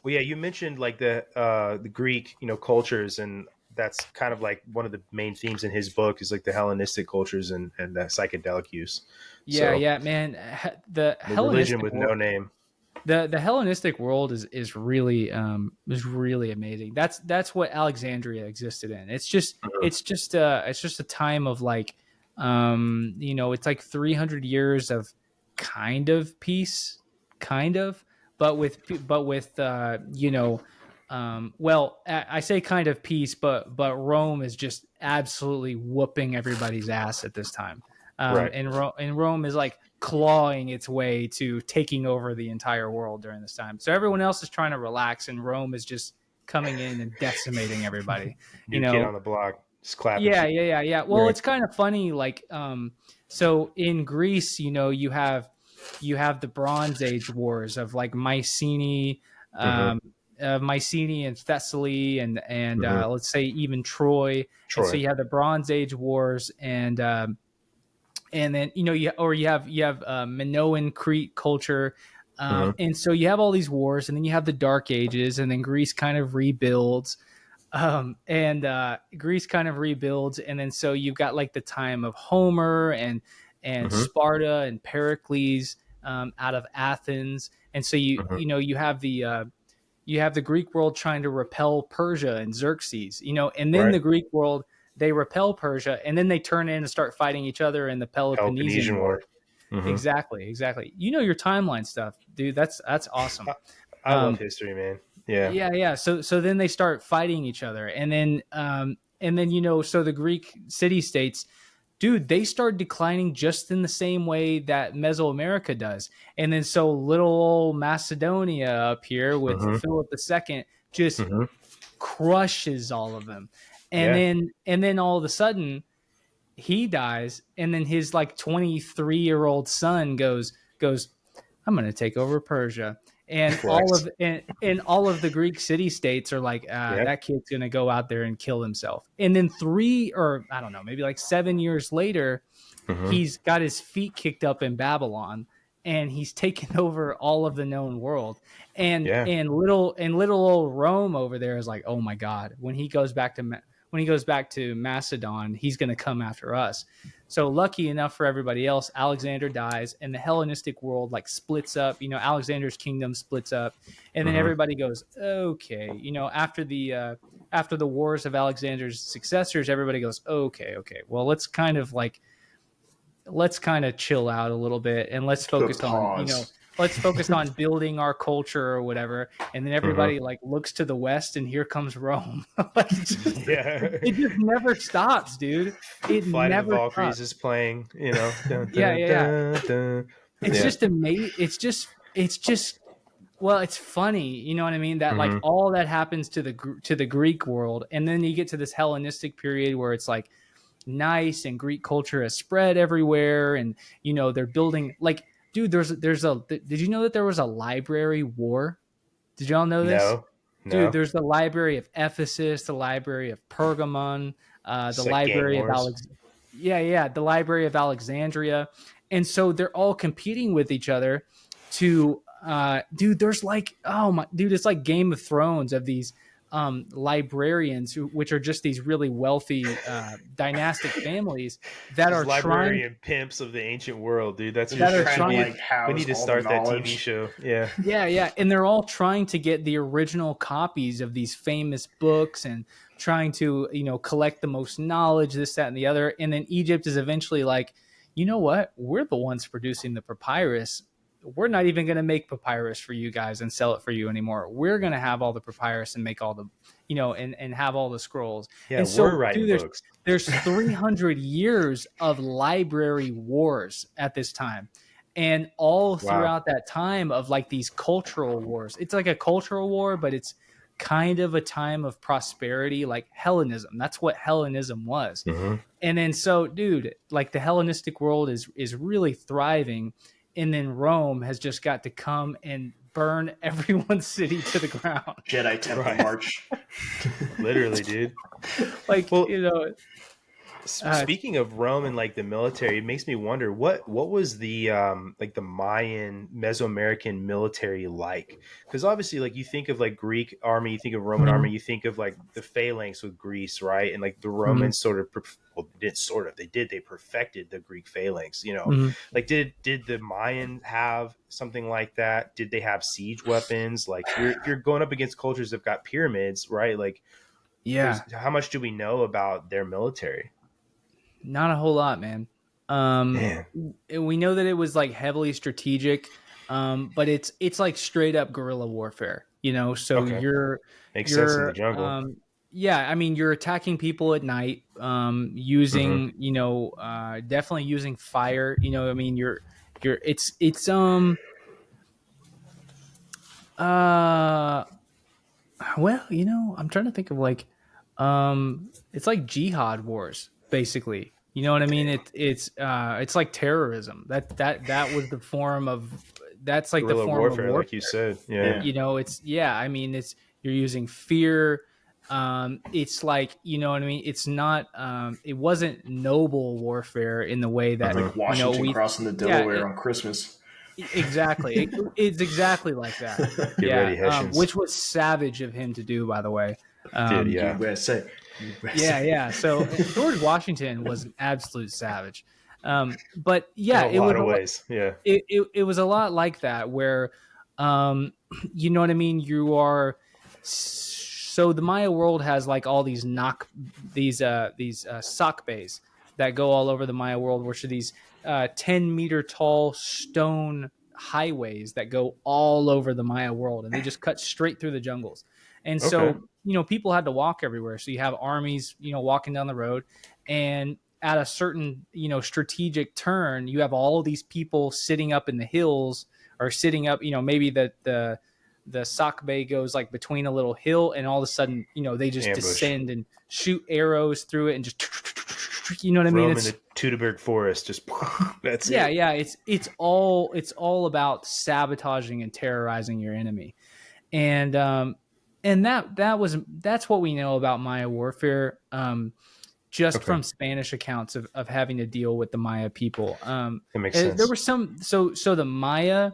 A: You mentioned like the Greek, you know, cultures, and that's kind of like one of the main themes in his book is like the Hellenistic cultures and psychedelic use.
C: Yeah, man, the
A: religion with no name.
C: The Hellenistic world is really amazing. That's what Alexandria existed in. It's just a time of like, you know, it's like 300 years of kind of peace, but with you know, well, I say kind of peace, but Rome is just absolutely whooping everybody's ass at this time. And Rome is like clawing its way to taking over the entire world during this time. So everyone else is trying to relax, and Rome is just coming in and decimating everybody. You know,
A: kid on the block, just clapping.
C: Yeah. Well, it's kind of funny. Like, so in Greece, you know, you have the Bronze Age wars of like Mycenae, Mycenae and Thessaly, and let's say even Troy. And so you have the Bronze Age wars, and then, you know, you have Minoan Crete culture. And so you have all these wars, and then you have the Dark Ages, and then Greece kind of rebuilds. And then so you've got like the time of Homer and Sparta and Pericles out of Athens. And so you know, you have the Greek world trying to repel Persia and Xerxes, you know, and then the Greek world, they repel Persia, and then they turn in and start fighting each other in the Peloponnesian War. Exactly. You know your timeline stuff, dude. That's awesome.
A: I love history, man.
C: Yeah. So then they start fighting each other, and then you know, so the Greek city states, dude, they start declining just in the same way that Mesoamerica does. And then so little old Macedonia up here with Philip II just crushes all of them. And then all of a sudden he dies, and then his like 23-year-old son goes, I'm going to take over Persia. And all of the Greek city states are like, that kid's going to go out there and kill himself. And then 7 years later, he's got his feet kicked up in Babylon, and he's taken over all of the known world. And little old Rome over there is like, oh my God, when he goes back to Macedon, he's going to come after us. So lucky enough for everybody else, Alexander dies, and the Hellenistic world like splits up. You know, Alexander's kingdom splits up, and then everybody goes, okay. You know, after the wars of Alexander's successors, everybody goes, okay. Well, let's kind of chill out a little bit, and let's focus on, you know, let's focus on building our culture or whatever. And then everybody like looks to the west, and here comes Rome. It just never stops, dude. It
A: Flight
C: never
A: of the Valkyries
C: stops.
A: is playing, you know.
C: It's just amazing. It's just well, it's funny, you know what I mean? That like all that happens to the Greek world, and then you get to this Hellenistic period where it's like nice, and Greek culture has spread everywhere, and you know they're building like. Dude, did you know that there was a library war? Did y'all know this?
A: No.
C: Dude, there's the library of Ephesus, the library of Pergamon, the library of the library of Alexandria. And so they're all competing with each other to there's like, it's like Game of Thrones of these librarians which are just these really wealthy dynastic families that are
A: librarian pimps of the ancient world, dude. That's we need to start that TV show. Yeah,
C: and they're all trying to get the original copies of these famous books and trying to, you know, collect the most knowledge, this, that, and the other. And then Egypt is eventually like, you know what, we're the ones producing the papyrus. We're not even going to make papyrus for you guys and sell it for you anymore. We're going to have all the papyrus and make all the, and have all the scrolls.
A: Yeah,
C: And
A: we're
C: so,
A: writing
C: dude,
A: books.
C: there's 300 years of library wars at this time. And all throughout that time of like these cultural wars, it's like a cultural war, but it's kind of a time of prosperity, like Hellenism. That's what Hellenism was.
A: Mm-hmm.
C: And then so, dude, like the Hellenistic world is really thriving. And then Rome has just got to come and burn everyone's city to the ground.
B: Jedi Temple March.
A: Literally, dude.
C: Like,
A: Well,
C: Uh,
A: speaking of Rome and like the military, it makes me wonder what was the like the Mayan Mesoamerican military like? Because obviously, like you think of like Greek army, you think of Roman army, you think of like the phalanx with Greece, right? And like the Romans they perfected the Greek phalanx. Like did the Mayan have something like that? Did they have siege weapons? Like if you're going up against cultures that've got pyramids, right? Like how much do we know about their military?
C: Not a whole lot, man.
A: Man.
C: We know that it was like heavily strategic, but it's like straight up guerrilla warfare, So
A: Okay.
C: you're
A: Makes sense in the jungle.
C: Yeah, I mean, you're attacking people at night, using, definitely using fire. I mean, it's well, I'm trying to think of like, it's like jihad wars, basically. You know what I mean? It's like terrorism. That was the form of, that's like
A: Guerrilla
C: the form
A: warfare,
C: of warfare.
A: like you said. Yeah.
C: I mean, you're using fear. It's like, you know what I mean? It's not, it wasn't noble warfare in the way that,
B: Like Washington crossing the Delaware on Christmas.
C: Exactly. It's exactly like that.
A: Get ready, Hessians.
C: Which was savage of him to do, by the way.
A: Dude, yeah.
B: USA.
C: Yeah. So George Washington was an absolute savage. But yeah,
A: in a lot of ways. Yeah.
C: It was a lot like that where, you know what I mean? You are, so the Maya world has like all these sock bays that go all over the Maya world, which are these 10-meter tall stone highways that go all over the Maya world, and they just cut straight through the jungles. And so, people had to walk everywhere. So you have armies, walking down the road, and at a certain, strategic turn, you have all of these people sitting up in the hills, or sitting up, maybe the sock bay goes like between a little hill, and all of a sudden, they just descend and shoot arrows through it, and just, you know what I mean?
A: Rome in the Teutoburg forest, just that's it.
C: Yeah. It's all about sabotaging and terrorizing your enemy, and that's what we know about Maya warfare. Just from Spanish accounts of having to deal with the Maya people.
A: That makes sense.
C: There were some, so the Maya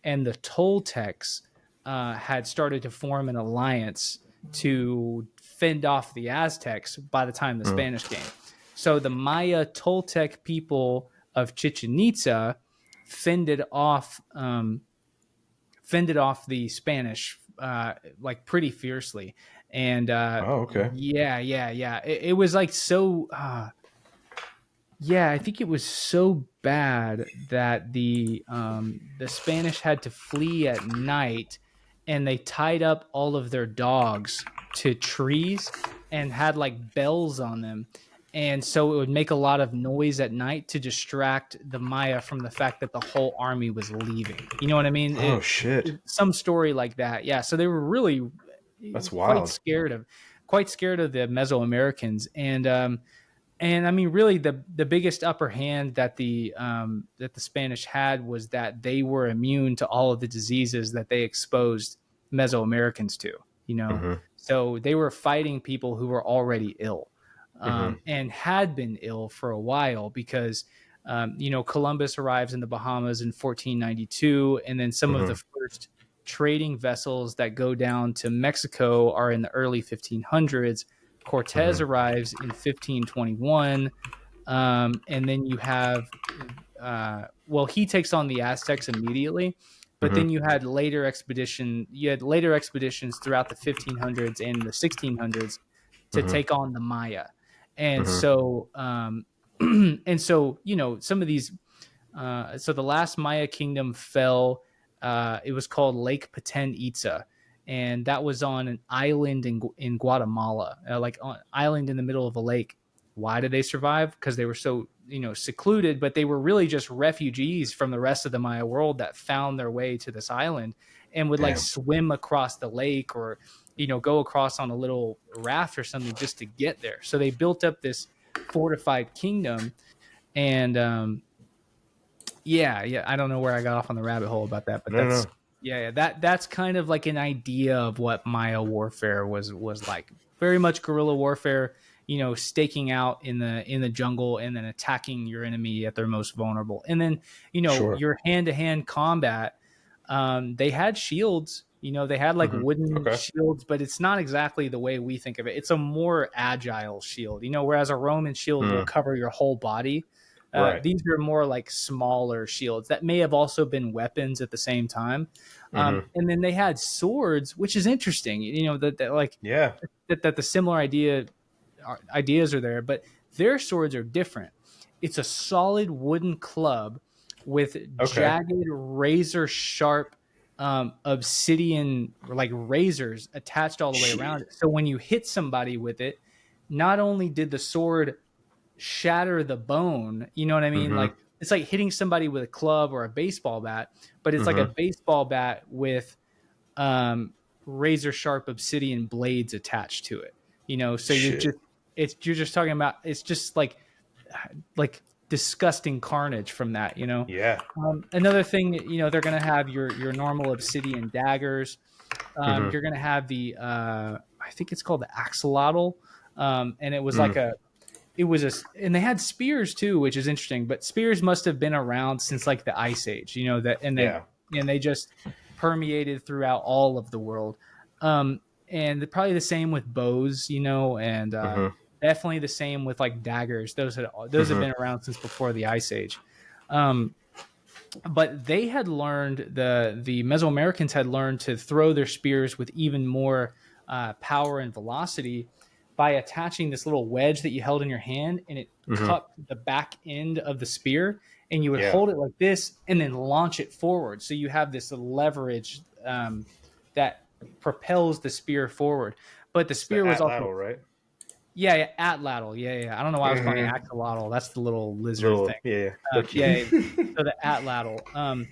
C: and the Toltecs had started to form an alliance to fend off the Aztecs by the time the Spanish came. So the Maya Toltec people of Chichen Itza fended off the Spanish like pretty fiercely. And yeah. It was like so. I think it was so bad that the Spanish had to flee at night, and they tied up all of their dogs to trees and had like bells on them. And so it would make a lot of noise at night to distract the Maya from the fact that the whole army was leaving. You know what I mean?
A: Shit.
C: Some story like that. Yeah. So they were really
A: That's wild.
C: quite scared of the Mesoamericans. And I mean, really the biggest upper hand that the Spanish had was that they were immune to all of the diseases that they exposed Mesoamericans to, So they were fighting people who were already ill. And had been ill for a while because, Columbus arrives in the Bahamas in 1492, and then some of the first trading vessels that go down to Mexico are in the early 1500s. Cortez arrives in 1521, and then you have, he takes on the Aztecs immediately, but then you had later expeditions throughout the 1500s and the 1600s to take on the Maya. And so, some of these, so the last Maya kingdom fell, it was called Lake Peten Itza. and that was on an island in Guatemala, like on an island in the middle of a lake. Why did they survive? Because they were so, secluded, but they were really just refugees from the rest of the Maya world that found their way to this island and would like
A: Damn.
C: swim across the lake or, go across on a little raft or something just to get there. So they built up this fortified kingdom. And yeah, I don't know where I got off on the rabbit hole about that, but
A: No.
C: that's kind of like an idea of what Maya warfare was like. Very much guerrilla warfare, staking out in the jungle and then attacking your enemy at their most vulnerable. And then,
A: Sure.
C: your hand-to-hand combat, they had shields, they had like wooden shields, but it's not exactly the way we think of it. It's a more agile shield, whereas a Roman shield will cover your whole body.
A: Right.
C: These are more like smaller shields that may have also been weapons at the same time. And then they had swords, which is interesting, that like,
A: Yeah.
C: that the similar ideas are there, but their swords are different. It's a solid wooden club with jagged, razor sharp obsidian like razors attached all the way around it. So when you hit somebody with it, not only did the sword shatter the bone, you know what I mean? Like it's like hitting somebody with a club or a baseball bat, but it's like a baseball bat with razor sharp obsidian blades attached to it. So you're just talking about, it's just like disgusting carnage from that.
A: Yeah.
C: Another thing, they're gonna have your normal obsidian daggers. You're gonna have the I think it's called the axolotl, and it was like and they had spears too, which is interesting. But spears must have been around since like the Ice Age, and they just permeated throughout all of the world. And probably the same with bows, and definitely the same with like daggers. Those have been around since before the Ice Age. But they had learned, the Mesoamericans had learned to throw their spears with even more power and velocity by attaching this little wedge that you held in your hand, and it cut the back end of the spear, and you would hold it like this and then launch it forward. So you have this leverage that propels the spear forward. But the spear was also
A: right?
C: Yeah, atlatl. Yeah. I don't know why I was calling it axolotl. That's the little lizard thing.
A: Yeah.
C: So the atlatl.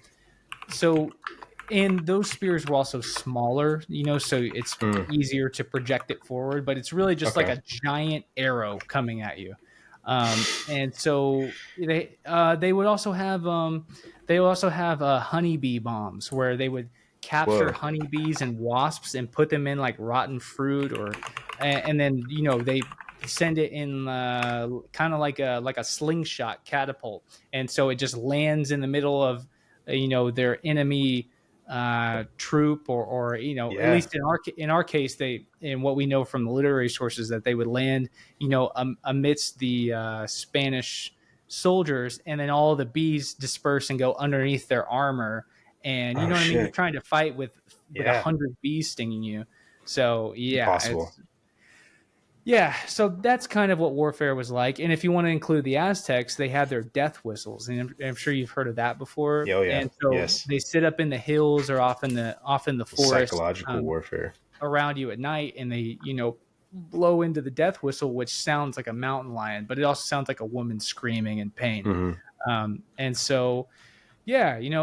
C: And those spears were also smaller, so it's easier to project it forward, but it's really just like a giant arrow coming at you. And so they would also have honeybee bombs where they would capture honeybees and wasps and put them in like rotten fruit, and then they send it in kind of like a slingshot catapult, and so it just lands in the middle of their enemy troop, or at least in our case, in what we know from the literary sources, that they would land amidst the Spanish soldiers, and then all the bees disperse and go underneath their armor, and what I mean, you're trying to fight with 100 bees stinging you. So
A: Impossible.
C: So that's kind of what warfare was like. And if you want to include the Aztecs, they had their death whistles, and I'm sure you've heard of that before.
A: Oh, yeah.
C: And so they sit up in the hills or off in the forest,
A: psychological warfare
C: around you at night, and they blow into the death whistle, which sounds like a mountain lion, but it also sounds like a woman screaming in pain. And so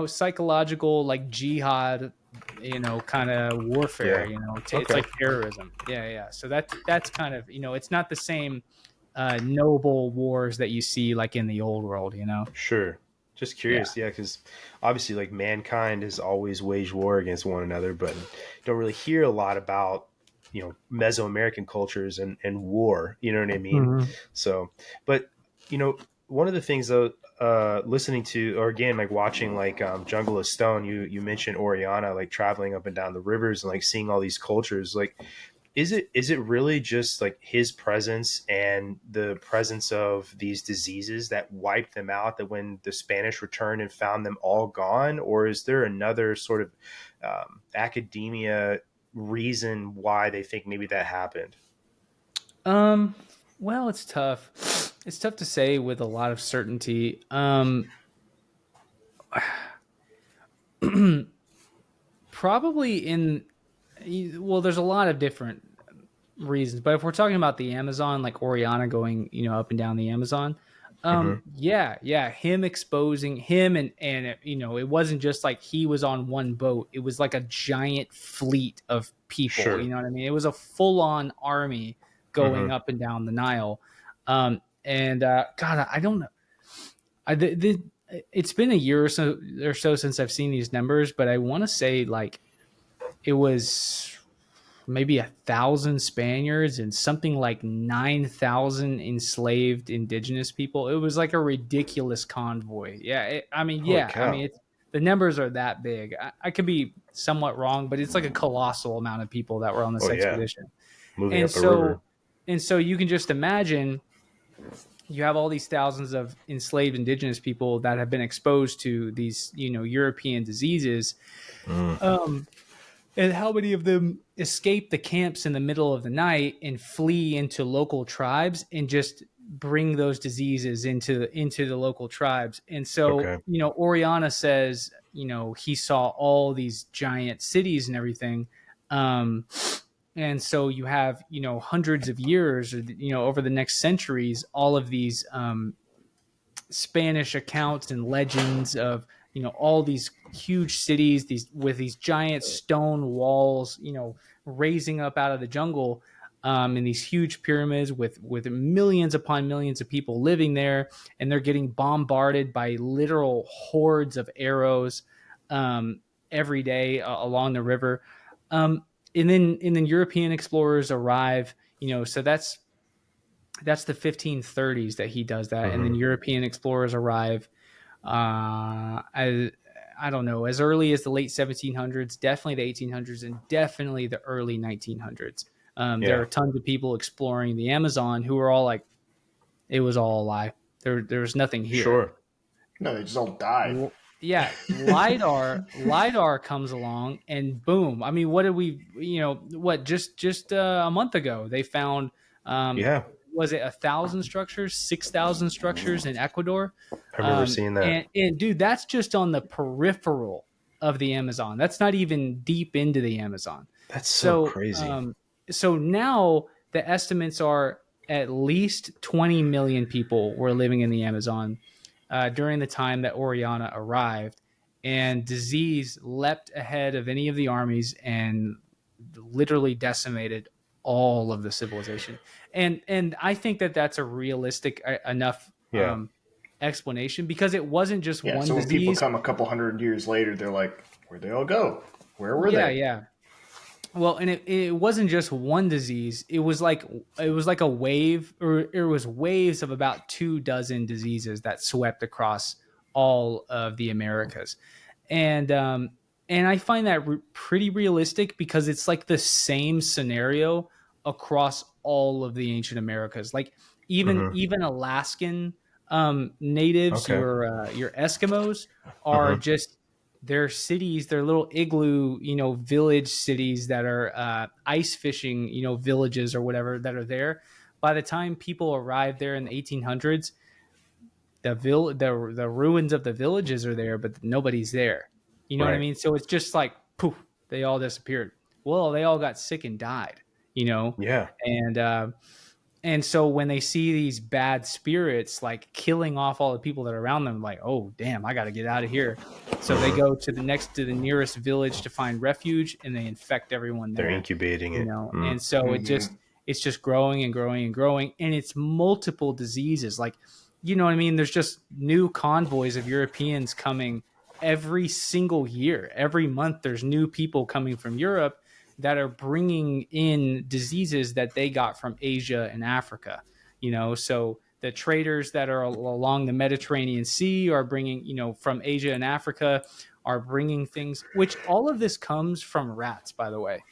C: psychological, like jihad, kind of warfare, it's like terrorism. So that's kind of, it's not the same noble wars that you see like in the old world,
A: Sure. Just curious. Because obviously like mankind has always waged war against one another, but don't really hear a lot about Mesoamerican cultures and war, you know what I mean? So, but one of the things though, listening to, or again, like watching like Jungle of Stone, you mentioned Orellana, like traveling up and down the rivers and like seeing all these cultures. Like, is it really just like his presence and the presence of these diseases that wiped them out, that when the Spanish returned and found them all gone? Or is there another sort of academia reason why they think maybe that happened?
C: Well, it's tough. It's tough to say with a lot of certainty. Probably Well, there's a lot of different reasons, but if we're talking about the Amazon, like Oriana going, up and down the Amazon, yeah, him exposing him, and it wasn't just like he was on one boat. It was like a giant fleet of people.
A: Sure.
C: You know what I mean? It was a full on army going up and down the Nile. God, I don't know. It's been a year or so since I've seen these numbers, but I want to say like it was maybe 1,000 Spaniards and something like 9,000 enslaved indigenous people. It was like a ridiculous convoy. Yeah,
A: Holy cow.
C: the numbers are that big. I could be somewhat wrong, but it's like a colossal amount of people that were on this expedition.
A: Moving
C: And
A: up a river.
C: so you can just imagine you have all these thousands of enslaved indigenous people that have been exposed to these, European diseases. And how many of them escape the camps in the middle of the night and flee into local tribes and just bring those diseases into the local tribes? And so,
A: Okay.
C: Oriana says, he saw all these giant cities and everything. And so you have, hundreds of years, or, over the next centuries, all of these Spanish accounts and legends of, all these huge cities, with these giant stone walls, raising up out of the jungle, and these huge pyramids with millions upon millions of people living there, and they're getting bombarded by literal hordes of arrows every day along the river. And then European explorers arrive, so that's the 1530s that he does that. And then European explorers arrive, I don't know, as early as the late 1700s, definitely the 1800s, and definitely the early 1900s. There are tons of people exploring the Amazon who are all like, it was all a lie. There's nothing here.
A: Sure.
B: No, they just all died.
C: Yeah, lidar comes along, and boom. I mean, what did we? Just a month ago they found. Was it 1,000 structures, 6,000 structures in Ecuador?
A: I remember seeing that.
C: And dude, that's just on the peripheral of the Amazon. That's not even deep into the Amazon.
A: That's so crazy.
C: So now the estimates are at least 20 million people were living in the Amazon during the time that Oriana arrived, and disease leapt ahead of any of the armies and literally decimated all of the civilization. And I think that that's a realistic enough explanation, because it wasn't just one
B: so when
C: disease.
B: people come a couple hundred years later, they're like, where'd they all go? Where were they?
C: Yeah. Well, and it wasn't just one disease. It was like a wave, or it was waves of about 24 diseases that swept across all of the Americas. And I find that pretty realistic, because it's like the same scenario across all of the ancient Americas. Like even Alaskan natives, your Eskimos, are just their cities, their little igloo, village cities that are ice fishing, villages or whatever that are there. By the time people arrived there in the 1800s, the ruins of the villages are there, but nobody's there. You know what I mean? So it's just like poof, they all disappeared. Well, they all got sick and died.
A: Yeah.
C: And so when they see these bad spirits like killing off all the people that are around them, like, oh damn, I got to get out of here. So they go to the nearest village to find refuge, and they infect everyone there.
A: They're incubating it.
C: And so it's just growing and growing and growing, and it's multiple diseases. Like, you know what I mean? There's just new convoys of Europeans coming every single year. Every month there's new people coming from Europe that are bringing in diseases that they got from Asia and Africa. So the traders that are along the Mediterranean Sea are bringing, from Asia and Africa, are bringing things, which all of this comes from rats, by the way.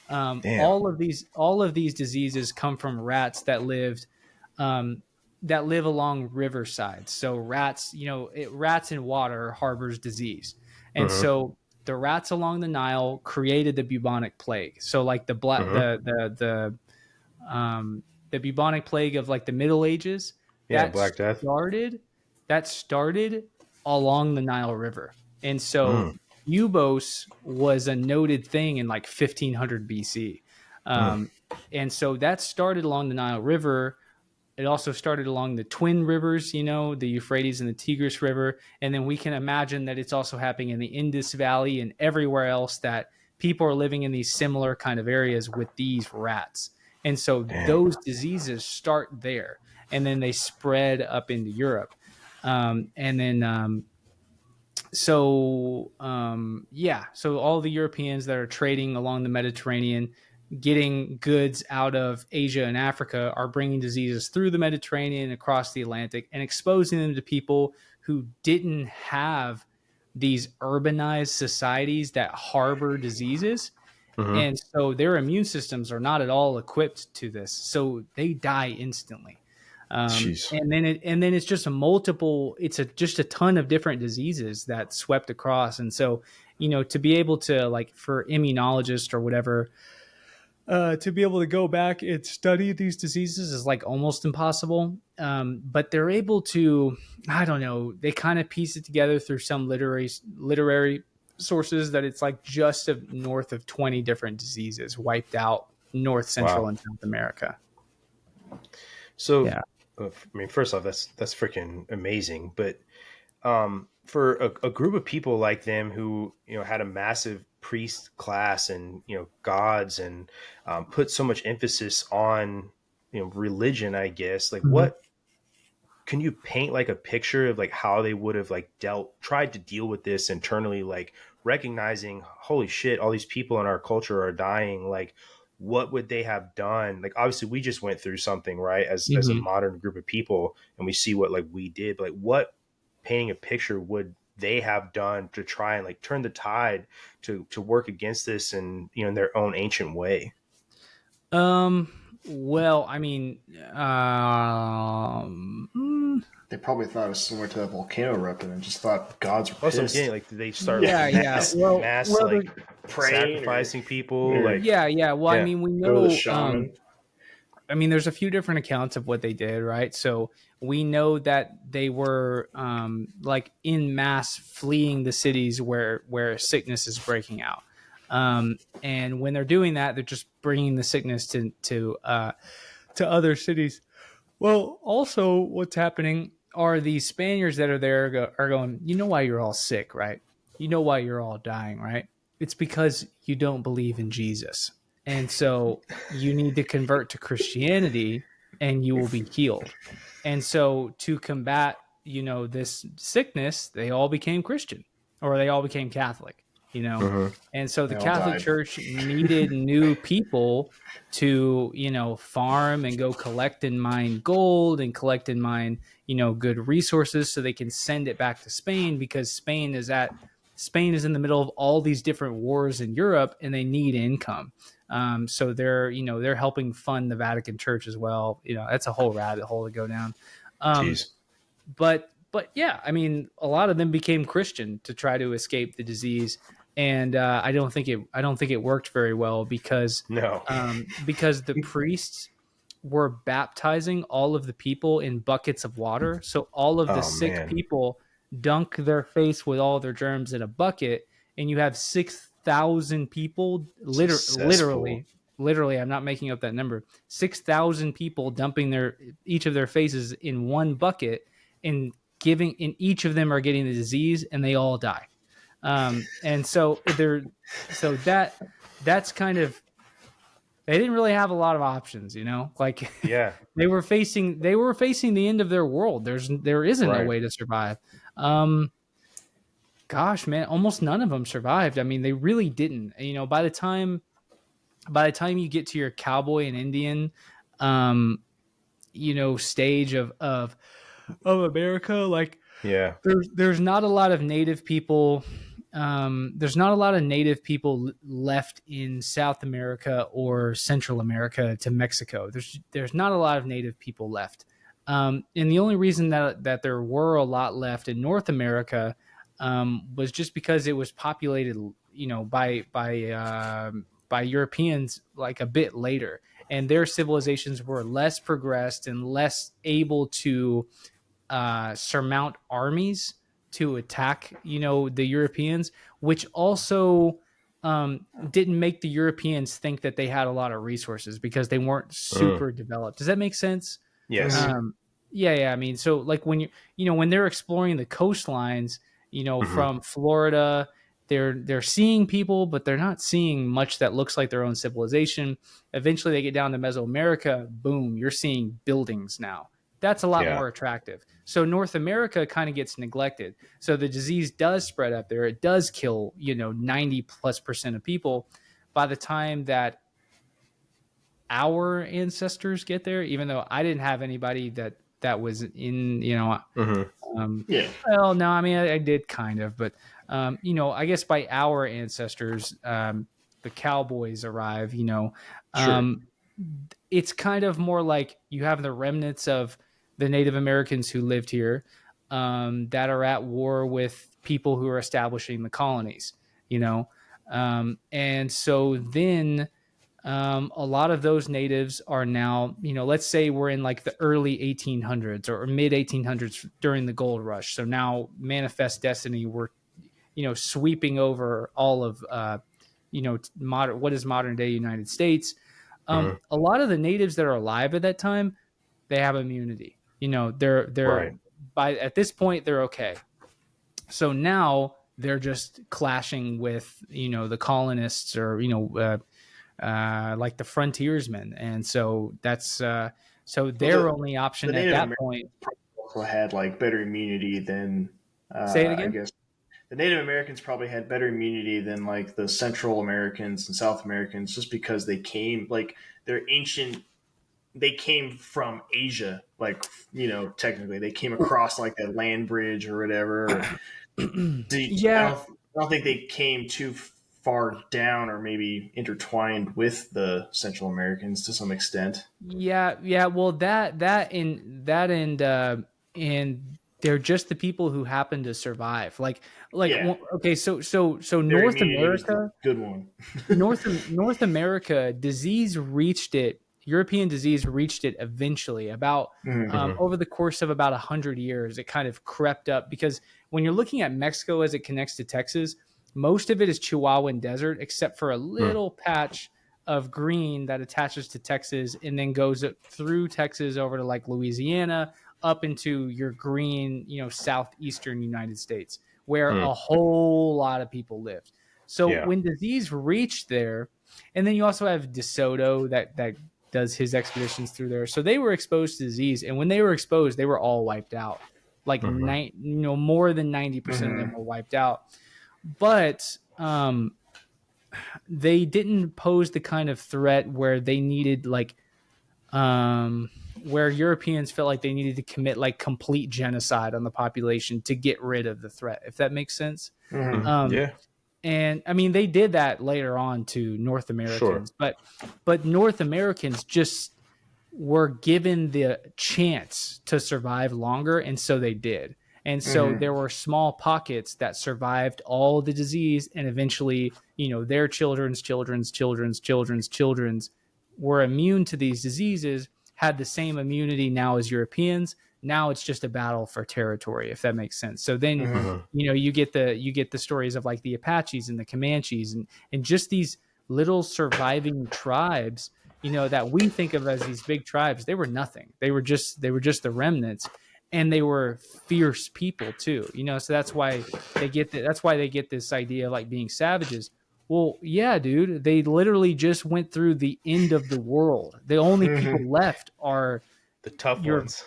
C: All of these diseases come from rats that live along riversides. So rats, rats in water harbors disease. And so the rats along the Nile created the bubonic plague. So like the bubonic plague of like the Middle Ages,
A: Black Death
C: started along the Nile River. And so Ubos was a noted thing in like 1500 BC. And so that started along the Nile River. It also started along the twin rivers, you know, the Euphrates and the Tigris River. And then we can imagine that it's also happening in the Indus Valley and everywhere else, that people are living in these similar kind of areas with these rats. And so those diseases start there, and then they spread up into Europe. So all the Europeans that are trading along the Mediterranean, getting goods out of Asia and Africa, are bringing diseases through the Mediterranean across the Atlantic and exposing them to people who didn't have these urbanized societies that harbor diseases. And so their immune systems are not at all equipped to this. So they die instantly. And then it's just just a ton of different diseases that swept across. And so, you know, to be able to, like, for immunologists or whatever, to be able to go back and study these diseases is like almost impossible. But they're able to, I don't know, they kind of piece it together through some literary sources that it's like just north of 20 different diseases wiped out North, Central, and South America.
A: So, yeah. I mean, first off, that's freaking amazing. But for a group of people like them who, you know, had a massive priest class and, you know, gods, and put so much emphasis on, you know, religion, I guess, like, what can you paint like a picture of like how they would have like tried to deal with this internally, like recognizing, holy shit, all these people in our culture are dying, like, what would they have done? Like, obviously we just went through something, right, as a modern group of people, and we see what like we did, but like, what, painting a picture, would they have done to try and like turn the tide to work against this, and, you know, in their own ancient way?
C: Well, I mean,
B: they probably thought it was similar to that volcano erupting and just thought gods were pissed.
A: Like, did they start mass sacrificing people? Like,
C: Well, I mean, we know. I mean, there's a few different accounts of what they did, right? So we know that they were like in mass fleeing the cities where sickness is breaking out. And when they're doing that, they're just bringing the sickness to other cities. Well, also what's happening are these Spaniards that are there are going, you know why you're all sick, right? You know why you're all dying, right? It's because you don't believe in Jesus. And so you need to convert to Christianity and you will be healed. And so to combat, you know, this sickness, they all became Christian, or they all became Catholic, you know? And so the Catholic Church needed new people to, you know, farm and go collect and mine gold and collect and mine, you know, good resources so they can send it back to Spain, because Spain is in the middle of all these different wars in Europe and they need income. So they're helping fund the Vatican Church as well. You know, that's a whole rabbit hole to go down. But yeah, I mean, a lot of them became Christian to try to escape the disease. And I don't think it worked very well, because the priests were baptizing all of the people in buckets of water. So all of the sick people dunk their face with all their germs in a bucket, and you have 6,000 people, literally, I'm not making up that number, 6,000 people dumping each of their faces in one bucket, and each of them are getting the disease, and they all die. And so that's kind of, they didn't really have a lot of options, you know, like, they were facing the end of their world. There isn't no way to survive. Gosh, man, almost none of them survived. I mean, they really didn't, you know, by the time you get to your cowboy and Indian, you know, stage of America, like, there's not a lot of native people. There's not a lot of native people left in South America or Central America to Mexico. There's not a lot of native people left. And the only reason that there were a lot left in North America was just because it was populated, you know, by Europeans like a bit later, and their civilizations were less progressed and less able to surmount armies to attack, the Europeans, which also didn't make the Europeans think that they had a lot of resources because they weren't super developed. Does that make sense?
A: Yes.
C: Yeah. I mean, so like when when they're exploring the coastlines, from Florida, they're seeing people, but they're not seeing much that looks like their own civilization. Eventually they get down to Mesoamerica. Boom, you're seeing buildings now. That's a lot more attractive. So North America kind of gets neglected. So the disease does spread up there. It does kill, 90+% of people. By the time that our ancestors get there, even though I didn't have anybody that was in, well, no, I mean, I did kind of, but, I guess by our ancestors, the cowboys arrive, it's kind of more like you have the remnants of the Native Americans who lived here, that are at war with people who are establishing the colonies, and so then a lot of those natives are now, let's say we're in like the early 1800s or mid 1800s during the gold rush. So now Manifest Destiny, we're, sweeping over all of, what is modern day United States. A lot of the natives that are alive at that time, they have immunity. They're
A: Right.
C: at this point, they're okay. So now they're just clashing with, the colonists or, like the frontiersmen. And so that's, so their only option at that point.
B: Also had like better immunity than,
C: Say it again?
B: I guess the Native Americans probably had better immunity than like the Central Americans and South Americans, just because they came like they came from Asia, like, technically they came across like that land bridge or whatever.
C: Yeah.
B: I don't think they came too far down or maybe intertwined with the Central Americans to some extent.
C: Yeah. Well, and they're just the people who happen to survive. Okay. So
B: Their
C: North
B: immunity was the
C: America,
B: good one.
C: North America, European disease reached it eventually about over the course of about 100 years. It kind of crept up because when you're looking at Mexico as it connects to Texas, most of it is Chihuahuan desert, except for a little patch of green that attaches to Texas and then goes through Texas over to like Louisiana up into your green, southeastern United States, where a whole lot of people lived. So when disease reached there, and then you also have DeSoto that does his expeditions through there. So they were exposed to disease, and when they were exposed, they were all wiped out. Like more than 90% of them were wiped out. But they didn't pose the kind of threat where they needed where Europeans felt like they needed to commit like complete genocide on the population to get rid of the threat, if that makes sense. And I mean, they did that later on to North Americans, but North Americans just were given the chance to survive longer, and so they did. And so there were small pockets that survived all the disease, and eventually, their children's were immune to these diseases, had the same immunity now as Europeans. Now it's just a battle for territory, if that makes sense. So then, you get the stories of like the Apaches and the Comanches and just these little surviving tribes, that we think of as these big tribes. They were nothing. They were just the remnants. And they were fierce people too, so that's why they get this idea of like being savages. Well, yeah, dude, they literally just went through the end of the world. The only people left are
A: the tough ones.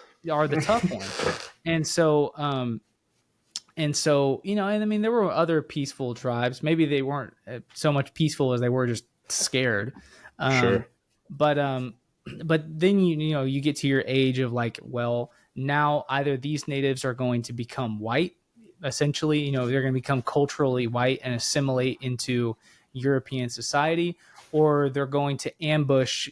C: And so, and I mean, there were other peaceful tribes. Maybe they weren't so much peaceful as they were just scared. But then, you get to your age of like, well, now either these natives are going to become white, essentially, they're going to become culturally white and assimilate into European society, or they're going to ambush,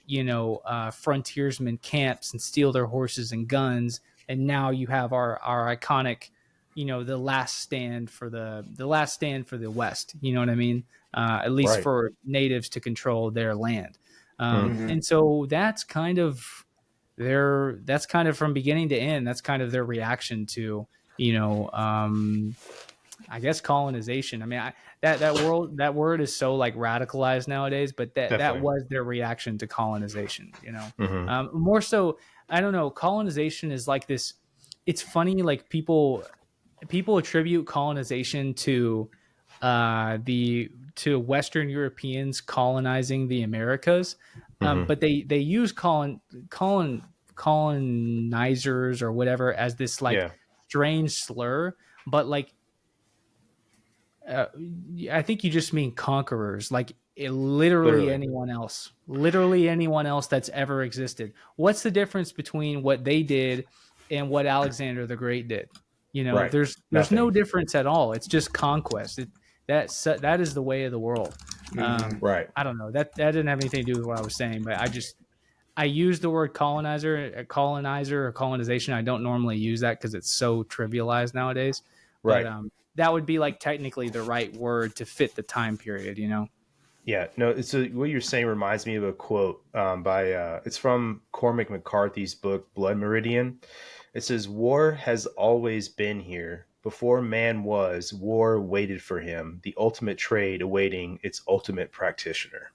C: frontiersmen camps and steal their horses and guns. And now you have our iconic, the last stand for the West, you know what I mean? At least for natives to control their land. And so that's kind of from beginning to end, that's kind of their reaction to, I guess colonization. I mean, that word is so like radicalized nowadays, but that
A: Definitely.
C: was their reaction to colonization.
A: Mhm.
C: More so, I don't know. Colonization is like this. It's funny, like people attribute colonization to Western Europeans colonizing the Americas,
A: Mhm.
C: but they use colonizers or whatever as this like
A: Yeah.
C: strange slur, but like uh, I think you just mean conquerors, like
A: Literally.
C: literally anyone else that's ever existed. What's the difference between what they did and what Alexander the Great did?
A: Right.
C: There's no
A: Nothing.
C: difference at all. It's just conquest. That is the way of the world.
A: Right.
C: I don't know, that didn't have anything to do with what I was saying, but I use the word colonizer, or colonization. I don't normally use that because it's so trivialized nowadays. But
A: Right.
C: that would be like technically the right word to fit the time period,
A: Yeah, no. So what you're saying reminds me of a quote by it's from Cormac McCarthy's book Blood Meridian. It says, "War has always been here. Before man was, war waited for him. The ultimate trade awaiting its ultimate practitioner."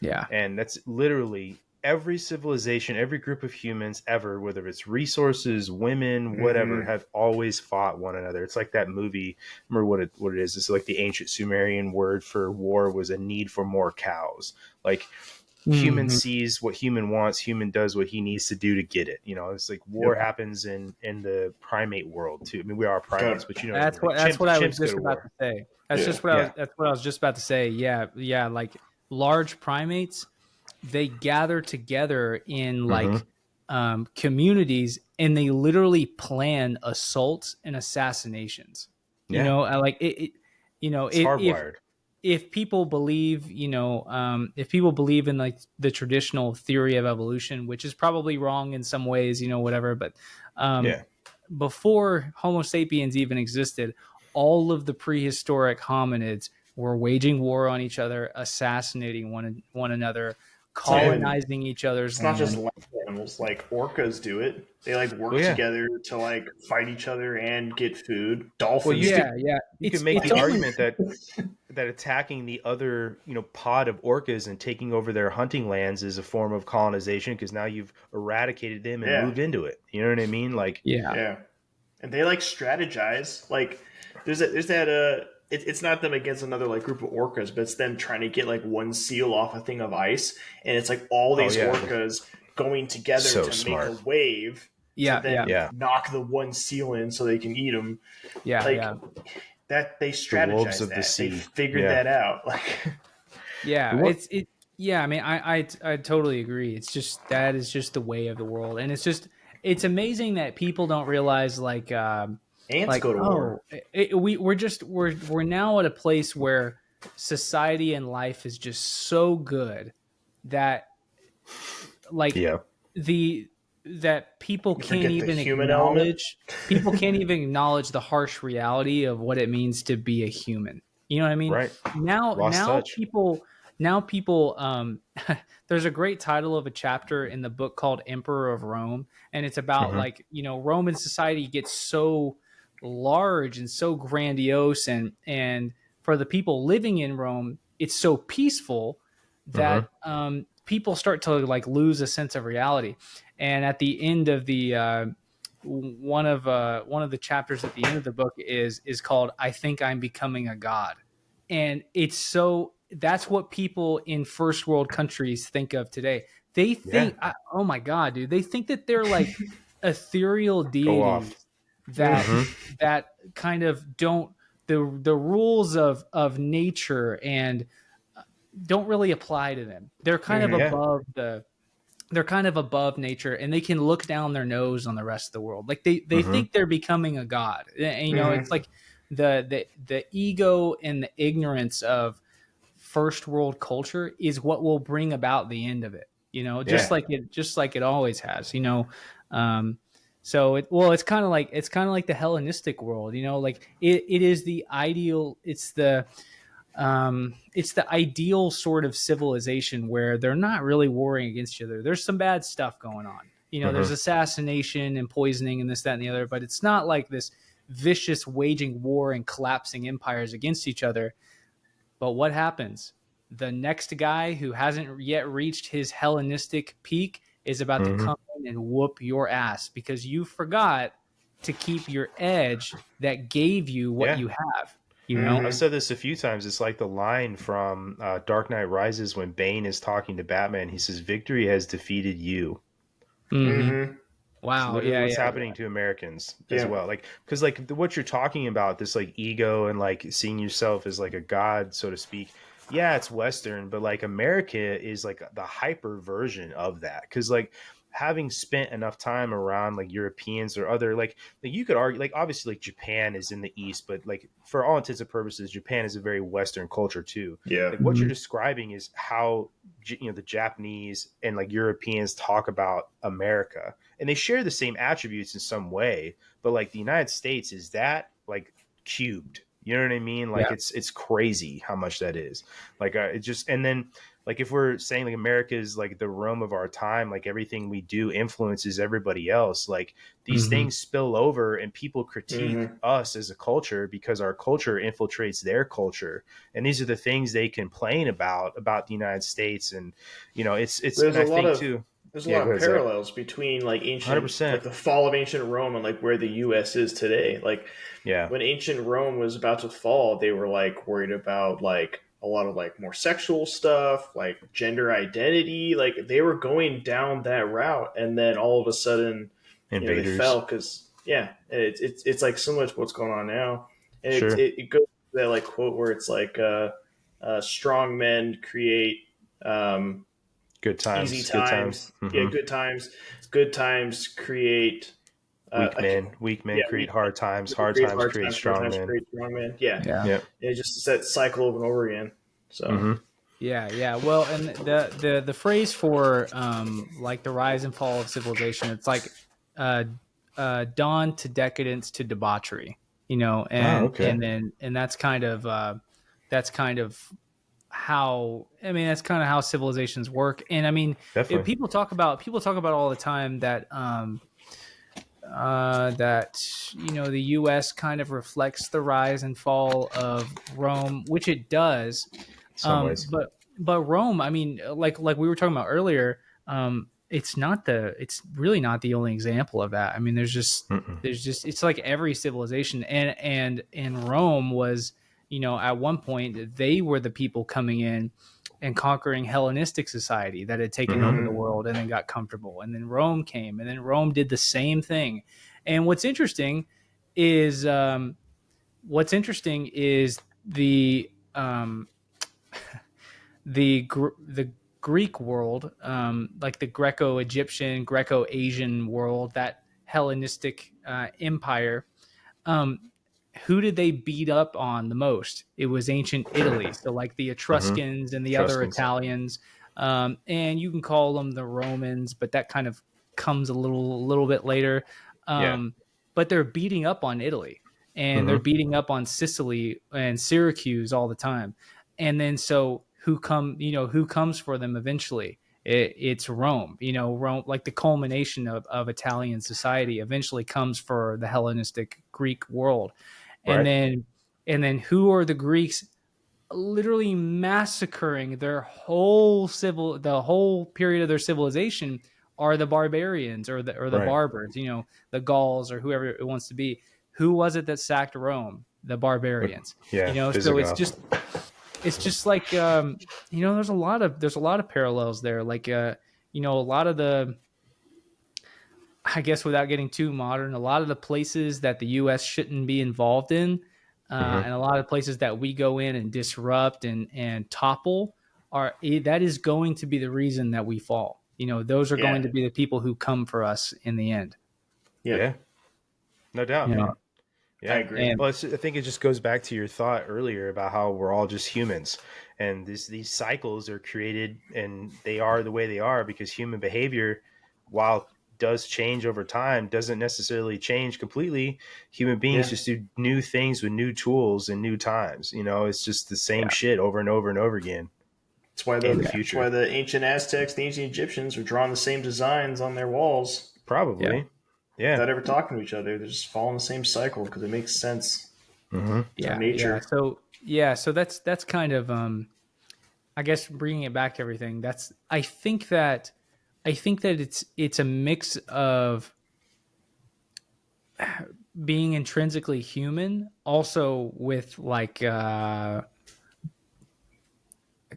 C: Yeah.
A: And that's literally every civilization, every group of humans ever, whether it's resources, women, whatever, have always fought one another. It's like that movie. Remember what it is? It's like the ancient Sumerian word for war was a need for more cows. Like human
C: Mhm.
A: sees what human wants, human does what he needs to do to get it. It's like war
B: Yep.
A: happens in the primate world too. I mean, we are primates, but what I mean.
C: That's
A: Like
C: what I was
A: chimps go
C: just
A: to
C: about
A: war.
C: to say.
B: Yeah.
C: That's what I was just about to say. Yeah, yeah. Like large primates, they gather together in
A: Mhm.
C: like communities, and they literally plan assaults and assassinations.
A: Yeah,
C: I like it.
A: it's hardwired.
C: If people believe, if people believe in like the traditional theory of evolution, which is probably wrong in some ways, whatever, but um,
A: Yeah.
C: before Homo sapiens even existed, all of the prehistoric hominids were waging war on each other, assassinating one another,
B: And
C: colonizing each other's
B: it's not just
C: land.
B: land animals. Like orcas do it. They like work
A: Well, yeah.
B: together to like fight each other and get food.
A: Well,
B: Dolphins
A: you
B: do.
A: could
C: Yeah.
A: you could make the argument that attacking the other pod of orcas and taking over their hunting lands is a form of colonization because now you've eradicated them and
B: Yeah.
A: moved into it. You know what I mean? Like,
C: Yeah.
B: Yeah, and they like strategize. Like it's not them against another like group of orcas, but it's them trying to get like one seal off a thing of ice, and it's like all
A: oh
B: these
A: yeah,
B: orcas going together
A: so
B: to
A: smart.
B: make a wave
C: Yeah.
B: to then
A: Yeah.
B: knock the one seal in so they can eat them.
C: Yeah.
B: Like
C: Yeah.
B: that they
A: The wolves
B: strategized
A: of the
B: that. They
A: sea.
B: figured
A: Yeah.
B: that out. Like
C: Yeah,
A: What-
C: yeah, I mean, I totally agree. It's just that is just the way of the world, and it's amazing that people don't realize
B: ants go to war.
C: we're now at a place where society and life is just so good that like
A: Yeah.
C: that people
B: You
C: can't
B: forget the
C: even
B: human element.
C: acknowledge the harsh reality of what it means to be a human. You know what I mean?
A: Right.
C: Now
A: Lost
C: now
A: touch.
C: people there's a great title of a chapter in the book called Emperor of Rome, and it's about Roman society gets so large and so grandiose, and for the people living in Rome it's so peaceful that people start to like lose a sense of reality. And at the end of the one of the chapters at the end of the book is called "I Think I'm Becoming a God," and it's so that's what people in first world countries think of today. They think, oh my god, dude, they think that they're like ethereal
A: Go off.
C: deities that that kind of don't the rules of nature and don't really apply to them. They're kind of above they're kind of above nature, and they can look down their nose on the rest of the world. Like they think they're becoming a god. And, it's like the ego and the ignorance of first world culture is what will bring about the end of it. Just like it always has. So it's kind of like the Hellenistic world. Like it is the ideal. It's the ideal sort of civilization where they're not really warring against each other. There's some bad stuff going on. There's assassination and poisoning and this, that, and the other, but it's not like this vicious waging war and collapsing empires against each other. But what happens? The next guy who hasn't yet reached his Hellenistic peak is about to come in and whoop your ass because you forgot to keep your edge that gave you what you have. You know,
A: I've said this a few times. It's like the line from Dark Knight Rises when Bane is talking to Batman. He says, "Victory has defeated you." It's
C: Wow.
A: literally
C: Yeah.
A: what's
C: Yeah.
A: happening to Americans as well. Like, because like what you're talking about, this like ego and like seeing yourself as like a god, so to speak. Yeah, it's Western, but like America is like the hyper version of that. Because like having spent enough time around like Europeans or other like you could argue like obviously like Japan is in the East, but like for all intents and purposes, Japan is a very Western culture too.
B: Yeah.
A: Like what you're describing is how the Japanese and like Europeans talk about America, and they share the same attributes in some way, but like the United States is that like cubed. You know what I mean? Like it's crazy how much that is. Like it just, and then like if we're saying like America is like the Rome of our time, like everything we do influences everybody else. Like these things spill over, and people critique us as a culture because our culture infiltrates their culture, and these are the things they complain about the United States. And it's
B: There's
A: and
B: a
A: I
B: lot
A: think
B: of
A: too.
B: there's a
A: Yeah,
B: lot
A: go
B: of
A: ahead, Zach.
B: parallels between like ancient,
A: 100%.
B: like the fall of ancient Rome and like where the U.S. is today. Like
A: Yeah.
B: when ancient Rome was about to fall, they were like worried about like a lot of like more sexual stuff, like gender identity. Like they were going down that route, and then all of a sudden, they
A: Invaders.
B: fell because it's like similar to what's going on now, and
A: Sure.
B: it goes to that like quote where it's like strong men create
A: Good times.
B: easy
A: Good
B: times.
A: times.
B: Yeah, good times create
A: Weak men create hard times. Hard
B: create
A: times create strong men.
B: create strong men. Yeah.
C: Yeah.
A: Yeah.
B: It's just that cycle over and over again. So
C: Yeah. Well, and the phrase for like the rise and fall of civilization, it's like dawn to decadence to debauchery, and that's kind of how that's kind of how civilizations work. And I mean,
A: Definitely.
C: people talk about all the time that that the U.S. kind of reflects the rise and fall of Rome, which it does.
A: Some ways.
C: But Rome, I mean, like we were talking about earlier, it's really not the only example of that. I mean, there's just it's like every civilization, and Rome was, at one point they were the people coming in and conquering Hellenistic society that had taken over the world and then got comfortable. And then Rome came, and then Rome did the same thing. And what's interesting is the the Greek world, like the Greco-Egyptian, Greco-Asian world, that Hellenistic empire. Who did they beat up on the most? It was ancient Italy. So like the Etruscans and the other Italians, and you can call them the Romans, but that kind of comes a little bit later. But they're beating up on Italy, and they're beating up on Sicily and Syracuse all the time. And then so who comes for them eventually? It's Rome. Rome, like the culmination of Italian society, eventually comes for the Hellenistic Greek world. And then who are the Greeks literally massacring the whole period of their civilization are the barbarians or the barbars, the Gauls or whoever it wants to be. Who was it that sacked Rome? The barbarians. So it's just like there's a lot of parallels there. Like a lot of the, I guess without getting too modern, a lot of the places that the U.S. shouldn't be involved in, and a lot of places that we go in and disrupt and topple, that is going to be the reason that we fall. Those are going to be the people who come for us in the end.
A: Yeah. No doubt. Yeah,
B: I agree.
A: Well, I think it just goes back to your thought earlier about how we're all just humans, and these cycles are created, and they are the way they are because human behavior, while does change over time, doesn't necessarily change completely. Human beings just do new things with new tools and new times. It's just the same shit over and over and over again.
B: That's why
A: in the future.
B: That's why the ancient Aztecs, the ancient Egyptians are drawing the same designs on their walls.
A: Probably. Yeah.
B: without ever talking to each other. They're just following the same cycle because it makes sense
A: Mm-hmm.
B: of
C: Yeah.
B: nature.
C: So that's kind of I guess bringing it back to everything. That's I think that it's a mix of being intrinsically human, also with like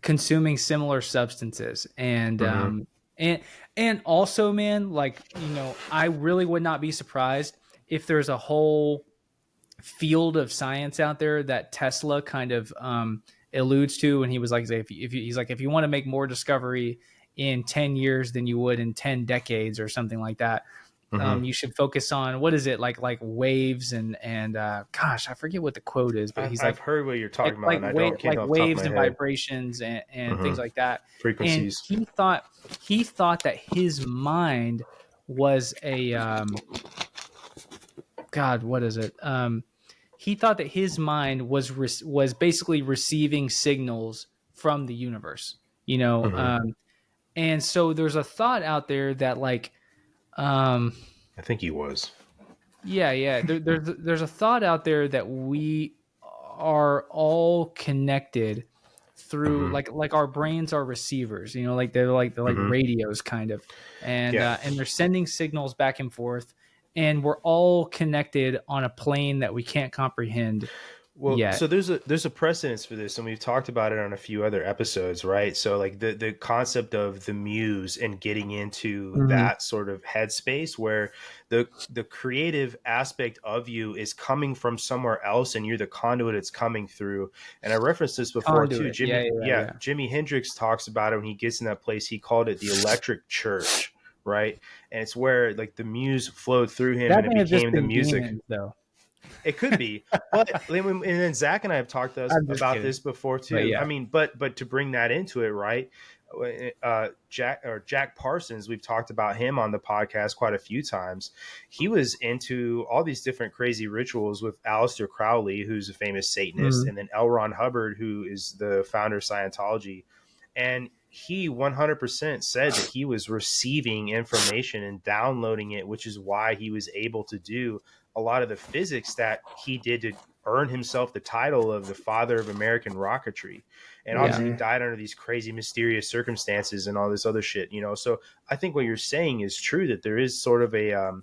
C: consuming similar substances,
A: Mm-hmm.
C: and and also, man, like, I really would not be surprised if there's a whole field of science out there that Tesla kind of alludes to, and he was like, he's like, if you want to make more discovery in 10 years than you would in 10 decades or something like that,
A: Mm-hmm.
C: you should focus on, what is it, like waves and gosh, I forget what the quote is, but he's
A: I've
C: like
A: heard what you're talking about, and I can't
C: like
A: off the top of
C: waves
A: my
C: and
A: head.
C: vibrations and
A: Mm-hmm.
C: things like that. And
A: Frequencies.
C: he thought that his mind was a God, what is it? He thought that his mind was basically receiving signals from the universe,
A: Mm-hmm.
C: and so there's a thought out there that, like, um,
A: I think he was.
C: yeah, there's a thought out there that we are all connected through,
A: Mm-hmm.
C: like our brains are receivers, like they're like
A: Mm-hmm.
C: radios kind of,
A: Yeah.
C: and they're sending signals back and forth, and we're all connected on a plane that we can't comprehend
A: Well,
C: yet.
A: so there's a precedence for this, and we've talked about it on a few other episodes, right? So like the concept of the muse and getting into
C: Mhm.
A: that sort of headspace where the creative aspect of you is coming from somewhere else, and you're the conduit it's coming through. And I referenced this before too.
C: Conduit, yeah, yeah, yeah.
A: Jimi Hendrix talks about it when he gets in that place. He called it the electric church, right? And it's where like the muse flowed through him,
C: That
A: and it
C: may have just
A: became the
C: been
A: music.
C: demons, though.
A: It could be, but and then Zach and I have talked to us
C: I'm just
A: about
C: kidding,
A: this before
C: but
A: too. I
C: yeah.
A: mean, but to bring that into it, right? Jack Parsons, we've talked about him on the podcast quite a few times. He was into all these different crazy rituals with Aleister Crowley, who's a famous Satanist,
C: Mhm.
A: and then L. Ron Hubbard, who is the founder of Scientology. And he 100% said that he was receiving information and downloading it, which is why he was able to do a lot of the physics that he did to earn himself the title of the father of American rocketry. And
C: Yeah.
A: obviously he died under these crazy mysterious circumstances and all this other shit, So I think what you're saying is true, that there is sort of a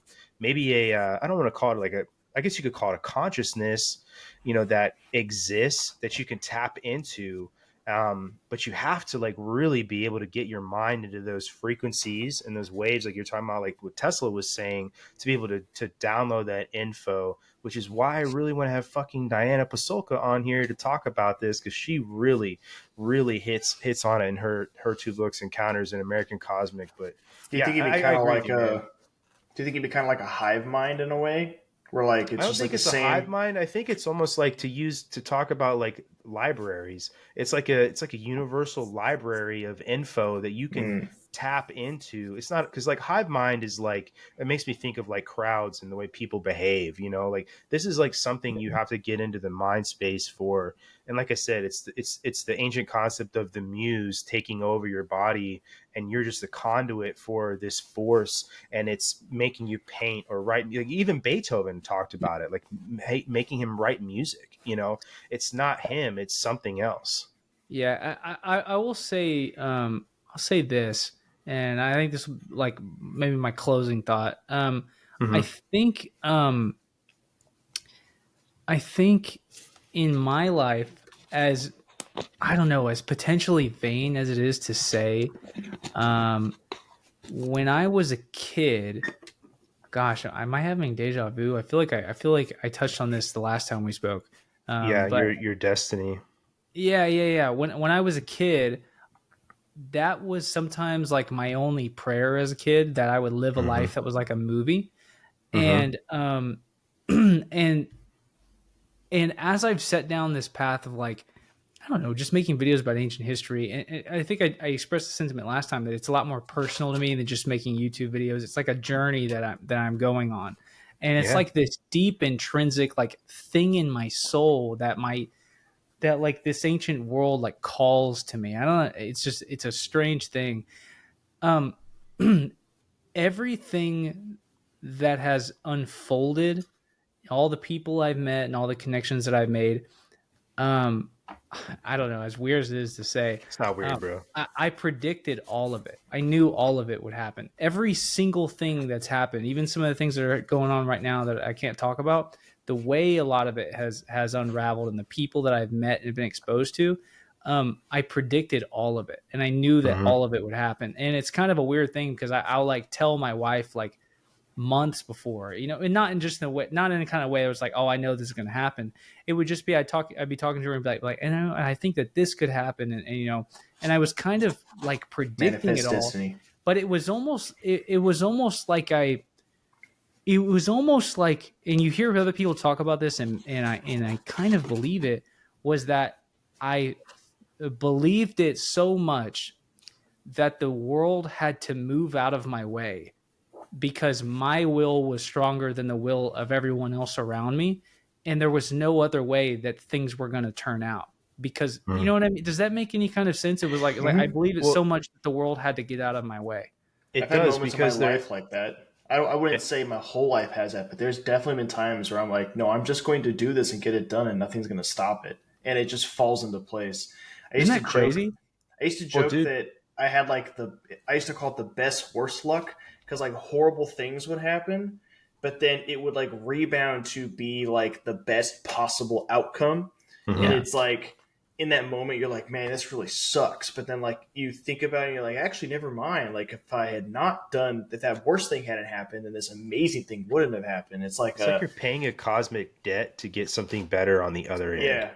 A: maybe a I don't want to call it like a, I guess you could call it a consciousness, that exists that you can tap into. But you have to like really be able to get your mind into those frequencies and those waves, like you're talking about, like what Tesla was saying, to be able to download that info, which is why I really want to have fucking Diana Pasulka on here to talk about this, because she really, really hits on it in her two books, Encounters in American Cosmic. But
B: Do you
A: yeah,
B: think it'd be
A: I
B: kind of
A: agree with
B: like
A: you, man.
B: Do you think it'd be kind of like a hive mind in a way, where like
A: I
B: it's
A: don't
B: just like
A: think
B: the
A: it's a hive
B: same?
A: mind. I think it's almost like to talk about like libraries. It's like a universal library of info that you can
B: Mm.
A: tap into. It's not, because like hive mind is like, it makes me think of like crowds and the way people behave. Like this is like something you have to get into the mind space for. And like I said, it's the ancient concept of the muse taking over your body, and you're just a conduit for this force, and it's making you paint or write. Like even Beethoven talked about it, like making him write music. It's not him; it's something else.
C: Yeah, I will say, I'll say this, and I think this, like, maybe my closing thought. I
A: Mm-hmm.
C: think I think in my life, as I don't know, as potentially vain as it is to say, um, when I was a kid, gosh, am I having deja vu? I feel like I touched on this the last time we spoke.
A: Yeah,
C: But
A: your destiny.
C: yeah. When I was a kid, that was sometimes like my only prayer as a kid, that I would live a
A: Mm-hmm.
C: life that was like a movie.
A: Mm-hmm.
C: And and as I've set down this path of, like, I don't know, just making videos about ancient history, and I think I expressed the sentiment last time that it's a lot more personal to me than just making YouTube videos. It's like a journey that I'm going on, and it's
A: Yeah.
C: like this deep intrinsic like thing in my soul that like this ancient world like calls to me. I don't know. It's a strange thing. Um, everything that has unfolded, all the people I've met and all the connections that I've made, um, I don't know, as weird as it is to say,
A: It's not weird, bro.
C: I predicted all of it. I knew all of it would happen. Every single thing that's happened, even some of the things that are going on right now that I can't talk about, the way a lot of it has unraveled and the people that I've met and been exposed to, I predicted all of it. And I knew that all of it would happen. And it's kind of a weird thing because I'll like tell my wife like months before, you know, and not in just in a way, not in a kind of way that was like, oh, I know this is going to happen. It would just be, I'd be talking to her and be like, and I think that this could happen. And, you know, and I was kind of like predicting
B: Manifest
C: it all,
B: destiny.
C: but it was almost like, and you hear other people talk about this and I kind of believe it, was that I believed it so much that the world had to move out of my way because my will was stronger than the will of everyone else around me. And there was no other way that things were going to turn out because you know what I mean? Does that make any kind of sense? It was like I believe it so much that the world had to get out of my way.
A: It
B: I've had
A: does
B: moments
A: because
B: in my
A: there.
B: life like that. I wouldn't say my whole life has that, but there's definitely been times where I'm like, no, I'm just going to do this and get it done, and nothing's going to stop it, and it just falls into place.
C: Isn't that crazy?
B: I used to joke
A: dude.
B: that I had like I used to call it the best worst luck because like horrible things would happen, but then it would like rebound to be like the best possible outcome.
A: Mhm.
B: And it's like in that moment you're like, man, this really sucks. But then like you think about it and you're like, actually, never mind. Like if I had not done that worst thing hadn't happened, then this amazing thing wouldn't have happened. It's like
A: It's like you're paying a cosmic debt to get something better on the other end.
B: yeah.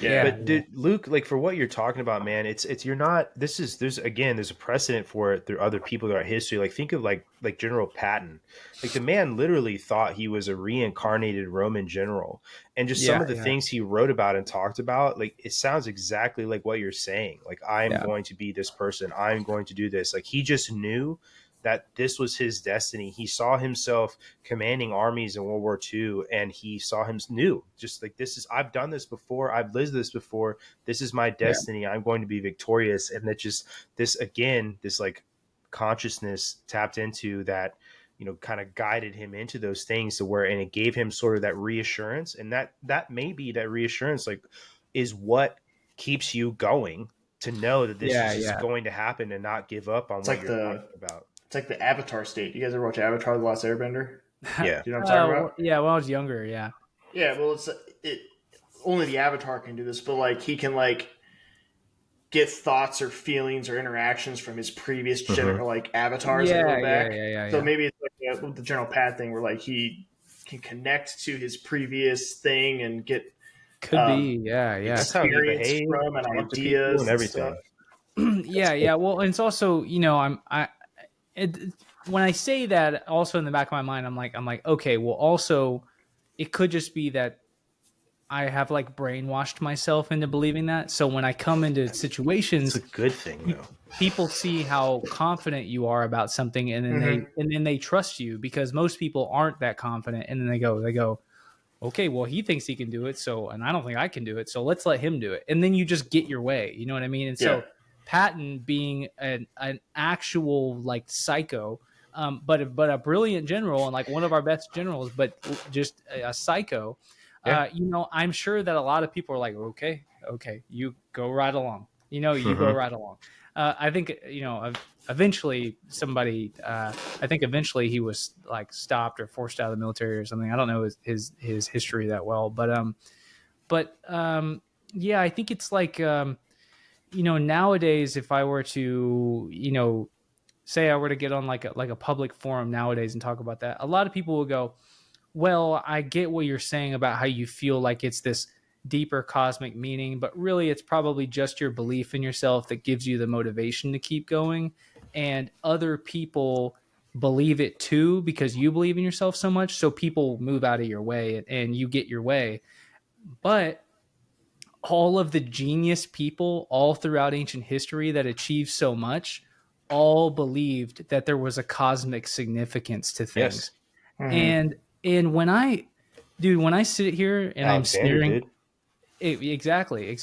A: But dude, Luke, like for what you're talking about, man, it's you're not. There's a precedent for it through other people throughout history. Like think of like General Patton. Like the man literally thought he was a reincarnated Roman general, and just some of the things he wrote about and talked about, like it sounds exactly like what you're saying. Like I'm going to be this person. I'm going to do this. Like he just knew that this was his destiny. He saw himself commanding armies in World War II, and he saw him new, just like I've done this before. I've lived this before. This is my destiny. Yeah. I'm going to be victorious. And that just this like consciousness tapped into that, you know, kind of guided him into those things to where, and it gave him sort of that reassurance. And that may be that reassurance, like is what keeps you going to know that this is just going to happen and not give up on what you're talking about.
B: It's like the Avatar state. You guys ever watch Avatar: The Last Airbender?
A: Yeah.
B: Do you know what I'm talking about?
C: Yeah, when I was younger, yeah.
B: Yeah, well, only the Avatar can do this, but like he can like get thoughts or feelings or interactions from his previous like avatars that go back. So maybe it's like the General Pat thing where like he can connect to his previous thing and get
A: That's how he behaves
B: from and ideas
A: and everything.
C: Well, and it's also, you know, when I say that, also in the back of my mind, I'm like, okay, well, also, it could just be that I have like brainwashed myself into believing that. So when I come into situations,
A: it's a good thing, though.
C: People see how confident you are about something, and then they trust you because most people aren't that confident, and then they go, okay, well, he thinks he can do it, and I don't think I can do it, so let's let him do it, and then you just get your way. You know what I mean? And so. Patton being an actual like psycho, but a brilliant general and like one of our best generals, but just a psycho. You know, I'm sure that a lot of people are like, okay, you go right along. You know, you go right along. I think, you know, eventually he was like stopped or forced out of the military or something. I don't know his history that well, but I think it's like. You know, nowadays, if I were to, you know, say I were to get on like a public forum nowadays and talk about that, a lot of people will go, well, I get what you're saying about how you feel like it's this deeper cosmic meaning, but really it's probably just your belief in yourself that gives you the motivation to keep going. And other people believe it too because you believe in yourself so much. So people move out of your way and you get your way. But all of the genius people all throughout ancient history that achieved so much all believed that there was a cosmic significance to things. Yes. And when I sit here and I'm staring, exactly.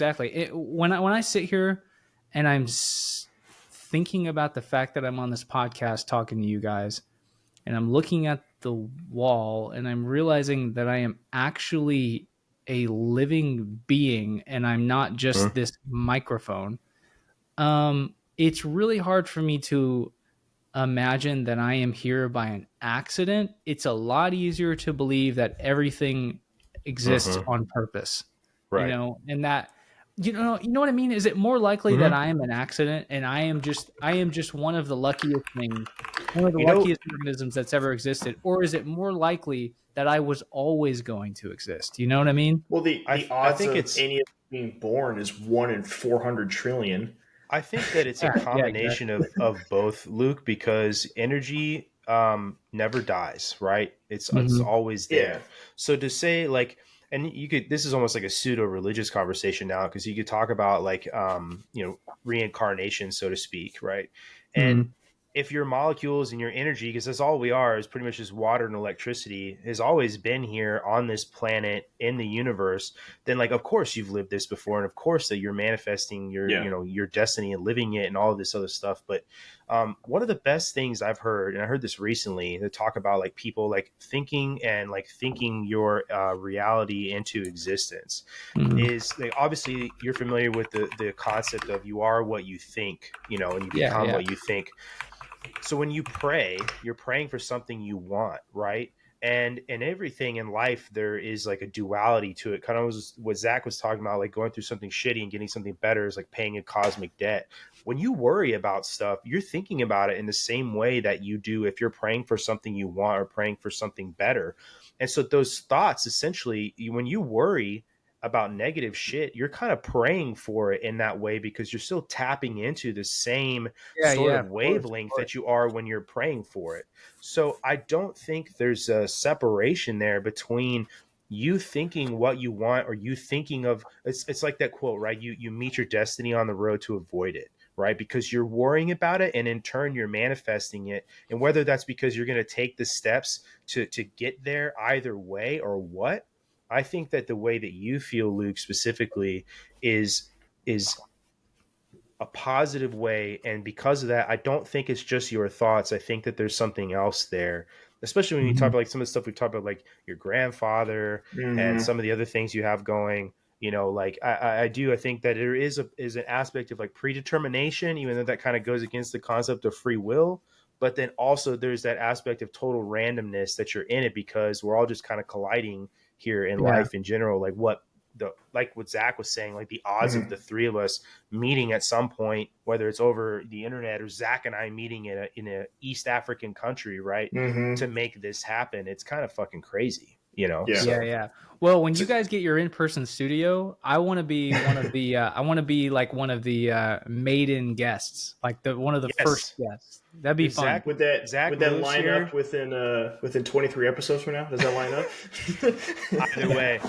C: When I sit here and I'm thinking about the fact that I'm on this podcast talking to you guys, and I'm looking at the wall and I'm realizing that I am actually a living being and I'm not just this microphone. It's really hard for me to imagine that I am here by an accident. It's a lot easier to believe that everything exists on purpose,
A: Right.
C: and that you know what I mean? Is it more likely that I am an accident and I am just one of the luckiest things, one of the
A: You know,
C: luckiest organisms that's ever existed, or is it more likely that I was always going to exist? You know what I mean?
B: Well, the
A: I
B: odds
A: think
B: of
A: it's
B: any of us being born is 1 in 400 trillion.
A: I think that it's a
C: Yeah,
A: combination
C: exactly.
A: of both, Luke, because energy never dies, right? It's
C: Mhm.
A: always
B: Yeah.
A: there. So to say like, and you could, this is almost like a pseudo religious conversation now, because you could talk about like reincarnation, so to speak, right? And
C: Mhm.
A: if your molecules and your energy, because that's all we are, is pretty much just water and electricity, has always been here on this planet in the universe, then like of course you've lived this before, and of course that you're manifesting your
B: Yeah.
A: your destiny and living it and all of this other stuff. But one of the best things I've heard, and I heard this recently, to talk about like people like thinking and like thinking your reality into existence,
C: Mhm.
A: is like obviously you're familiar with the concept of you are what you think, and you
C: Yeah,
A: become
C: yeah.
A: what you think. So when you pray, you're praying for something you want, right? And in everything in life, there is like a duality to it. Kind of was what Zach was talking about, like going through something shitty and getting something better is like paying a cosmic debt. When you worry about stuff, you're thinking about it in the same way that you do if you're praying for something you want or praying for something better. And so those thoughts, essentially, when you worry about negative shit, you're kind of praying for it in that way, because you're still tapping into the same
C: Yeah,
A: sort
C: yeah,
A: of
C: of course, of
A: wavelength
C: course.
A: that you are when you're praying for it. So I don't think there's a separation there between you thinking what you want or you thinking of, it's like that quote, right? You meet your destiny on the road to avoid it, right? Because you're worrying about it and in turn you're manifesting it. And whether that's because you're going to take the steps to get there either way or what, I think that the way that you feel, Luke, specifically is a positive way. And because of that, I don't think it's just your thoughts. I think that there's something else there, especially when you talk
C: Mhm.
A: about like some of the stuff we've talked about, like your grandfather and
B: Mm-hmm.
A: some of the other things you have going. Like I think that there is an aspect of like predetermination, even though that kind of goes against the concept of free will. But then also there's that aspect of total randomness that you're in it, because we're all just kind of colliding here in
C: Yeah.
A: life in general. Like what Zach was saying, like the odds of
B: Mm-hmm.
A: the three of us meeting at some point, whether it's over the internet or Zach and I meeting in a East African country, right,
B: Mm-hmm.
A: to make this happen. It's kind of fucking crazy.
B: Yeah.
C: Yeah,
A: So
C: yeah. Well, when you guys get your in-person studio, I want to be one of the I want to be like one of the maiden guests, like the one of the first
A: yes,
C: guests. That'd be
A: if
C: fun.
A: Zach
B: Would that
A: moves
B: line
A: here,
B: up within 23 episodes from now? Does that line
A: either
B: up?
A: way,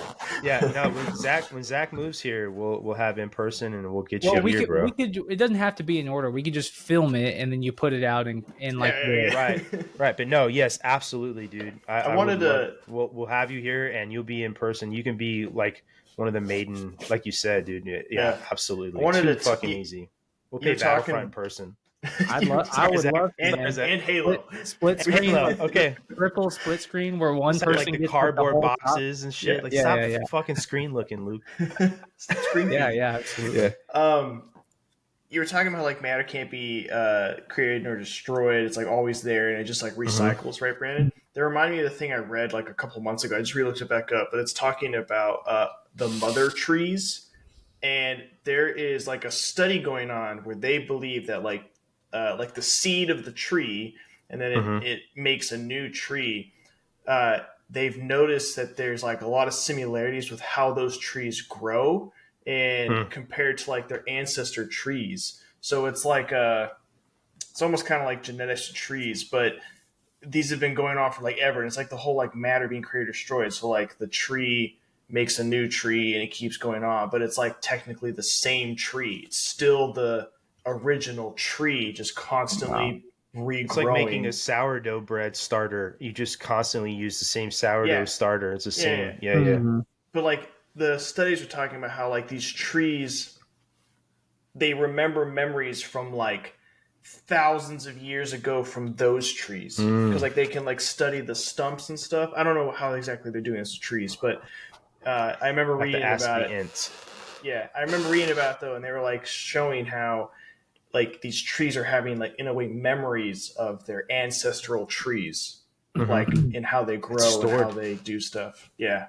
A: yeah. No, when Zach moves here, we'll have in person and we'll get
C: Well,
A: you
C: we
A: here,
C: could
A: bro.
C: it doesn't have to be in order. We could just film it and then you put it out in like
B: Yeah,
C: the
B: yeah,
A: Right,
B: yeah.
A: right. But no, yes, absolutely, dude. I,
B: I
A: I would
B: wanted
A: love.
B: to.
A: We'll have you here, and you'll be in person. You can be like one of the maiden, like you said, dude. Yeah,
B: Yeah, I
A: absolutely.
B: wanted
A: Too
B: to.
A: fucking easy. We'll
B: You're
A: play Battlefront in
B: talking.
A: person.
B: You're
C: I
A: Sorry,
C: would
B: talking
A: Zach.
C: love to
B: and
C: like
A: Sorry, Zach.
B: and Halo.
C: split screen,
A: Halo.
C: like
A: Okay.
C: triple split screen where one
A: Let's have like
C: person
A: the
C: gets like the
A: cardboard
C: whole top.
A: boxes and
B: Yeah.
A: shit. Like,
C: Yeah,
A: stop
C: yeah, yeah.
A: fucking screen looking, Luke.
B: Screen
C: Yeah,
B: peek.
C: yeah, absolutely.
B: Um, you were talking about like matter can't be created nor destroyed. It's like always there, and it just like
A: Mm-hmm.
B: recycles, right, Brandon? That reminded me of the thing I read like a couple months ago. I just re-looked it back up, but it's talking about the mother trees, and there is like a study going on where they believe that like the seed of the tree, and then it,
A: Mm-hmm.
B: it makes a new tree. Uh, they've noticed that there's like a lot of similarities with how those trees grow and
A: Hmm.
B: compared to like their ancestor trees. So it's almost kind of like genetics to trees, but these have been going on for like ever. And it's like the whole like matter being created or destroyed. So like the tree makes a new tree and it keeps going on, but it's like technically the same tree. It's still the original tree, just
C: Wow.
B: constantly
A: It's like making a
B: regrowing.
A: sourdough bread starter. You just constantly use the same sourdough
B: Yeah,
A: starter. It's the
B: yeah, yeah.
A: same. Yeah, yeah.
C: Mhm.
B: But like the studies were talking about how like these trees, they remember memories from like thousands of years ago from those trees, because like they can like study the stumps and stuff. I don't know how exactly they're doing this with trees, but I remember
A: Have to
B: reading
A: ask
B: about
A: the
B: it.
A: int.
B: Yeah, I remember reading about it though, and they were like showing how like these trees are having like in a way memories of their ancestral trees, like in how they grow and how
A: stored.
B: they do stuff. Yeah.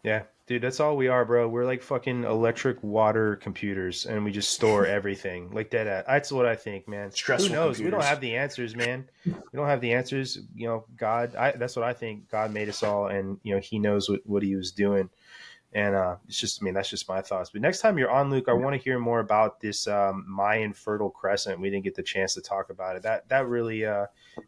A: Yeah, dude, that's all we are, bro. We're like fucking electric water computers, and we just store everything like that. That's what I think, man.
B: Stressful
A: Who knows? We don't
B: computers.
A: have the answers, man. We don't have the answers. You know, God. That's what I think. God made us all, and you know, He knows what He was doing. And it's just, I mean, that's just my thoughts. But next time you're on, Luke, I want to hear more about this Mayan Fertile Crescent. We didn't get the chance to talk about it. That really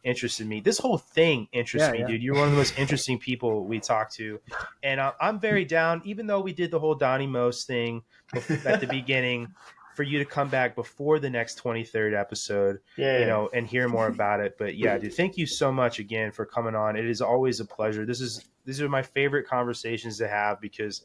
A: interested me. This whole thing interests me, dude. You're one of the most interesting people we talked to. And I'm very down, even though we did the whole Donnie Most thing at the beginning, for you to come back before the next 23rd episode, you know, and hear more about it. But yeah, dude, thank you so much again for coming on. It is always a pleasure. These are my favorite conversations to have because,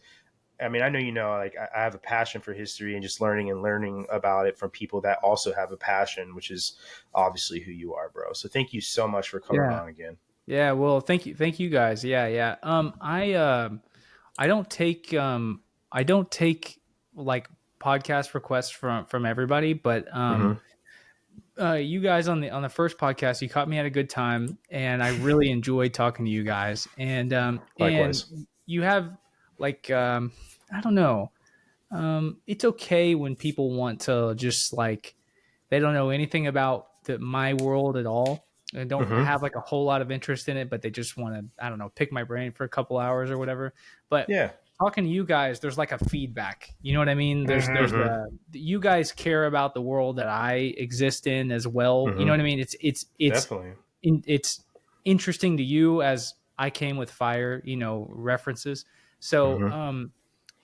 A: I mean, I know, you know, like I have a passion for history and just learning about it from people that also have a passion, which is obviously who you are, bro. So thank you so much for coming on again.
C: Yeah. Well, thank you guys. Yeah. I don't take like podcast requests from everybody, but you guys on the first podcast, you caught me at a good time, and I really enjoyed talking to you guys. And
A: Likewise.
C: and you have like I don't know. It's okay when people want to just like they don't know anything about my world at all and don't have like a whole lot of interest in it, but they just want to, I don't know, pick my brain for a couple hours or whatever. But
A: yeah,
C: talking to you guys, there's like a feedback. You know what I mean? There's you guys care about the world that I exist in as well. You know what I mean? It's
A: definitely.
C: It's interesting to you as I came with fire, you know, references. So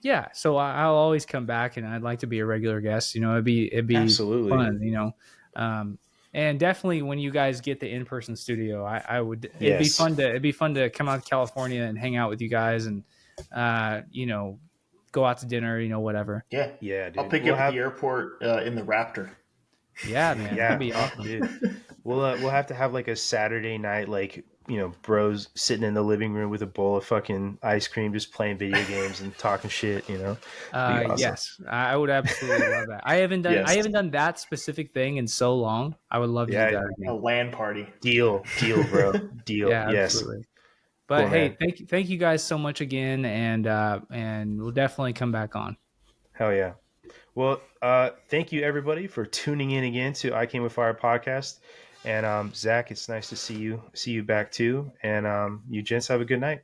C: yeah, so I'll always come back, and I'd like to be a regular guest. You know, it'd be
A: Absolutely
C: fun. You know, and definitely when you guys get the in-person studio, I would. It'd be fun to come out to California and hang out with you guys, and you know, go out to dinner. You know, whatever.
B: Yeah,
A: dude.
B: I'll pick you up at the airport in the Raptor.
C: Yeah, man, that'd be awesome,
A: dude. We'll have to have like a Saturday night, like, you know, bros sitting in the living room with a bowl of fucking ice cream, just playing video games and talking shit, you know.
C: Awesome. Yes, I would absolutely love that. I haven't done that specific thing in so long. I would love to do that again.
B: A LAN party.
A: Deal, bro. Deal.
C: Yeah,
A: yes.
C: Absolutely. But
A: cool,
C: hey,
A: man.
C: thank you guys so much again, and we'll definitely come back on.
A: Hell yeah. Well, thank you everybody for tuning in again to I Came with Fire podcast. And Zach, it's nice to see you back too. And you gents have a good night.